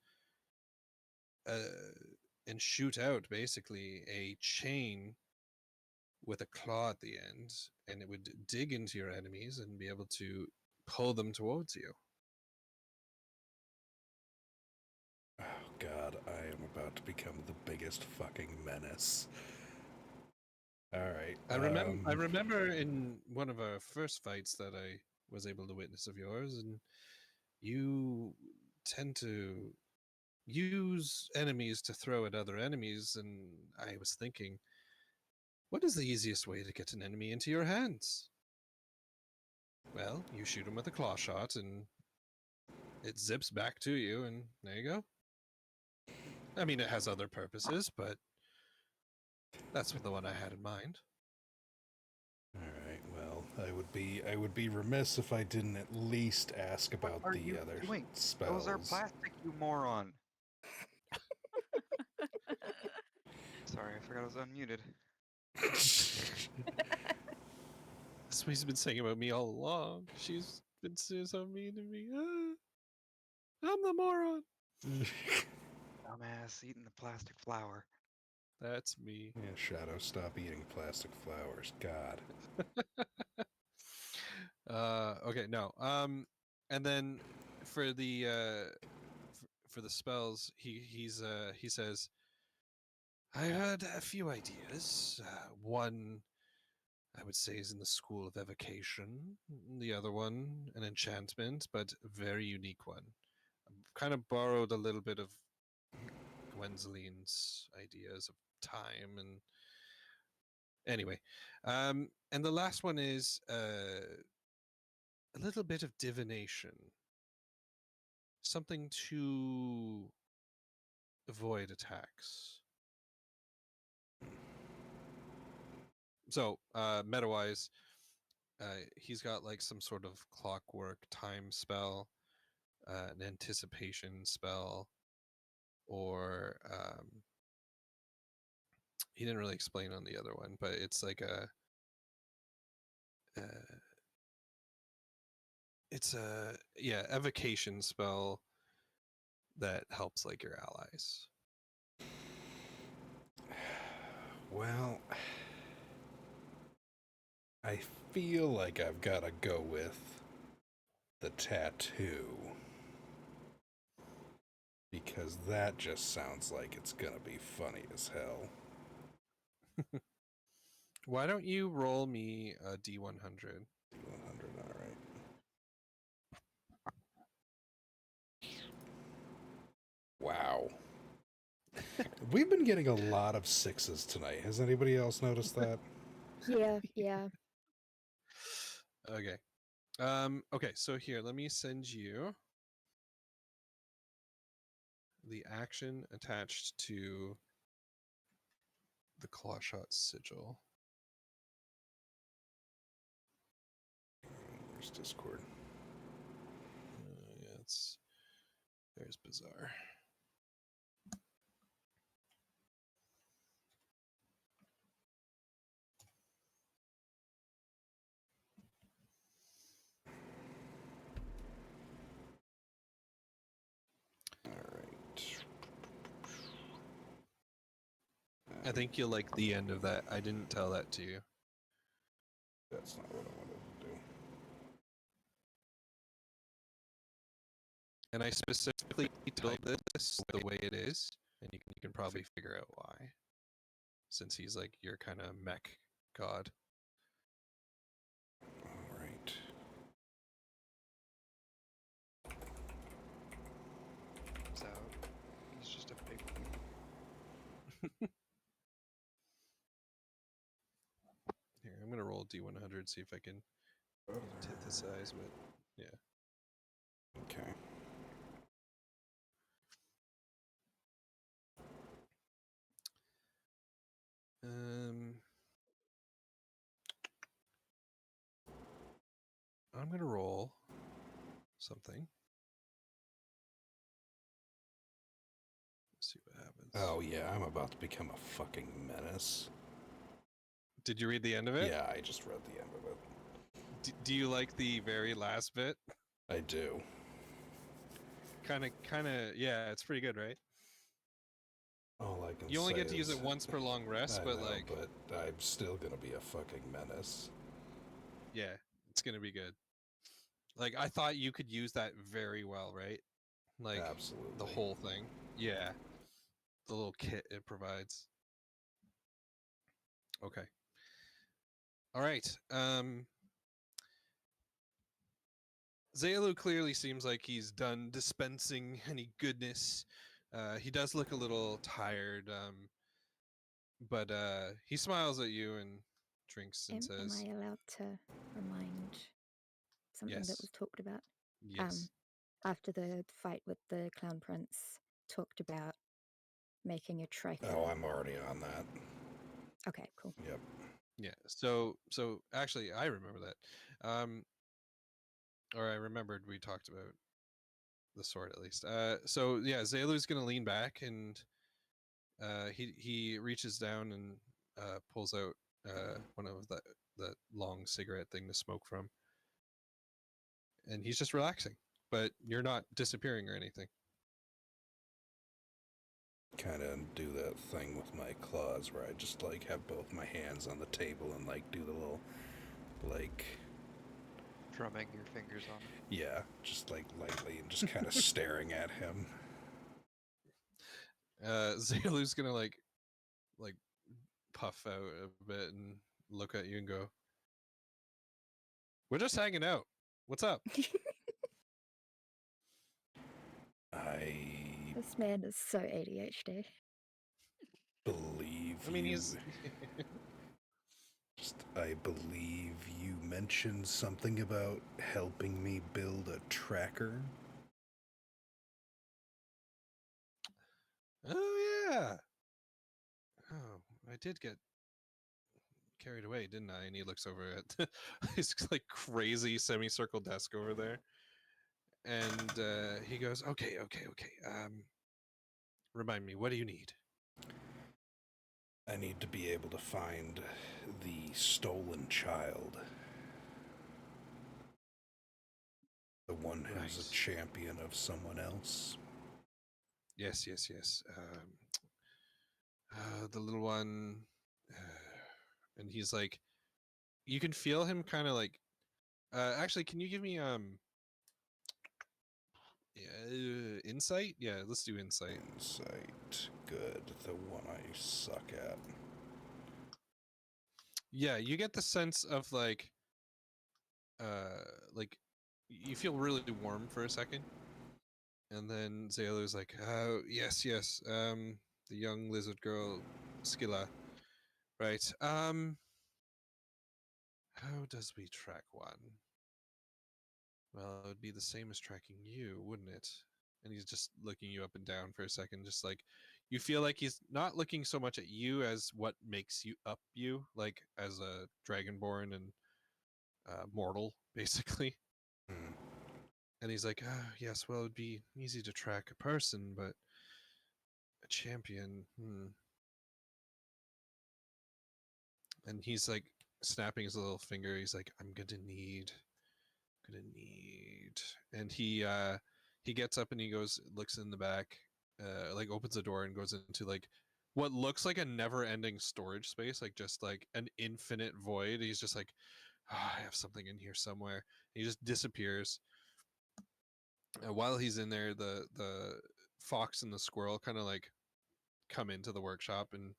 and shoot out basically a chain with a claw at the end, and it would dig into your enemies and be able to pull them towards you. Oh God, I am about to become the biggest fucking menace. All right. I remember in one of our first fights that I was able to witness of yours, and you tend to use enemies to throw at other enemies, and I was thinking, what is the easiest way to get an enemy into your hands? Well, you shoot him with a claw shot, and it zips back to you, and there you go. I mean, it has other purposes, but that's the one I had in mind. All right. Well, I would be remiss if I didn't at least ask What about are the you other doing? spells. Those are plastic, you moron. Sorry, I forgot I was unmuted. That's what he's been saying about me all along. She's been so mean to me. I'm the moron. Dumbass eating the plastic flower. That's me. Yeah, Shadow, stop eating plastic flowers. God. Okay, no. And then for the for the spells, he says, I had a few ideas. One I would say is in the school of evocation. The other one an enchantment, but a very unique one. Kind of borrowed a little bit of Gwenzoline's ideas of time and anyway. And the last one is a little bit of divination, something to avoid attacks. So meta-wise, he's got like some sort of clockwork time spell, an anticipation spell, or he didn't really explain on the other one, but it's like it's a evocation spell that helps like your allies. Well, I feel like I've got to go with the tattoo. Because that just sounds like it's gonna be funny as hell. Why don't you roll me a D100? 100, alright. Wow. We've been getting a lot of sixes tonight. Has anybody else noticed that? Yeah. Okay. Okay, so here, let me send you the action attached to the Clawshot Sigil. Where's Discord? Yeah, there's bizarre. Alright. I think you'll like the end of that. I didn't tell that to you. That's not what I wanted to do. And I specifically told this the way it is, and you can probably figure out why. Since he's like your kind of mech god. Alright. So, he's just a big one. Here, I'm gonna roll D100, see if I can synthesize what. Yeah. Okay. I'm gonna roll something. Let's see what happens. Oh yeah, I'm about to become a fucking menace. Did you read the end of it? Yeah, I just read the end of it. Do you like the very last bit? I do. Kind of. Yeah, it's pretty good, right? All I can You only say get to use is- it once per long rest, I but know, like, but I'm still gonna be a fucking menace. yeah, it's gonna be good. Like, I thought you could use that very well, right? Like, Absolutely. the whole thing. Yeah, the little kit it provides. Okay. All right. Zaelu clearly seems like he's done dispensing any goodness. He does look a little tired, but he smiles at you and drinks and Am says, I allowed to remind something that Yes. was talked about? "Yes." After the fight with the Clown Prince, talked about making a tracker. Oh, I'm already on that. Okay, cool. Yep. Yeah. So actually, I remember that. Or I remembered we talked about the sword at least. So yeah, Zalu's gonna lean back and he reaches down and pulls out one of that long cigarette thing to smoke from, and he's just relaxing. But you're not disappearing or anything. Kind of do that thing with my claws where I just like have both my hands on the table and like do the little like Drumming your fingers on it. yeah, just like lightly and just kind of staring at him. Zalu's gonna like puff out a bit and look at you and go, "We're just hanging out. What's up?" I This man is so ADHD. believe I mean, you. he's I believe you mentioned something about helping me build a tracker. Oh yeah. Oh, I did get carried away, didn't I? And he looks over at his like crazy semicircle desk over there, and he goes, "Okay. Remind me, what do you need?" I need to be able to find the stolen child. The one who's a Right. champion of someone else. Yes. The little one, and he's like, you can feel him kind of like. Actually, can you give me insight? Yeah, let's do insight. Insight. Good. The one I suck at. Yeah, you get the sense of like you feel really warm for a second, and then Zalu's like, yes, the young lizard girl, Skilla, right? How does we track one? Well, it would be the same as tracking you, wouldn't it? And he's just looking you up and down for a second, just like you feel like he's not looking so much at you as what makes you up you, like as a dragonborn and mortal, basically. Hmm. And he's like, yes, well, it'd be easy to track a person, but a champion, And he's like snapping his little finger. He's like, I'm gonna need. And he gets up and he goes, looks in the back, like opens the door and goes into like what looks like a never-ending storage space, like just like an infinite void. He's just like, I have something in here somewhere. He just disappears. While he's in there, the fox and the squirrel kind of like come into the workshop and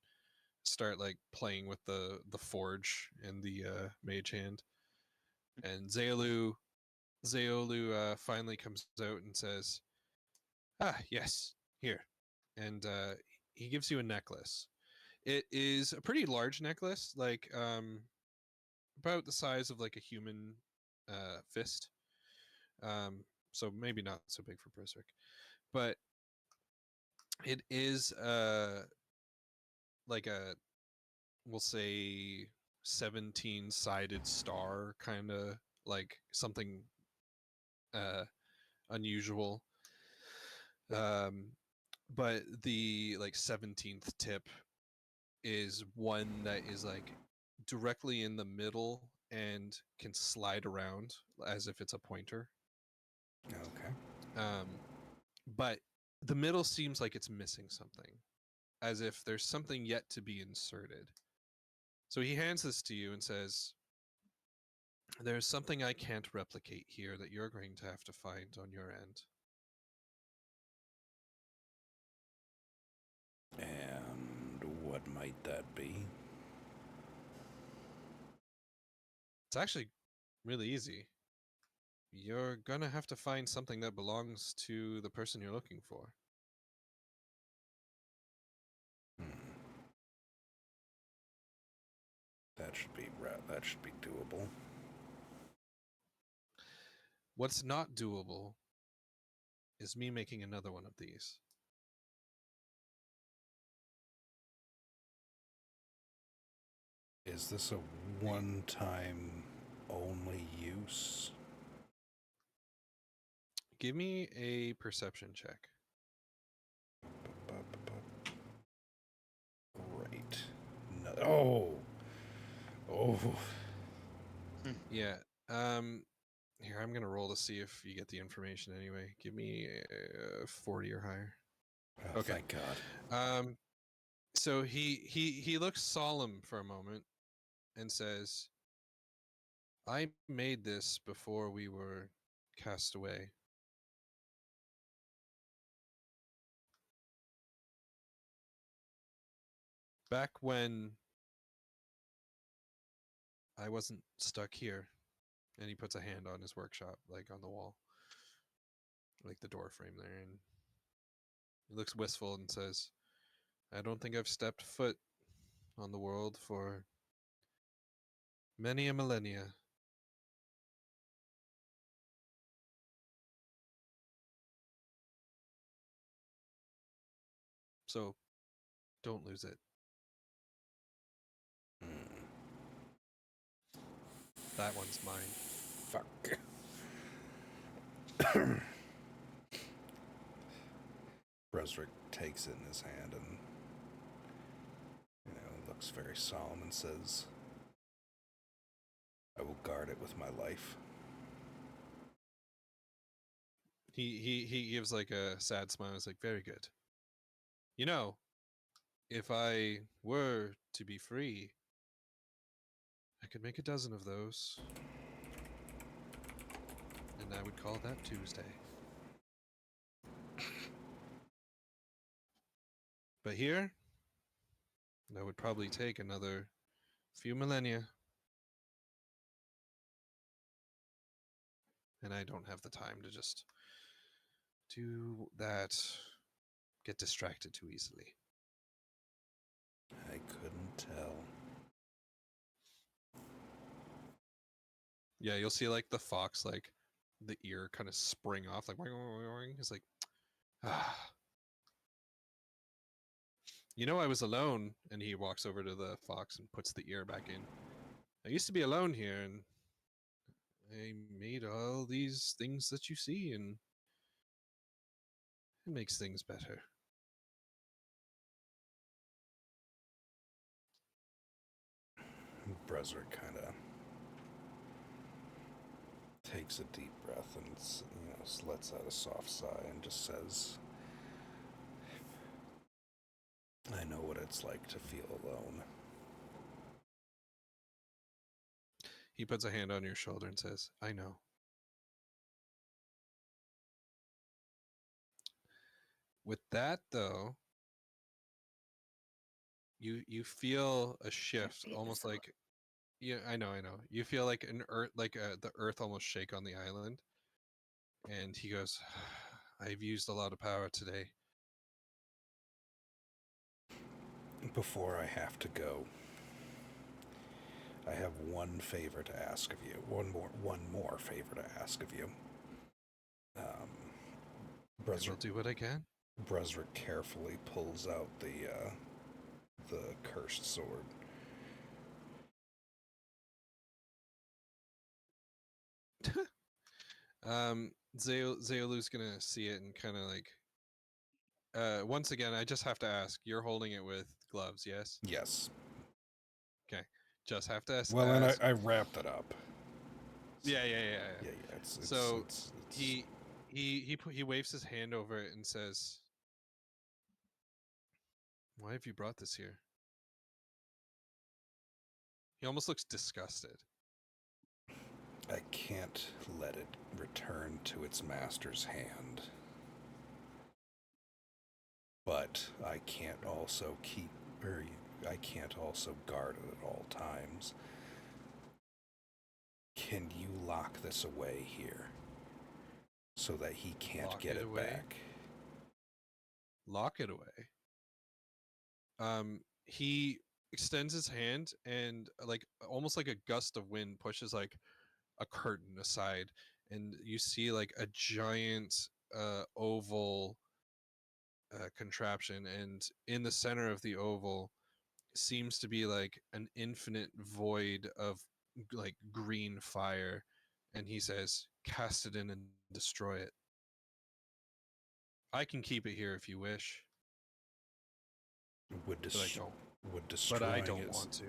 start like playing with the forge and the mage hand. And Zaelu finally comes out and says, yes, here. And he gives you a necklace. It is a pretty large necklace, like about the size of like a human fist. So maybe not so big for Briswick, but it is like a, we'll say, 17-sided star kind of like something unusual. But the like 17th tip is one that is like directly in the middle and can slide around as if it's a pointer. Okay. But the middle seems like it's missing something, as if there's something yet to be inserted. So he hands this to you and says, "There's something I can't replicate here that you're going to have to find on your end." And what might that be? It's actually really easy. You're gonna have to find something that belongs to the person you're looking for. That should be doable. What's not doable is me making another one of these. Is this a one-time only use? Give me a perception check. Right. No. Oh. Yeah. Here, I'm gonna roll to see if you get the information anyway. Give me 40 or higher. Oh, Okay. thank God. So he looks solemn for a moment and says, "I made this before we were cast away. Back when I wasn't stuck here." And he puts a hand on his workshop, like on the wall, like the door frame there, and he looks wistful and says, "I don't think I've stepped foot on the world for many a millennia. So don't lose it. That one's mine." Fuck. Bresrick takes it in his hand and, looks very solemn and says, "I will guard it with my life." He gives like a sad smile. He's like, "Very good. You know, if I were to be free, I could make a dozen of those. And I would call that Tuesday. But here, that would probably take another few millennia. And I don't have the time to just do that, get distracted too easily." I couldn't tell. Yeah, you'll see like the fox, like the ear kind of spring off, like it's like, ah. "You know, I was alone." And he walks over to the fox and puts the ear back in. "I used to be alone here, and I made all these things that you see, and it makes things better." Bresrick kind of takes a deep breath and lets out a soft sigh and just says, "I know what it's like to feel alone." He puts a hand on your shoulder and says, "I know." With that, though, you feel a shift, almost like, yeah, I know. You feel like an earth, like the earth almost shake on the island. And he goes, "I've used a lot of power today." Before I have to go, I have one favor to ask of you. One more favor to ask of you. "I will do what I can." Bresrick carefully pulls out the cursed sword. Zeolu's gonna see it and kind of like. Once again, I just have to ask. You're holding it with gloves, yes? Yes. Okay. Just have to ask. Well, and I wrapped it up. Yeah. Yeah. So he waves his hand over it and says, "Why have you brought this here?" He almost looks disgusted. I can't let it return to its master's hand. But I can't also I can't also guard it at all times. Can you lock this away here so that he can't Lock get it it away? back? Lock it away. He extends his hand and like almost like a gust of wind pushes like a curtain aside, and you see like a giant oval contraption, and in the center of the oval seems to be like an infinite void of like green fire, and he says, "Cast it in and destroy it. I can keep it here if you wish, Would but I don't. would But I destroying don't it want to.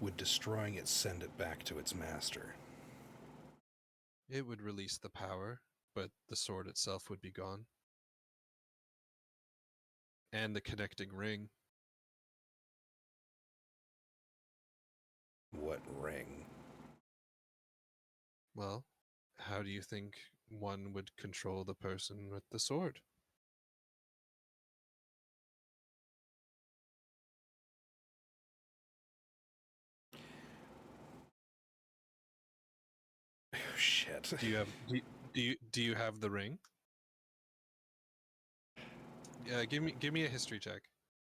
would destroying it send it back to its master? It would release the power, but the sword itself would be gone, and the connecting ring." What ring? Well, how do you think one would control the person with the sword? Oh, shit. Do you have do you have the ring? Yeah, give me a history check.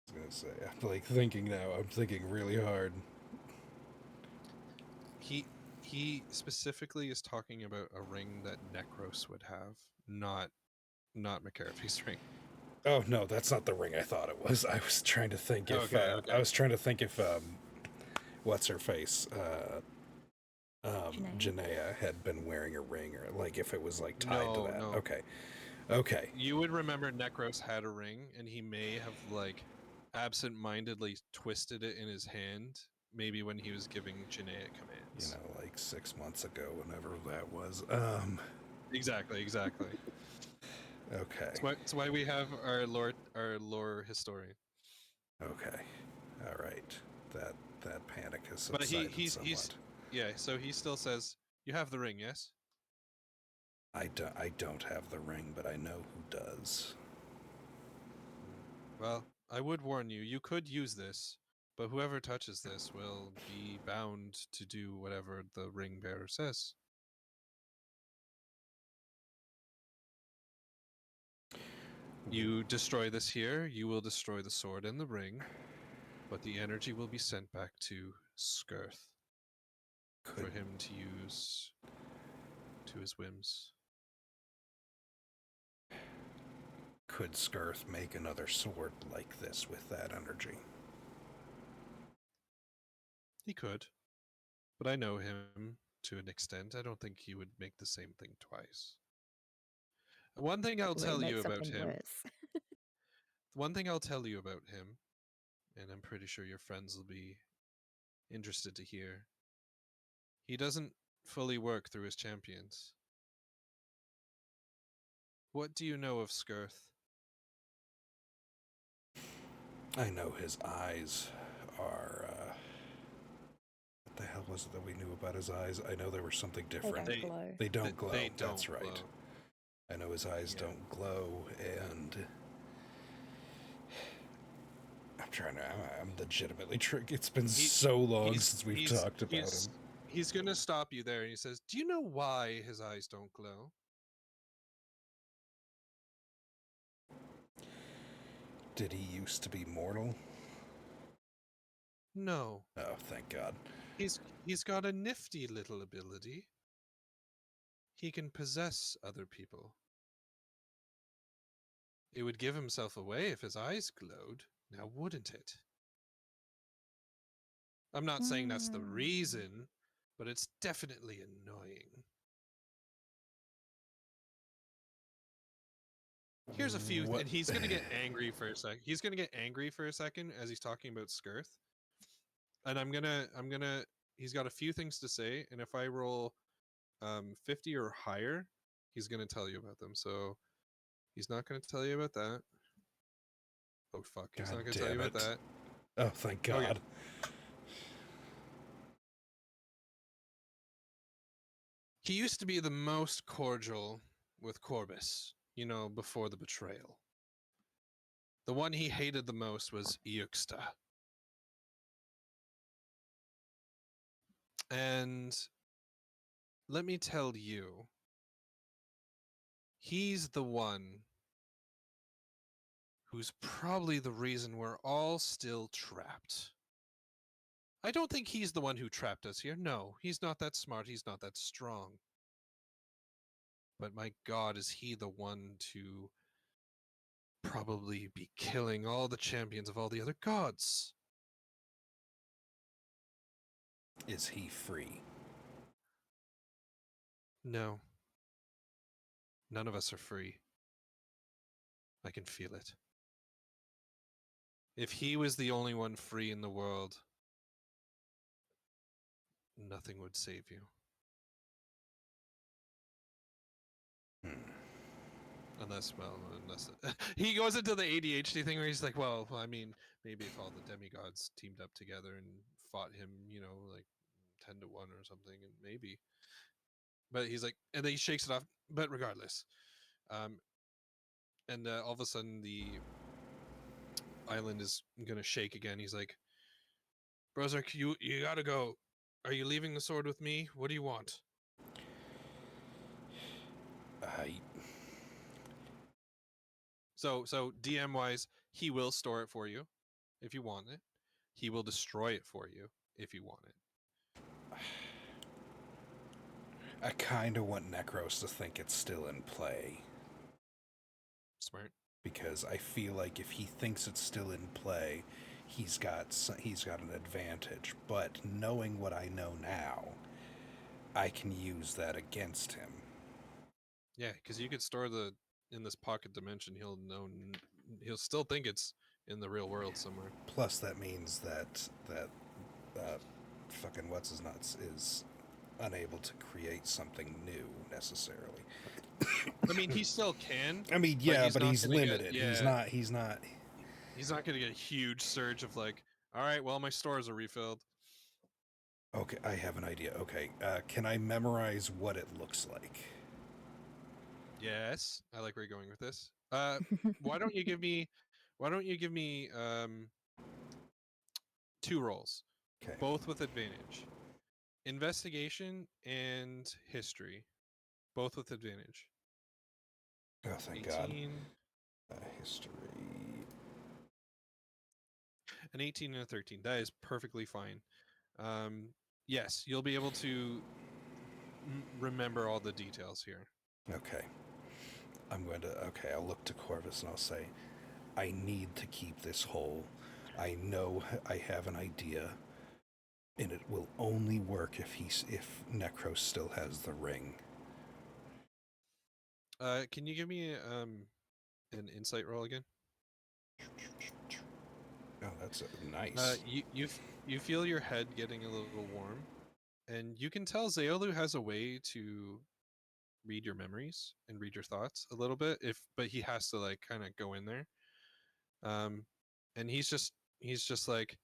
I was gonna say, I'm like thinking now. I'm thinking really hard. He specifically is talking about a ring that Necros would have, not McCarthy's ring. Oh no, that's not the ring I thought it was. I was trying to think if Okay. I was trying to think if what's her face Janaea had been wearing a ring, or like if it was like tied to that. No. Okay. You would remember Necros had a ring, and he may have like absent-mindedly twisted it in his hand, maybe when he was giving Janaea commands. Like 6 months ago, whenever that was. Exactly. Okay. That's why we have our lore historian. Okay. All right. That panic has But subsided he's somewhat. yeah. So he still says, "You have the ring, yes?" I don't have the ring, but I know who does. Well, I would warn you. You could use this, but whoever touches this will be bound to do whatever the ring bearer says. You destroy this here, you will destroy the sword and the ring, but the energy will be sent back to Skirth for him to use to his whims. Could Skirth make another sword like this with that energy? He could, but I know him to an extent. I don't think he would make the same thing twice. One thing I'll Will tell make you about something him. worse. One thing I'll tell you about him, and I'm pretty sure your friends will be interested to hear. He doesn't fully work through his champions. What do you know of Skirth? I know his eyes are. What the hell was it that we knew about his eyes? I know there was something They different. don't glow. They don't glow. They don't That's right. glow. I know his eyes Yeah. don't glow, and I'm legitimately tricked. It's been so long since we've talked about him. He's gonna stop you there, and he says, "Do you know why his eyes don't glow?" Did he used to be mortal? No. Oh, thank God. He's got a nifty little ability. He can possess other people. It would give himself away if his eyes glowed, now wouldn't it? I'm not saying that's the reason, but it's definitely annoying. Here's a few, What- and he's gonna get angry for a sec. He's gonna get angry for a second as he's talking about Skirth, and I'm gonna. He's got a few things to say, and if I roll 50 or higher, he's gonna tell you about them. So he's not gonna tell you about that. Oh fuck, he's God not gonna tell you damn about it. that. Oh, thank God. Okay. He used to be the most cordial with Corbus, you know, before the betrayal. The one he hated the most was Euxta. And let me tell you, he's the one who's probably the reason we're all still trapped. I don't think he's the one who trapped us here. No, he's not that smart. He's not that strong. But my God, is he the one to probably be killing all the champions of all the other gods? Is he free? No. None of us are free. I can feel it. If he was the only one free in the world, nothing would save you. Unless he goes into the ADHD thing where he's like, well, I mean, maybe if all the demigods teamed up together and fought him, you know, like 10 to 1 or something, and maybe. But he's like, and then he shakes it off. But regardless, and all of a sudden the island is gonna shake again. He's like, Brozark, you gotta go. Are you leaving the sword with me? What do you want? So DM wise, he will store it for you if you want it. He will destroy it for you if you want it. I kind of want Necros to think it's still in play. Smart. Because I feel like if he thinks it's still in play, he's got an advantage. But knowing what I know now, I can use that against him. Yeah, because you could store in this pocket dimension. He'll still think it's in the real world somewhere. Plus, that means that fucking what's his nuts is unable to create something new necessarily. I mean, he still can. I mean, yeah, but he's not gonna limited. get- He's not. He's not going to get a huge surge of like, all right, well, my stores are refilled. Okay, I have an idea. Okay, can I memorize what it looks like? Yes, I like where you're going with this. Why don't you give me 2 rolls, Okay. both with advantage. Investigation and history, both with advantage. Oh, thank 18, God. History. an 18 and a 13. That is perfectly fine. Yes, you'll be able to remember all the details here. Okay. I'll look to Corvus and I'll say, I need to keep this whole. I know I have an idea, and it will only work if Necros still has the ring. Can you give me an insight roll again? Oh, that's nice. You feel your head getting a little warm, and you can tell Zeolu has a way to read your memories and read your thoughts a little bit. But he has to like kind of go in there. And he's just like,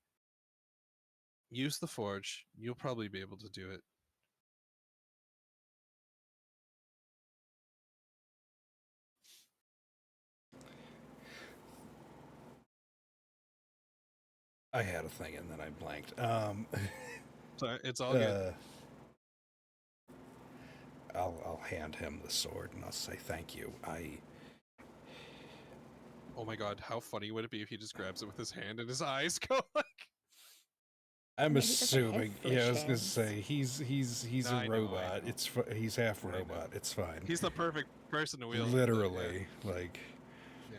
use the forge. You'll probably be able to do it. I had a thing and then I blanked. So it's all good. I'll hand him the sword and I'll say thank you. Oh my God, how funny would it be if he just grabs it with his hand and his eyes go like? I'm No, he doesn't have assuming. Yeah, I was gonna hands. say he's No, a I know, robot. I know. He's half I know. robot. It's fine. He's the perfect person to wield. Literally, like. Yeah.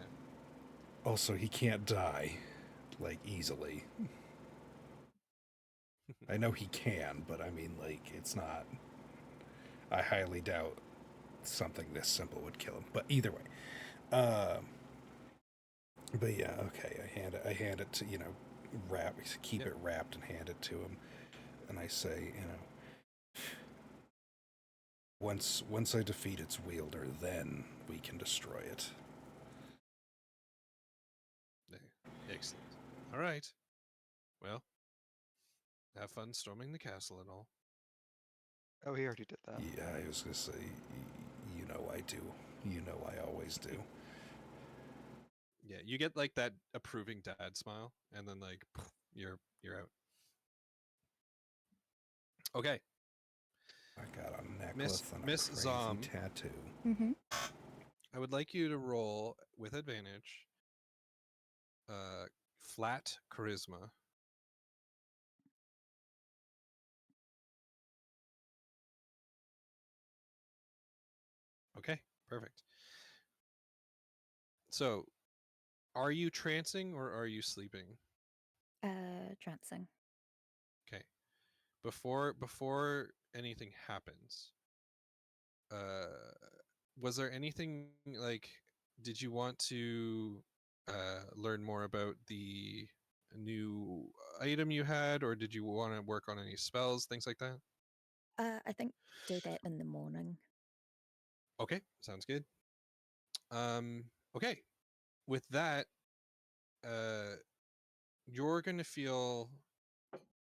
Also, he can't die, like, easily. I know he can, but I mean, like, it's not. I highly doubt something this simple would kill him. But either way, But yeah, okay. I hand it to keep Yep. it wrapped and hand it to him, and I say, once I defeat its wielder, then we can destroy it. Excellent. All right. Well, have fun storming the castle and all. Oh, he already did that. Yeah, I was gonna say, you know I do. You know I always do. Yeah, you get like that approving dad smile, and then like you're out. Okay, I got a necklace Miss and a Miss crazy Zom, tattoo. Mm-hmm. I would like you to roll with advantage. Flat charisma. Okay, perfect. So, are you trancing or are you sleeping? Trancing. Okay. Before anything happens, uh, was there anything like? Did you want to learn more about the new item you had, or did you want to work on any spells, things like that? I think do that in the morning. Okay, sounds good. Um, okay. With that, uh, you're gonna feel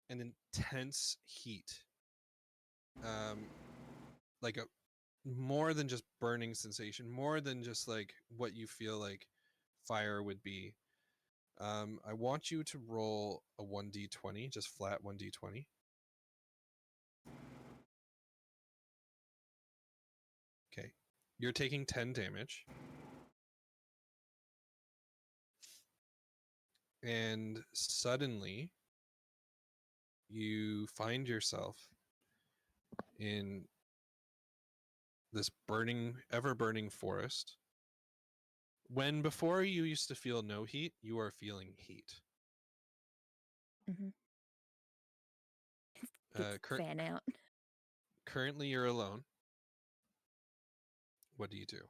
an intense heat, like a more than just burning sensation, more than just like what you feel like fire would be. I want you to roll a 1d20, just flat 1d20. Okay. You're taking 10 damage. And suddenly you find yourself in this burning, ever burning forest. When before you used to feel no heat, you are feeling heat. Mm-hmm. Gets fan out. Currently, you're alone. What do you do?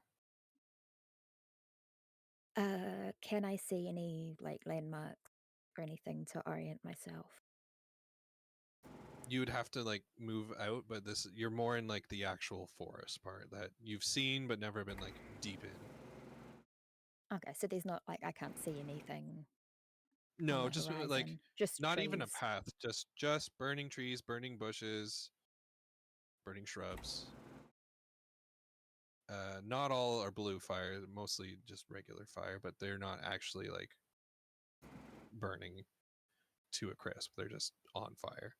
Can I see any like landmarks or anything to orient myself? You would have to like move out, but this you're more in like the actual forest part that you've seen but never been like deep in. Okay, so there's not like I can't see anything on No, the just like horizon. Just not even a trees. path, just burning trees, burning bushes, burning shrubs. Not all are blue fire, mostly just regular fire, but they're not actually like burning to a crisp. They're just on fire.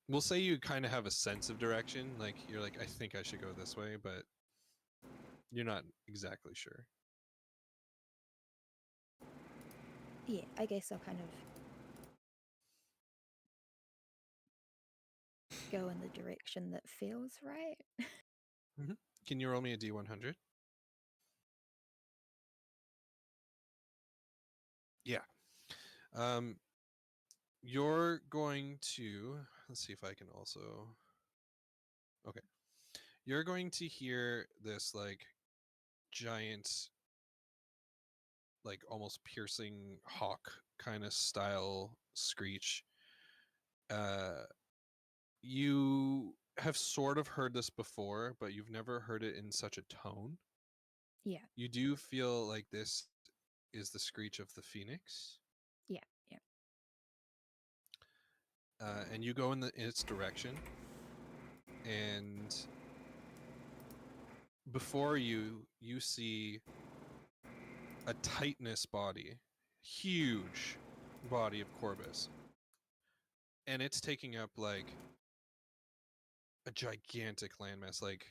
We'll say you kind of have a sense of direction, like you're like, I think I should go this way, but you're not exactly sure. Yeah, I guess I'll kind of go in the direction that feels right. Can you roll me a D100? Yeah. Um, you're going to, let's see if I can also, okay. You're going to hear this like giant, like almost piercing hawk kind of style screech. Uh, you have sort of heard this before, but you've never heard it in such a tone. Yeah, You do feel like this is the screech of the phoenix, yeah, yeah. and you go in its direction, and before you see a Titanus body, huge body of Corvus, and it's taking up like a gigantic landmass, like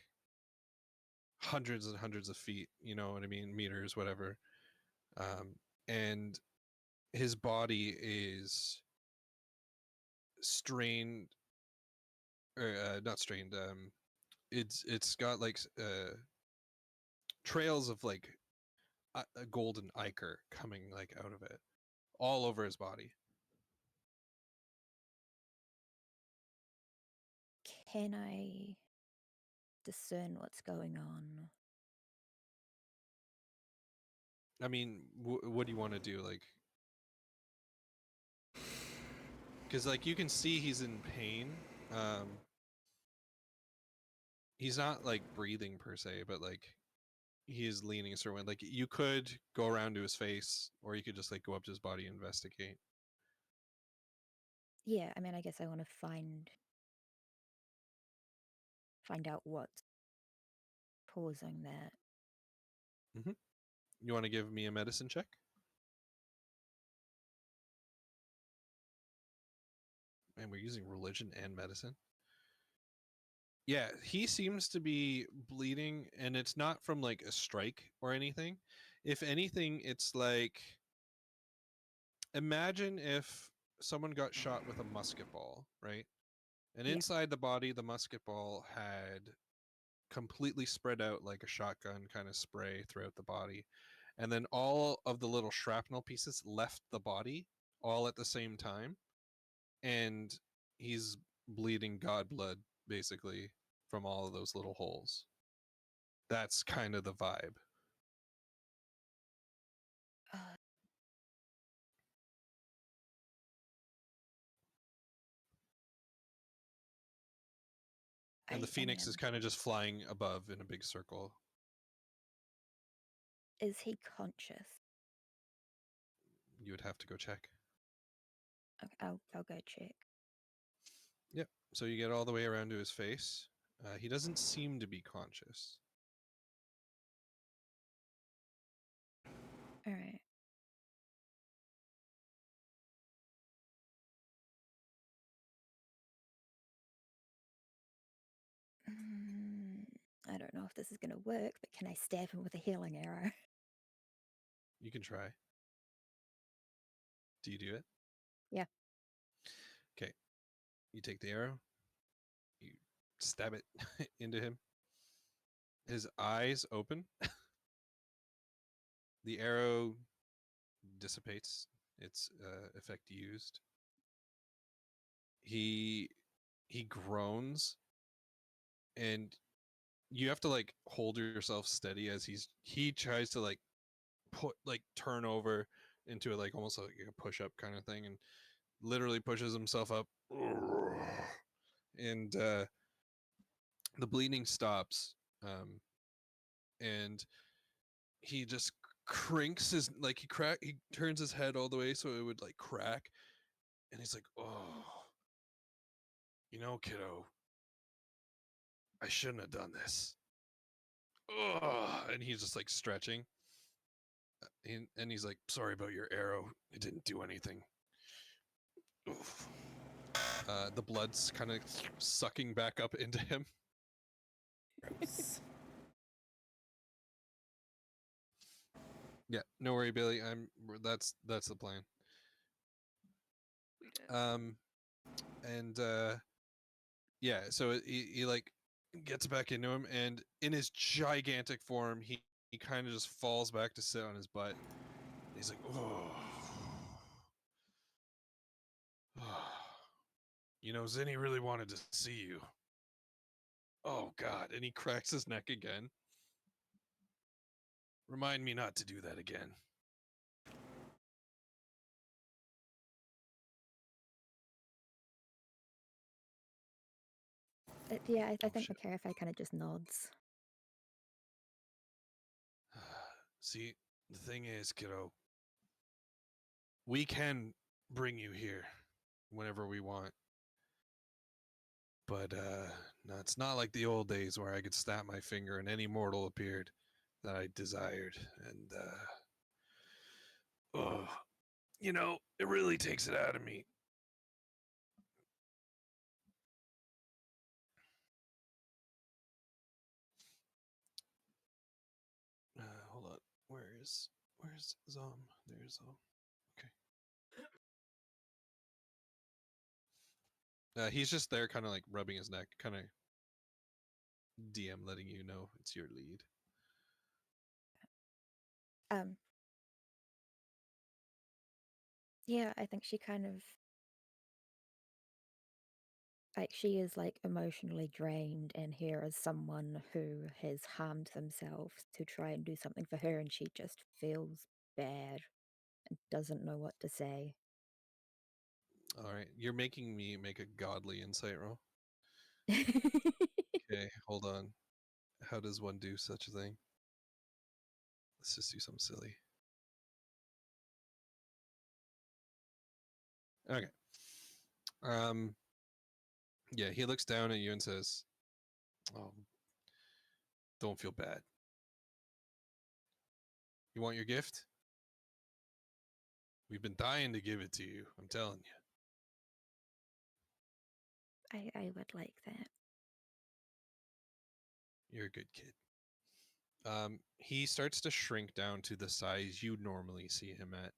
hundreds and hundreds of feet. You know what I mean? Meters, whatever. And his body is strained, or not strained. It's got like trails of like a golden ichor coming like out of it, all over his body. Can I discern what's going on? I mean, what do you want to do? Like, because like you can see he's in pain. He's not like breathing per se, but like he is leaning a certain way. Like you could go around to his face, or you could just like go up to his body and investigate. Yeah, I mean, I guess I want to find out what's causing that. You want to give me a medicine check? And we're using religion and medicine. Yeah, he seems to be bleeding, and it's not from like a strike or anything. If anything, it's like imagine if someone got shot with a musket ball, right? And Yeah. inside the body, the musket ball had completely spread out like a shotgun kind of spray throughout the body. And then all of the little shrapnel pieces left the body all at the same time. And he's bleeding god blood, basically, from all of those little holes. That's kind of the vibe. Uh, And the I mean, phoenix is kind of just flying above in a big circle. is he conscious? You would have to go check. Okay, I'll go check. Yep. So you get all the way around to his face. He doesn't seem to be conscious. All right. I don't know if this is going to work, but can I stab him with a healing arrow? You can try. Do you do it? Yeah. Okay. You take the arrow. You stab it into him. His eyes open. The arrow dissipates its effect used. He groans, and you have to like hold yourself steady as he tries to like turn over into like almost like a push-up kind of thing, and literally pushes himself up, and the bleeding stops, and he just crinks his like he turns his head all the way so it would like crack, and he's like, oh, kiddo, I shouldn't have done this. Oh, and he's just like stretching, and he's like, sorry about your arrow, it didn't do anything. Oof. The blood's kind of sucking back up into him. Gross. Yeah, no worry, Billy. That's the plan. We did. And yeah, so he like gets back into him, and in his gigantic form, he kind of just falls back to sit on his butt. He's like, oh. Zinni really wanted to see you. Oh God, and he cracks his neck again. Remind me not to do that again. Yeah, I Oh, think shit. McCarify kind of just nods. See, the thing is, kiddo, we can bring you here whenever we want. But no, it's not like the old days where I could snap my finger and any mortal appeared that I desired. And it really takes it out of me. Hold on. Where's Zom? There's Zom. Okay. He's just there, kind of like rubbing his neck, kind of DM letting you know it's your lead. Yeah, I think she kind of Like she is like emotionally drained, and here is someone who has harmed themselves to try and do something for her, and she just feels bad and doesn't know what to say. All right, you're making me make a godly insight roll. Okay, hold on. How does one do such a thing? Let's just do something silly. Okay. Yeah, he looks down at you and says, "Oh, don't feel bad. You want your gift? We've been dying to give it to you. I'm telling you. I would like that. You're a good kid." He starts to shrink down to the size you normally see him at.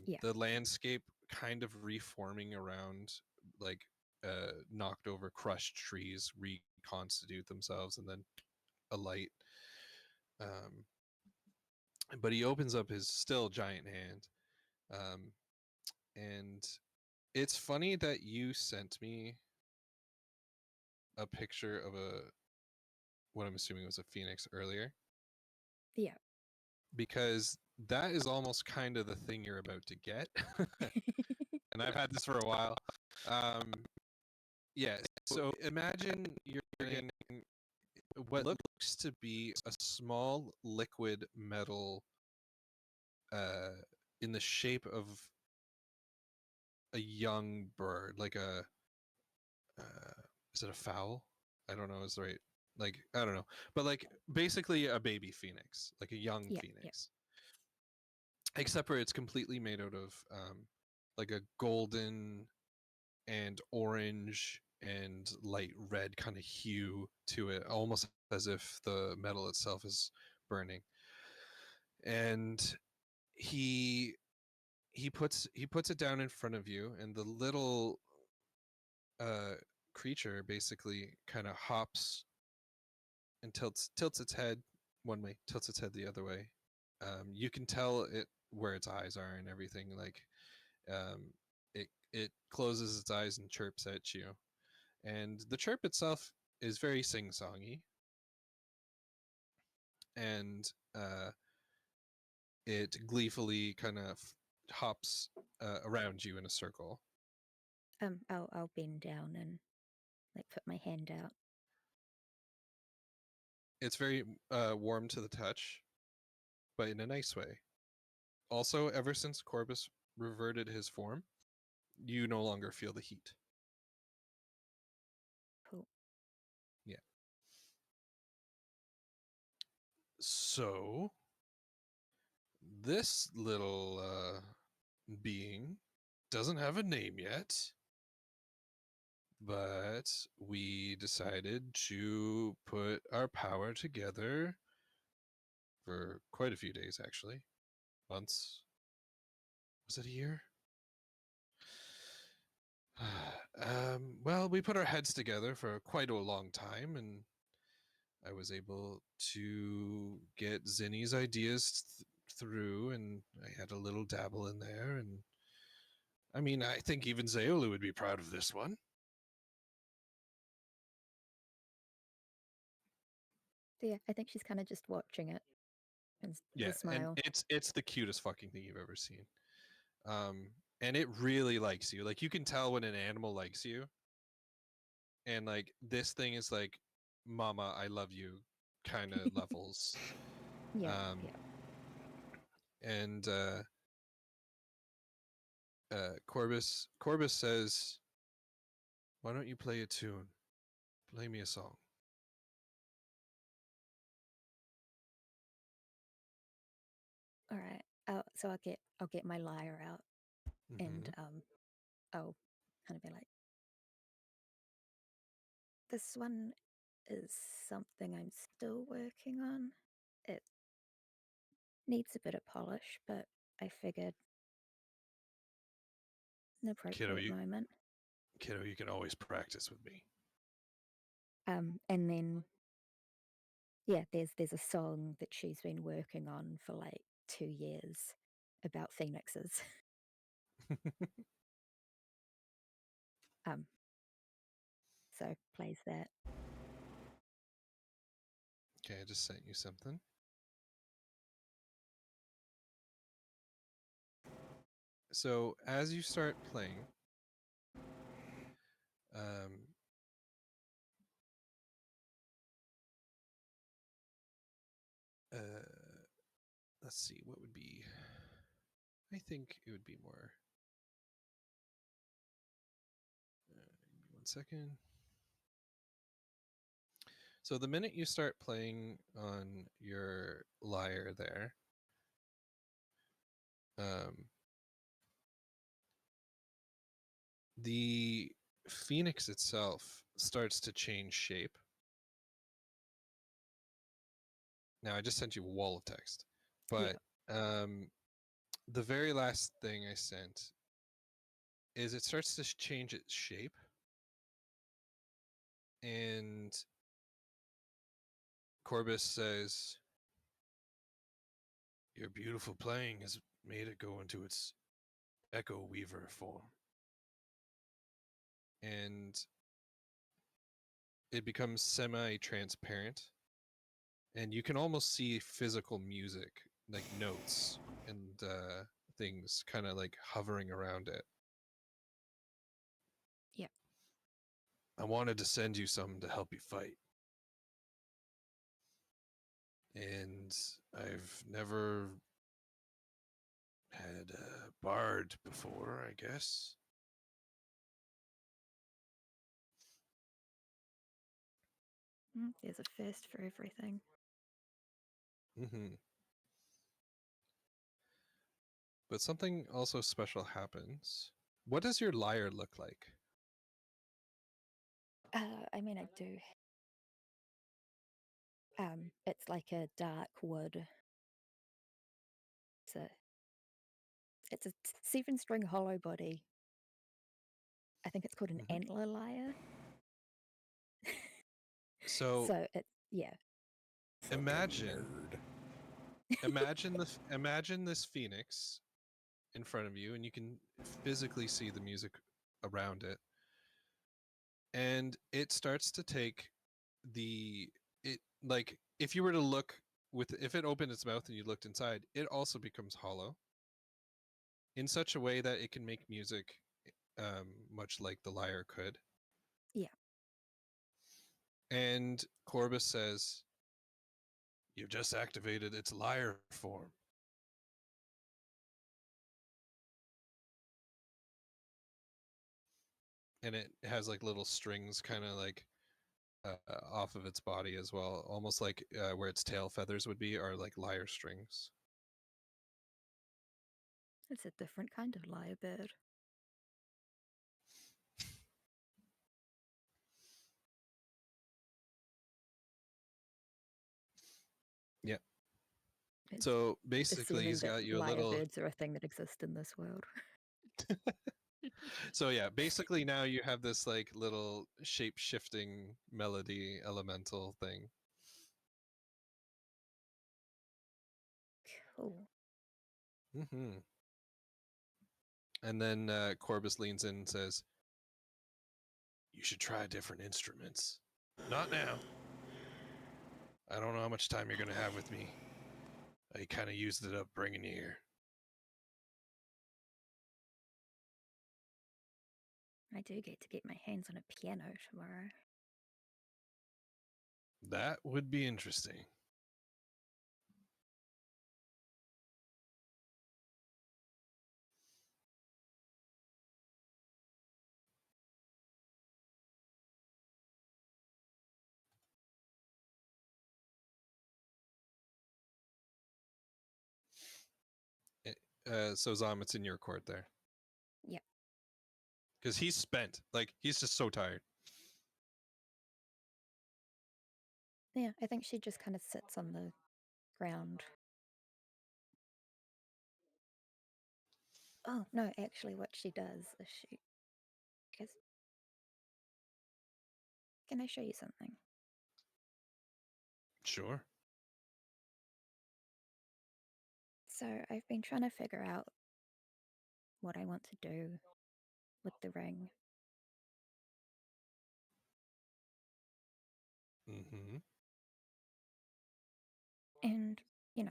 Yeah. The landscape kind of reforming around, like knocked over, crushed trees reconstitute themselves and then alight. Um, but he opens up his still giant hand, and it's funny that you sent me a picture of what I'm assuming was a phoenix earlier, Yeah. because that is almost kind of the thing you're about to get. And I've had this for a while. Yeah, so imagine you're getting what looks to be a small liquid metal uh, in the shape of a young bird, like is it a fowl? I don't know. Is the right, like, I don't know, but like basically a baby phoenix, like a young Yeah. phoenix, except for it's completely made out of like a golden and orange and light red kind of hue to it, almost as if the metal itself is burning. And he he puts it down in front of you, and the little uh creature basically kind of hops and tilts its head one way, tilts its head the other way. You can tell it where its eyes are and everything. Like it closes its eyes and chirps at you, and the chirp itself is very sing-songy, and it gleefully kind of hops around you in a circle. I'll bend down and like put my hand out. It's very warm to the touch, but in a nice way. Also, ever since Corbus reverted his form, you no longer feel the heat. Cool. Yeah. So, this little being doesn't have a name yet, but we decided to put our power together for quite a few days, actually. Months. Was it a year? Well, we put our heads together for quite a long time, and I was able to get Zinni's ideas through, and I had a little dabble in there. And I mean, I think even Zaolu would be proud of this one. So yeah, I think she's kind of just watching it and Yeah, the and smile. it's the cutest fucking thing you've ever seen. And it really likes you. Like you can tell when an animal likes you, and like this thing is like, "Mama, I love you," kind of levels. Yeah. Um, Yeah. and Corbus says, "Why don't you play a tune? Play me a song." All right. So I'll get my lyre out and Mm-hmm. I'll kind of be like, this one is something I'm still working on. It needs a bit of polish, but I figured an Kiddo, appropriate you moment. kiddo, you can always practice with me. And then yeah, there's a song that she's been working on for like 2 years about phoenixes. Um, also plays that. Okay, I just sent you something. So as you start playing, uh, let's see, what would be? I think it would be more. Give me 1 second. So the minute you start playing on your lyre there, the phoenix itself starts to change shape. Now I just sent you a wall of text, but the very last thing I sent is it starts to change its shape, and Corbus says, "Your beautiful playing has made it go into its echo weaver form." And it becomes semi-transparent, and you can almost see physical music, like notes and things kind of like hovering around it. Yeah. I wanted to send you something to help you fight. And I've never had a bard before, I guess. There's a first for everything. Mm-hmm. But something also special happens. What does your lyre look like? I mean, I do. It's like a dark wood. It's a 7-string hollow body. I think it's called an Mhm. antler lyre. So So it's imagine Nerd. imagine this phoenix in front of you, and you can physically see the music around it, and it starts to take it, like if you were to look if it opened its mouth and you looked inside, it also becomes hollow in such a way that it can make music, much like the lyre could. Yeah. And Corbus says, "You've just activated its lyre form." And it has like little strings kind of like off of its body as well, almost like where its tail feathers would be are like lyre strings. It's a different kind of lyre bird. Yeah. It's So basically, assuming he's that got you a lyre little. birds are a thing that exist in this world. So yeah, basically now you have this like little shape shifting melody elemental thing. Cool. Mm-hmm. And then Corbus leans in and says, "You should try different instruments. Not now. I don't know how much time you're going to have with me. I kind of used it up bringing you here." I do get to get my hands on a piano tomorrow. That would be interesting. So Zom, it's in your court there. Yep. Because he's spent. Like, he's just so tired. Yeah, I think she just kind of sits on the ground. Oh, no, actually what she does is because can I show you something? Sure. So I've been trying to figure out what I want to do with the ring. Hmm. And, you know,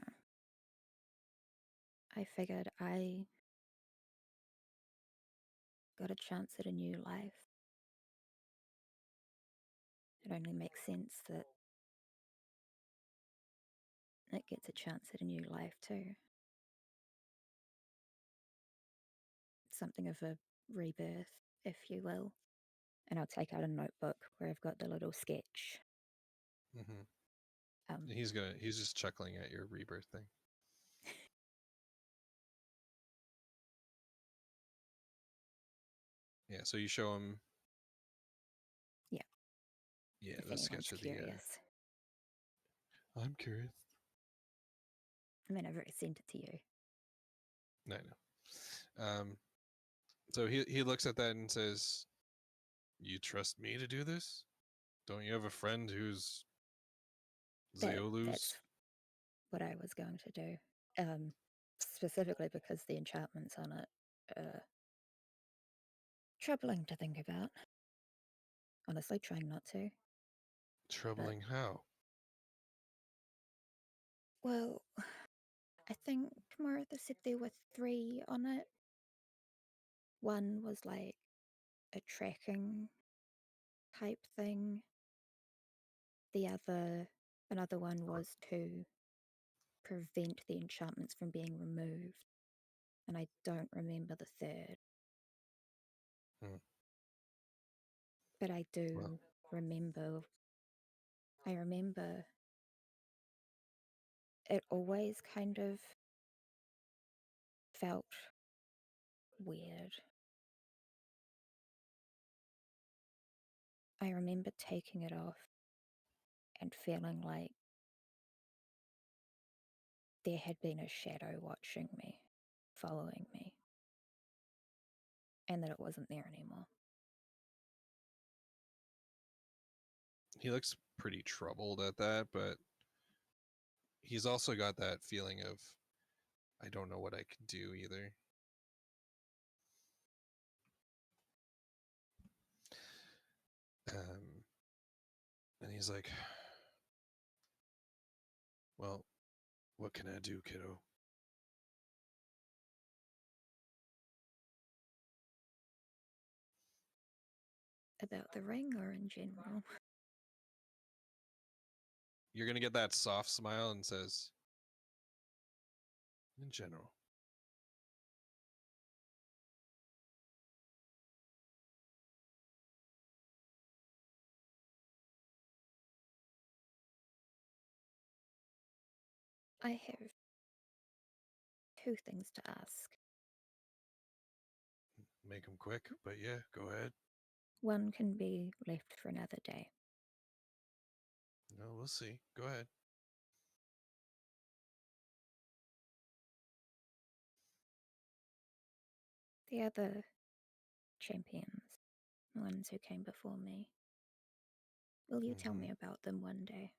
I figured I got a chance at a new life. It only makes sense that it gets a chance at a new life too. Something of a rebirth, if you will. And I'll take out a notebook where I've got the little sketch. Hmm. Um, He's just chuckling at your rebirth thing. Yeah, so you show him. Yeah. Yeah, if the anyone's sketch of curious. I'm curious. I mean, I've already sent it to you. I know. So he looks at that and says, "You trust me to do this? Don't you have a friend who's Zeolu's?" That's what I was going to do. Specifically because the enchantments on it are troubling to think about. Honestly, trying not to. Troubling how? Well, I think Martha said there were 3 on it. One was like a tracking type thing. Another one was to prevent the enchantments from being removed. And I don't remember the third. But I do Well, remember. I remember it always kind of felt weird. I remember taking it off and feeling like there had been a shadow watching me, following me, and that it wasn't there anymore. he looks pretty troubled at that, but he's also got that feeling of, I don't know what I could do either. And he's like, "Well, what can I do, kiddo?" About the ring or in general? You're gonna get that soft smile and says, "In general." I have 2 things to ask. Make them quick, but yeah, go ahead. One can be left for another day. No, we'll see. Go ahead. The other champions, the ones who came before me, will you tell me about them one day?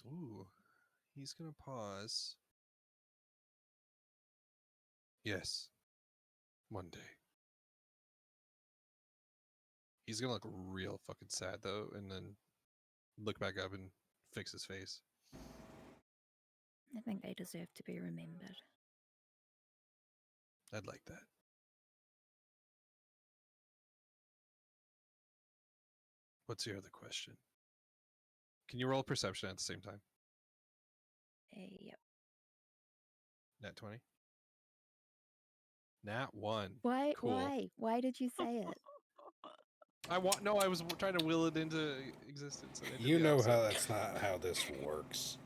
Ooh, he's gonna pause. Yes, one day. He's gonna look real fucking sad though, and then look back up and fix his face. I think they deserve to be remembered. I'd like that. What's your other question? Can you roll perception at the same time? Yep. Nat 20? Nat 1. Why? Cool. Why? Why did you say it? I was trying to will it into existence. And I did You the know opposite. how that's not how this works.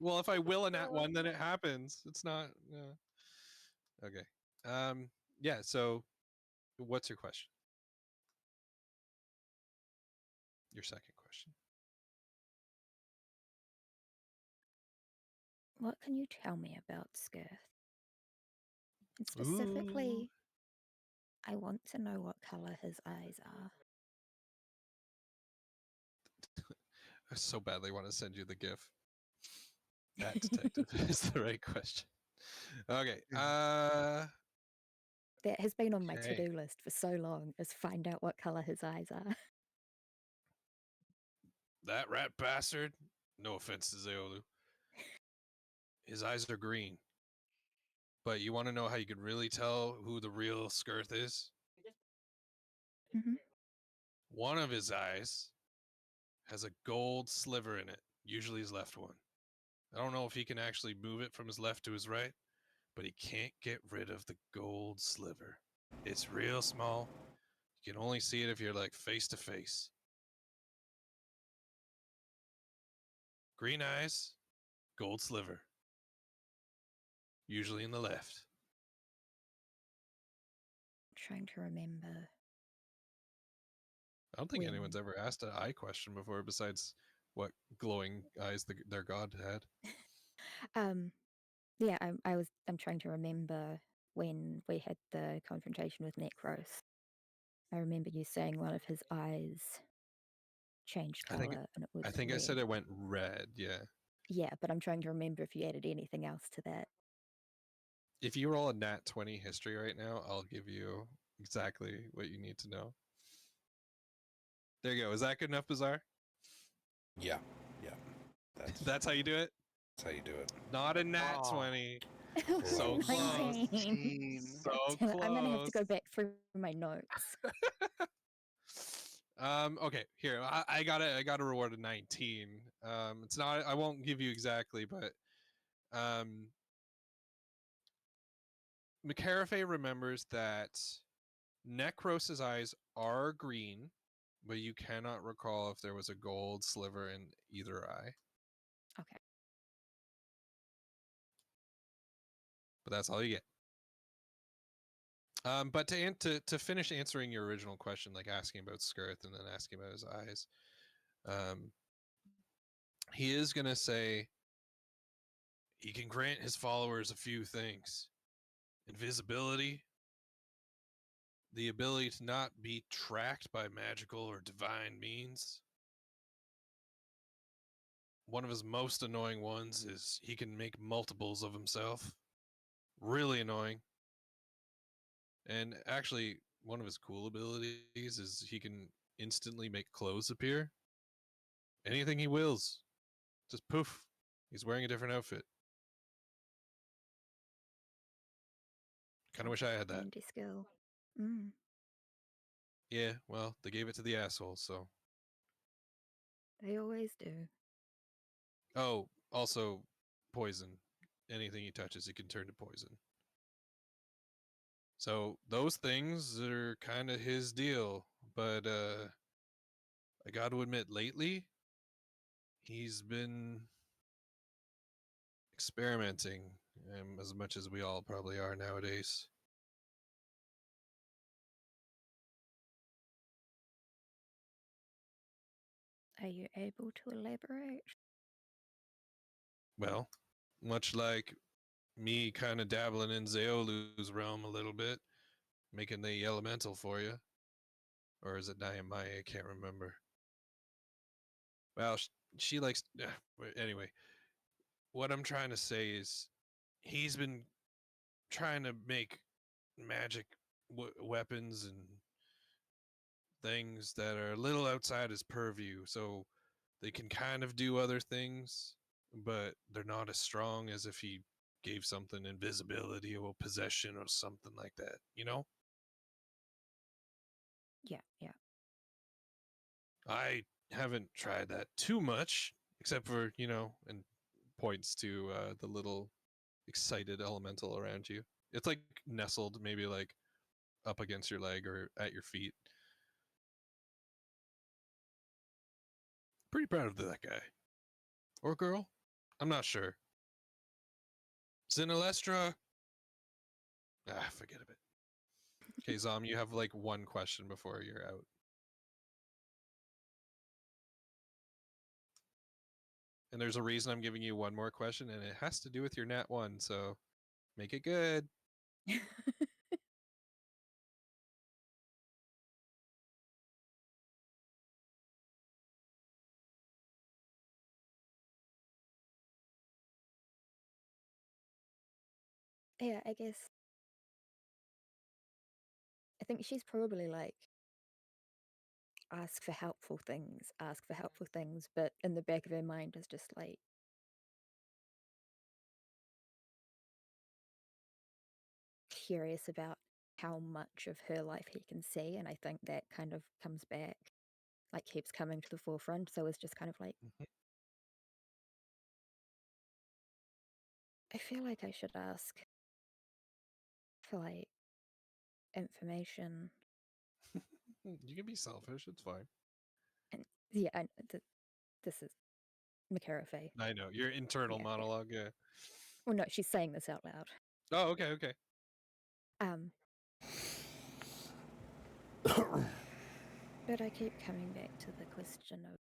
Well, if I will a nat 1, then it happens. It's not. Okay. Yeah. So, what's your question? Your second question. What can you tell me about Skirth? And specifically, I want to know what color his eyes are. I so badly want to send you the GIF. That detective is the right question. Okay. That has been on my Okay. to-do list for so long, is find out what color his eyes are. That rat bastard. No offense to Zeolu. His eyes are green. But you want to know how you can really tell who the real Skirth is? Mhm. One of his eyes has a gold sliver in it, usually his left one. I don't know if he can actually move it from his left to his right, but he can't get rid of the gold sliver. It's real small. You can only see it if you're like face to face. Green eyes, gold sliver. Usually in the left. Trying to remember. I don't think anyone's When? ever asked an eye question before besides what glowing eyes their god had. Yeah, I'm trying to remember when we had the confrontation with Necros. I remember you saying one of his eyes changed I think color and it was I think I red. said it went red, yeah. Yeah, but I'm trying to remember if you added anything else to that. If you roll a nat 20 history right now, I'll give you exactly what you need to know. There you go. Is that good enough, Bizarre? Yeah, yeah. That's how you do it? That's how you do it. Not a nat Oh. 20. Oh, So close. 19. So Damn it, I'm gonna have to go close. back through my notes. Okay, here. I gotta reward a 19. It's not, I won't give you exactly, but Macarafe remembers that Necros's eyes are green, but you cannot recall if there was a gold sliver in either eye. Okay. But that's all you get. But to finish answering your original question, like asking about Skirth and then asking about his eyes, he is gonna say he can grant his followers a few things: invisibility, the ability to not be tracked by magical or divine means. One of his most annoying ones is he can make multiples of himself. Really annoying. And actually, one of his cool abilities is he can instantly make clothes appear. Anything he wills. Just poof. He's wearing a different outfit. Kind of wish I had that. Handy skill. Mm, Yeah, well, they gave it to the asshole, so. they always do. Oh, also, poison. Anything he touches, he can turn to poison. So those things are kind of his deal, but I got to admit, lately he's been experimenting as much as we all probably are nowadays. Are you able to elaborate? Well, much like me kind of dabbling in Zeolu's realm a little bit, making the elemental for you. Or is it Nayamaya? I can't remember. Well, she likes. Anyway, what I'm trying to say is he's been trying to make magic weapons and things that are a little outside his purview. So they can kind of do other things, but they're not as strong as if he gave something invisibility or possession or something like that, you know? Yeah, yeah. I haven't tried that too much, except for, and points to the little excited elemental around you. It's like nestled, maybe like up against your leg or at your feet. Pretty proud of that guy. Or girl? I'm not sure. Zinalestra? Forget of it. Okay, Zom, you have like one question before you're out. And there's a reason I'm giving you one more question, and it has to do with your Nat 1, so make it good. Yeah, I guess I think she's probably like, ask for helpful things, but in the back of her mind is just like, curious about how much of her life he can see, and I think that kind of comes back, like keeps coming to the forefront. So it's just kind of like, Mhm. I feel like I should ask for like information. You can be selfish. It's fine. And yeah, this is Makarafe. I know your internal Yeah. monologue. Yeah. Well, no, she's saying this out loud. Oh, okay, okay. But I keep coming back to the question of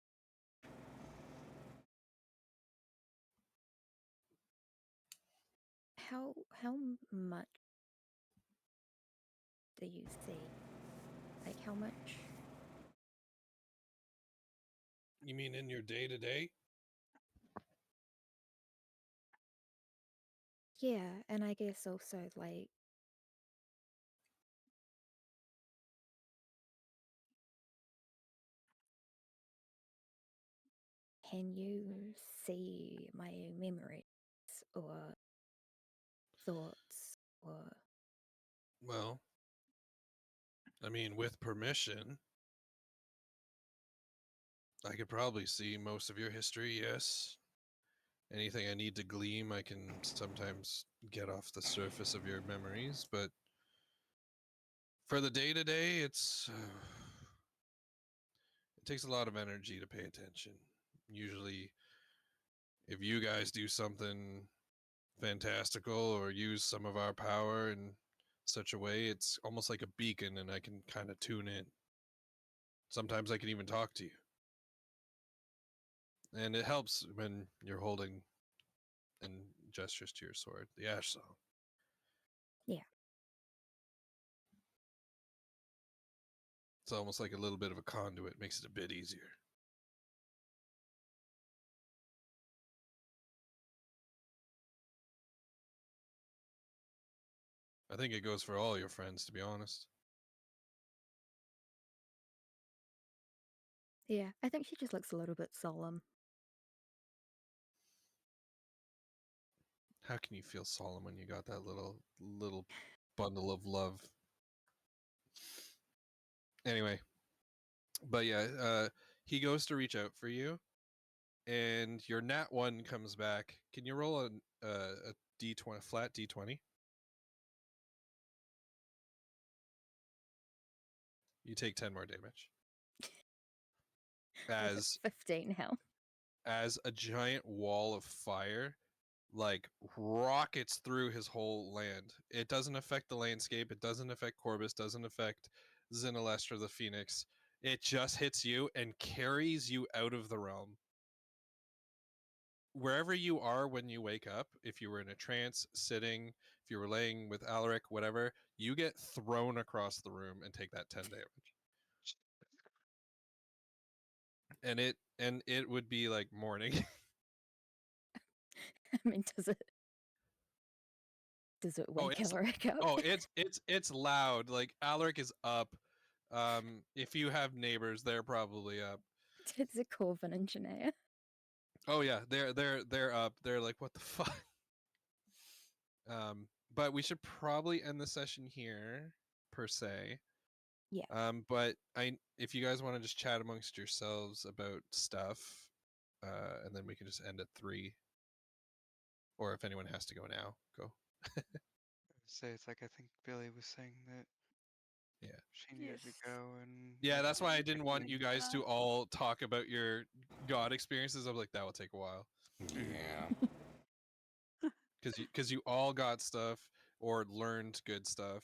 how much do you see? Like how much? You mean in your day to day? Yeah, and I guess also like can you see my memories or thoughts or Well, I mean, with permission, I could probably see most of your history. Yes. Anything I need to glean, I can sometimes get off the surface of your memories, but for the day to day, it takes a lot of energy to pay attention. Usually, if you guys do something fantastical or use some of our power in such a way, it's almost like a beacon, and I can kind of tune in. Sometimes I can even talk to you, and it helps when you're holding and gestures to your sword, the ash song. yeah. It's almost like a little bit of a conduit, makes it a bit easier. I think it goes for all your friends, to be honest. Yeah, I think she just looks a little bit solemn. How can you feel solemn when you got that little bundle of love? Anyway, but yeah, he goes to reach out for you, and your nat 1 comes back. Can you roll a d20, flat d20? You take 10 more damage I was as at 15 now. as a giant wall of fire like rockets through his whole land. It doesn't affect the landscape. It doesn't affect Corbus. Doesn't affect Zinalestra the Phoenix. It just hits you and carries you out of the realm. Wherever you are when you wake up, if you were in a trance, sitting, if you were laying with Alaric, whatever, you get thrown across the room and take that 10 damage. And it would be like morning. I mean, does it wake Alaric up? Oh, it's loud. Like Alaric is up. If you have neighbors, they're probably up. It's a Corvin engineer. Oh yeah, they're up. They're like, what the fuck? But we should probably end the session here, per se. Yeah. But if you guys want to just chat amongst yourselves about stuff, and then we can just end at 3. Or if anyone has to go now, go. Say it's like I think Billy was saying that. Yeah. She needed to Yes. go and. Yeah, that's why I I'm didn't gonna want you guys to dinner. all talk about your god experiences. I was like, that will take a while. Yeah. Because you all got stuff or learned good stuff.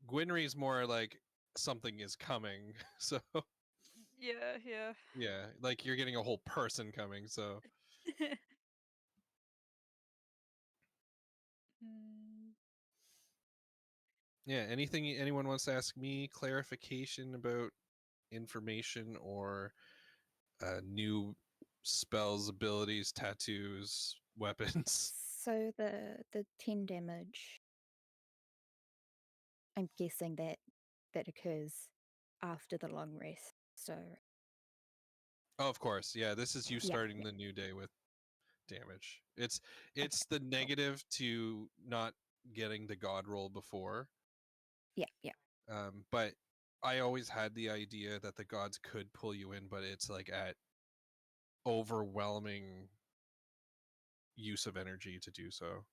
Gwynry's more like something is coming. So Yeah, yeah. yeah, like you're getting a whole person coming. So Mm, yeah, anything anyone wants to ask me, clarification about information or new spells, abilities, tattoos, weapons. So the 10 damage, I'm guessing that occurs after the long rest. So Oh, of course. Yeah, this is you Yeah, starting yeah. the new day with damage. It's the negative to not getting the god roll before. yeah, yeah, But I always had the idea that the gods could pull you in, but it's like at overwhelming use of energy to do so.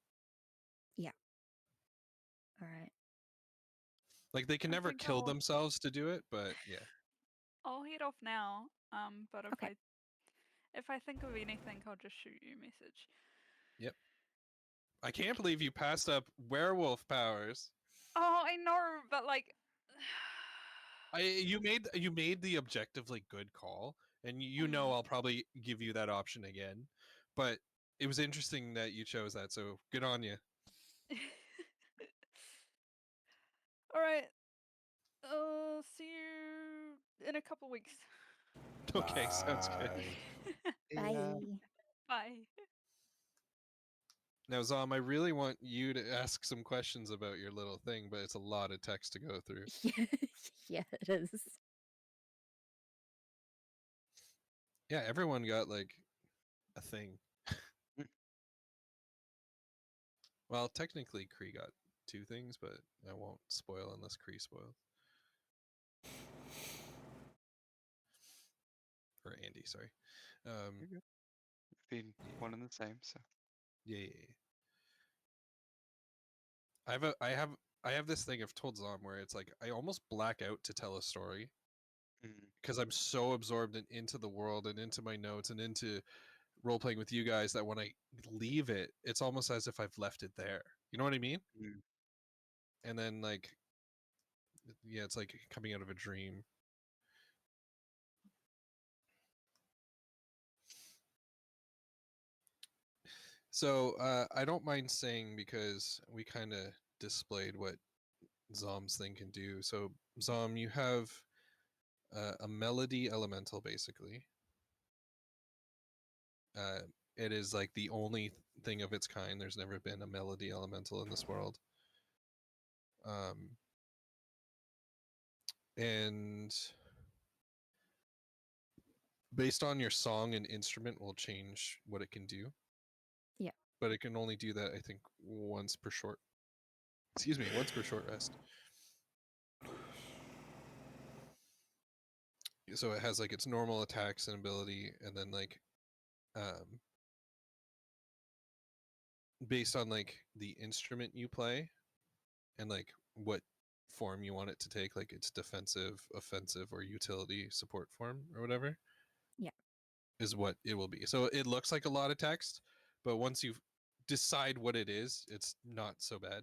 all right. Like they can I never think kill I'll- themselves to do it, but yeah. I'll head off now. But Okay. if I think of anything, I'll just shoot you a message. I can't believe you passed up werewolf powers. Oh, I know, but like, You made the objectively good call, and you know I'll probably give you that option again, but it was interesting that you chose that. So good on you. all right. See you in a couple weeks. Okay, sounds good. Bye. Bye. Bye. Now, Zom, I really want you to ask some questions about your little thing, but it's a lot of text to go through. Yeah, it is. Yeah, everyone got like a thing. Well, technically, Kree got two things, but I won't spoil unless Kree spoils. Or Andy, sorry. You're good. Being one and the same, so. Yeah. I have this thing I've told Zom where it's like I almost black out to tell a story Mm. because I'm so absorbed into the world and into my notes and into role playing with you guys that when I leave it, it's almost as if I've left it there. You know what I mean? Mm. And then like, yeah, it's like coming out of a dream. So I don't mind saying because we kind of displayed what Zom's thing can do. So Zom, you have a melody elemental basically. It is like the only thing of its kind. There's never been a melody elemental in this world. And based on your song and instrument will change what it can do. Yeah. But it can only do that, I think, once per short rest. So it has like its normal attacks and ability, and then like based on like the instrument you play and like what form you want it to take, like its defensive, offensive, or utility support form or whatever. Yeah. Is what it will be. So it looks like a lot of text, but once you decide what it is, it's not so bad.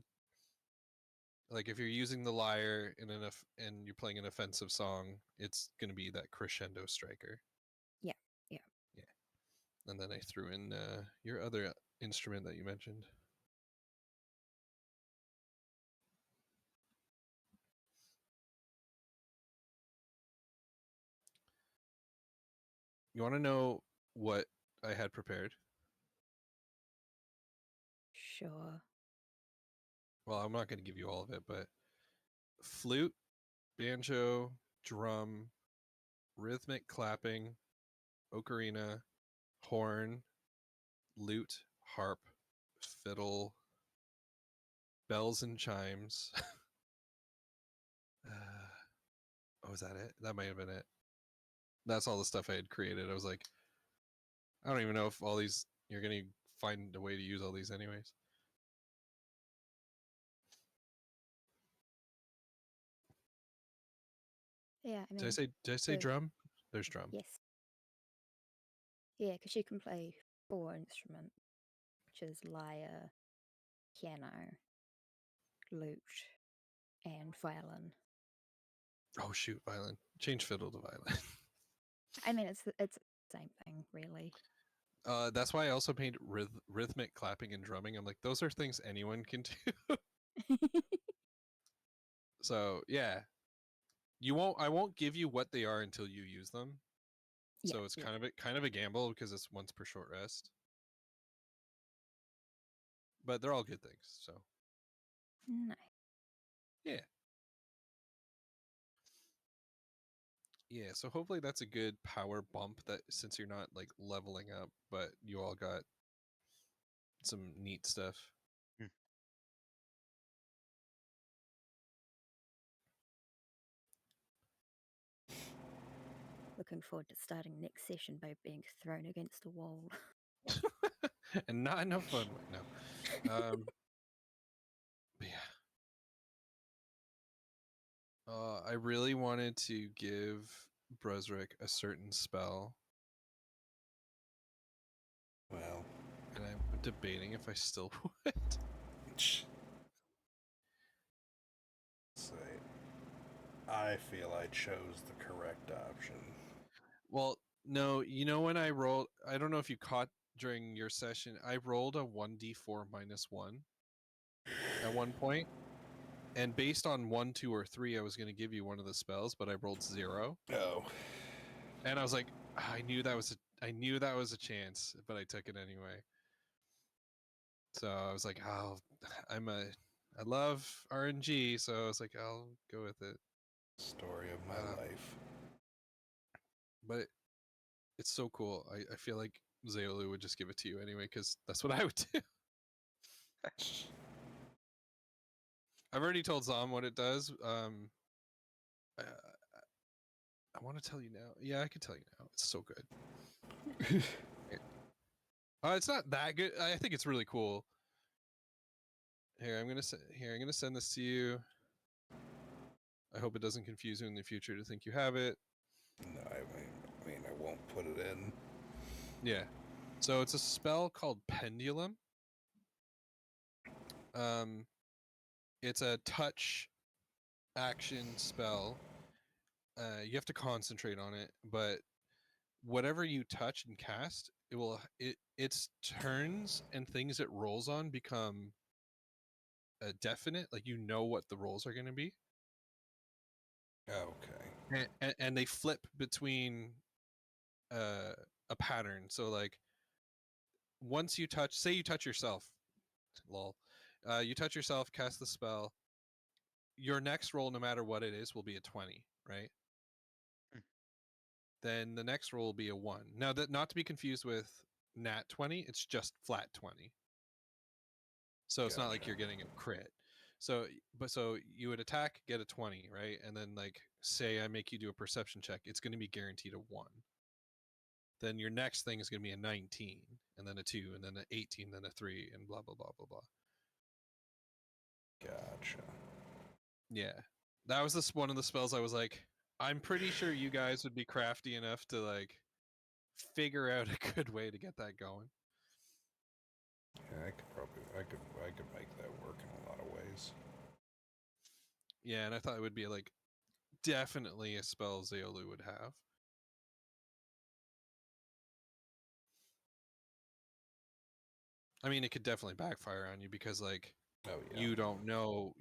Like if you're using the lyre in and you're playing an offensive song, it's going to be that crescendo striker. Yeah. And then I threw in your other instrument that you mentioned. You want to know what I had prepared? Sure. Well, I'm not going to give you all of it, but flute, banjo, drum, rhythmic clapping, ocarina, horn, lute, harp, fiddle, bells and chimes. Oh, was that it? That might have been it. That's all the stuff I had created. I was like, I don't even know if all these you're gonna find a way to use all these anyways. Yeah, I mean, Did I say the- drum? There's drum. yes. Yeah, because you can play 4 instruments, which is lyre, piano, lute, and violin. Oh shoot, violin. Change fiddle to violin. I mean, it's the same thing, really. That's why I also made rhythmic clapping and drumming. I'm like, those are things anyone can do. So yeah, I won't give you what they are until you use them. Yeah, So it's yeah. kind of a gamble because it's once per short rest. But they're all good things. So Nice. yeah. Yeah, so hopefully that's a good power bump that since you're not like leveling up, but you all got some neat stuff. Looking forward to starting next session by being thrown against a wall. And not in a fun way, no. But yeah. I really wanted to give Brusrick a certain spell, Well, and I'm debating if I still would. say, I feel I chose the correct option. Well, no, you know when I rolled, I don't know if you caught during your session, I rolled a 1d4 minus 1 at one point, and based on 1, 2, or 3, I was going to give you one of the spells, but I rolled 0, Oh, and I was like, I knew that was a chance, but I took it anyway. So I was like, oh, I love RNG, so I was like, I'll go with it. story of my life. But it's so cool. I feel like Zeolu would just give it to you anyway, because that's what I would do. I've already told Zom what it does. I want to tell you now. Yeah, I can tell you now. It's so good. It's not that good. I think it's really cool. Here, I'm gonna send this to you. I hope it doesn't confuse you in the future to think you have it. No, I mean, I won't put it in. Yeah. So it's a spell called Pendulum. It's a touch action spell. You have to concentrate on it, but whatever you touch and cast, its turns and things it rolls on become definite. Like you know what the rolls are going to be. Okay. And they flip between a pattern. So like once you touch, say you touch yourself, lol. You touch yourself, cast the spell. Your next roll, no matter what it is, will be a 20, right? Then the next roll will be a 1. Now, that not to be confused with nat 20, it's just flat 20. So it's not like you're getting a crit. So you would attack, get a 20, right? And then like say I make you do a perception check, it's going to be guaranteed a 1. Then your next thing is going to be a 19, and then a 2, and then an 18, then a 3, and blah blah blah blah blah. Gotcha. Yeah, that was one of the spells I was like, I'm pretty sure you guys would be crafty enough to like figure out a good way to get that going. Yeah, I could make that work in a lot of ways. Yeah, and I thought it would be like definitely a spell Zeolu would have. I mean, it could definitely backfire on you because like Oh yeah. you don't know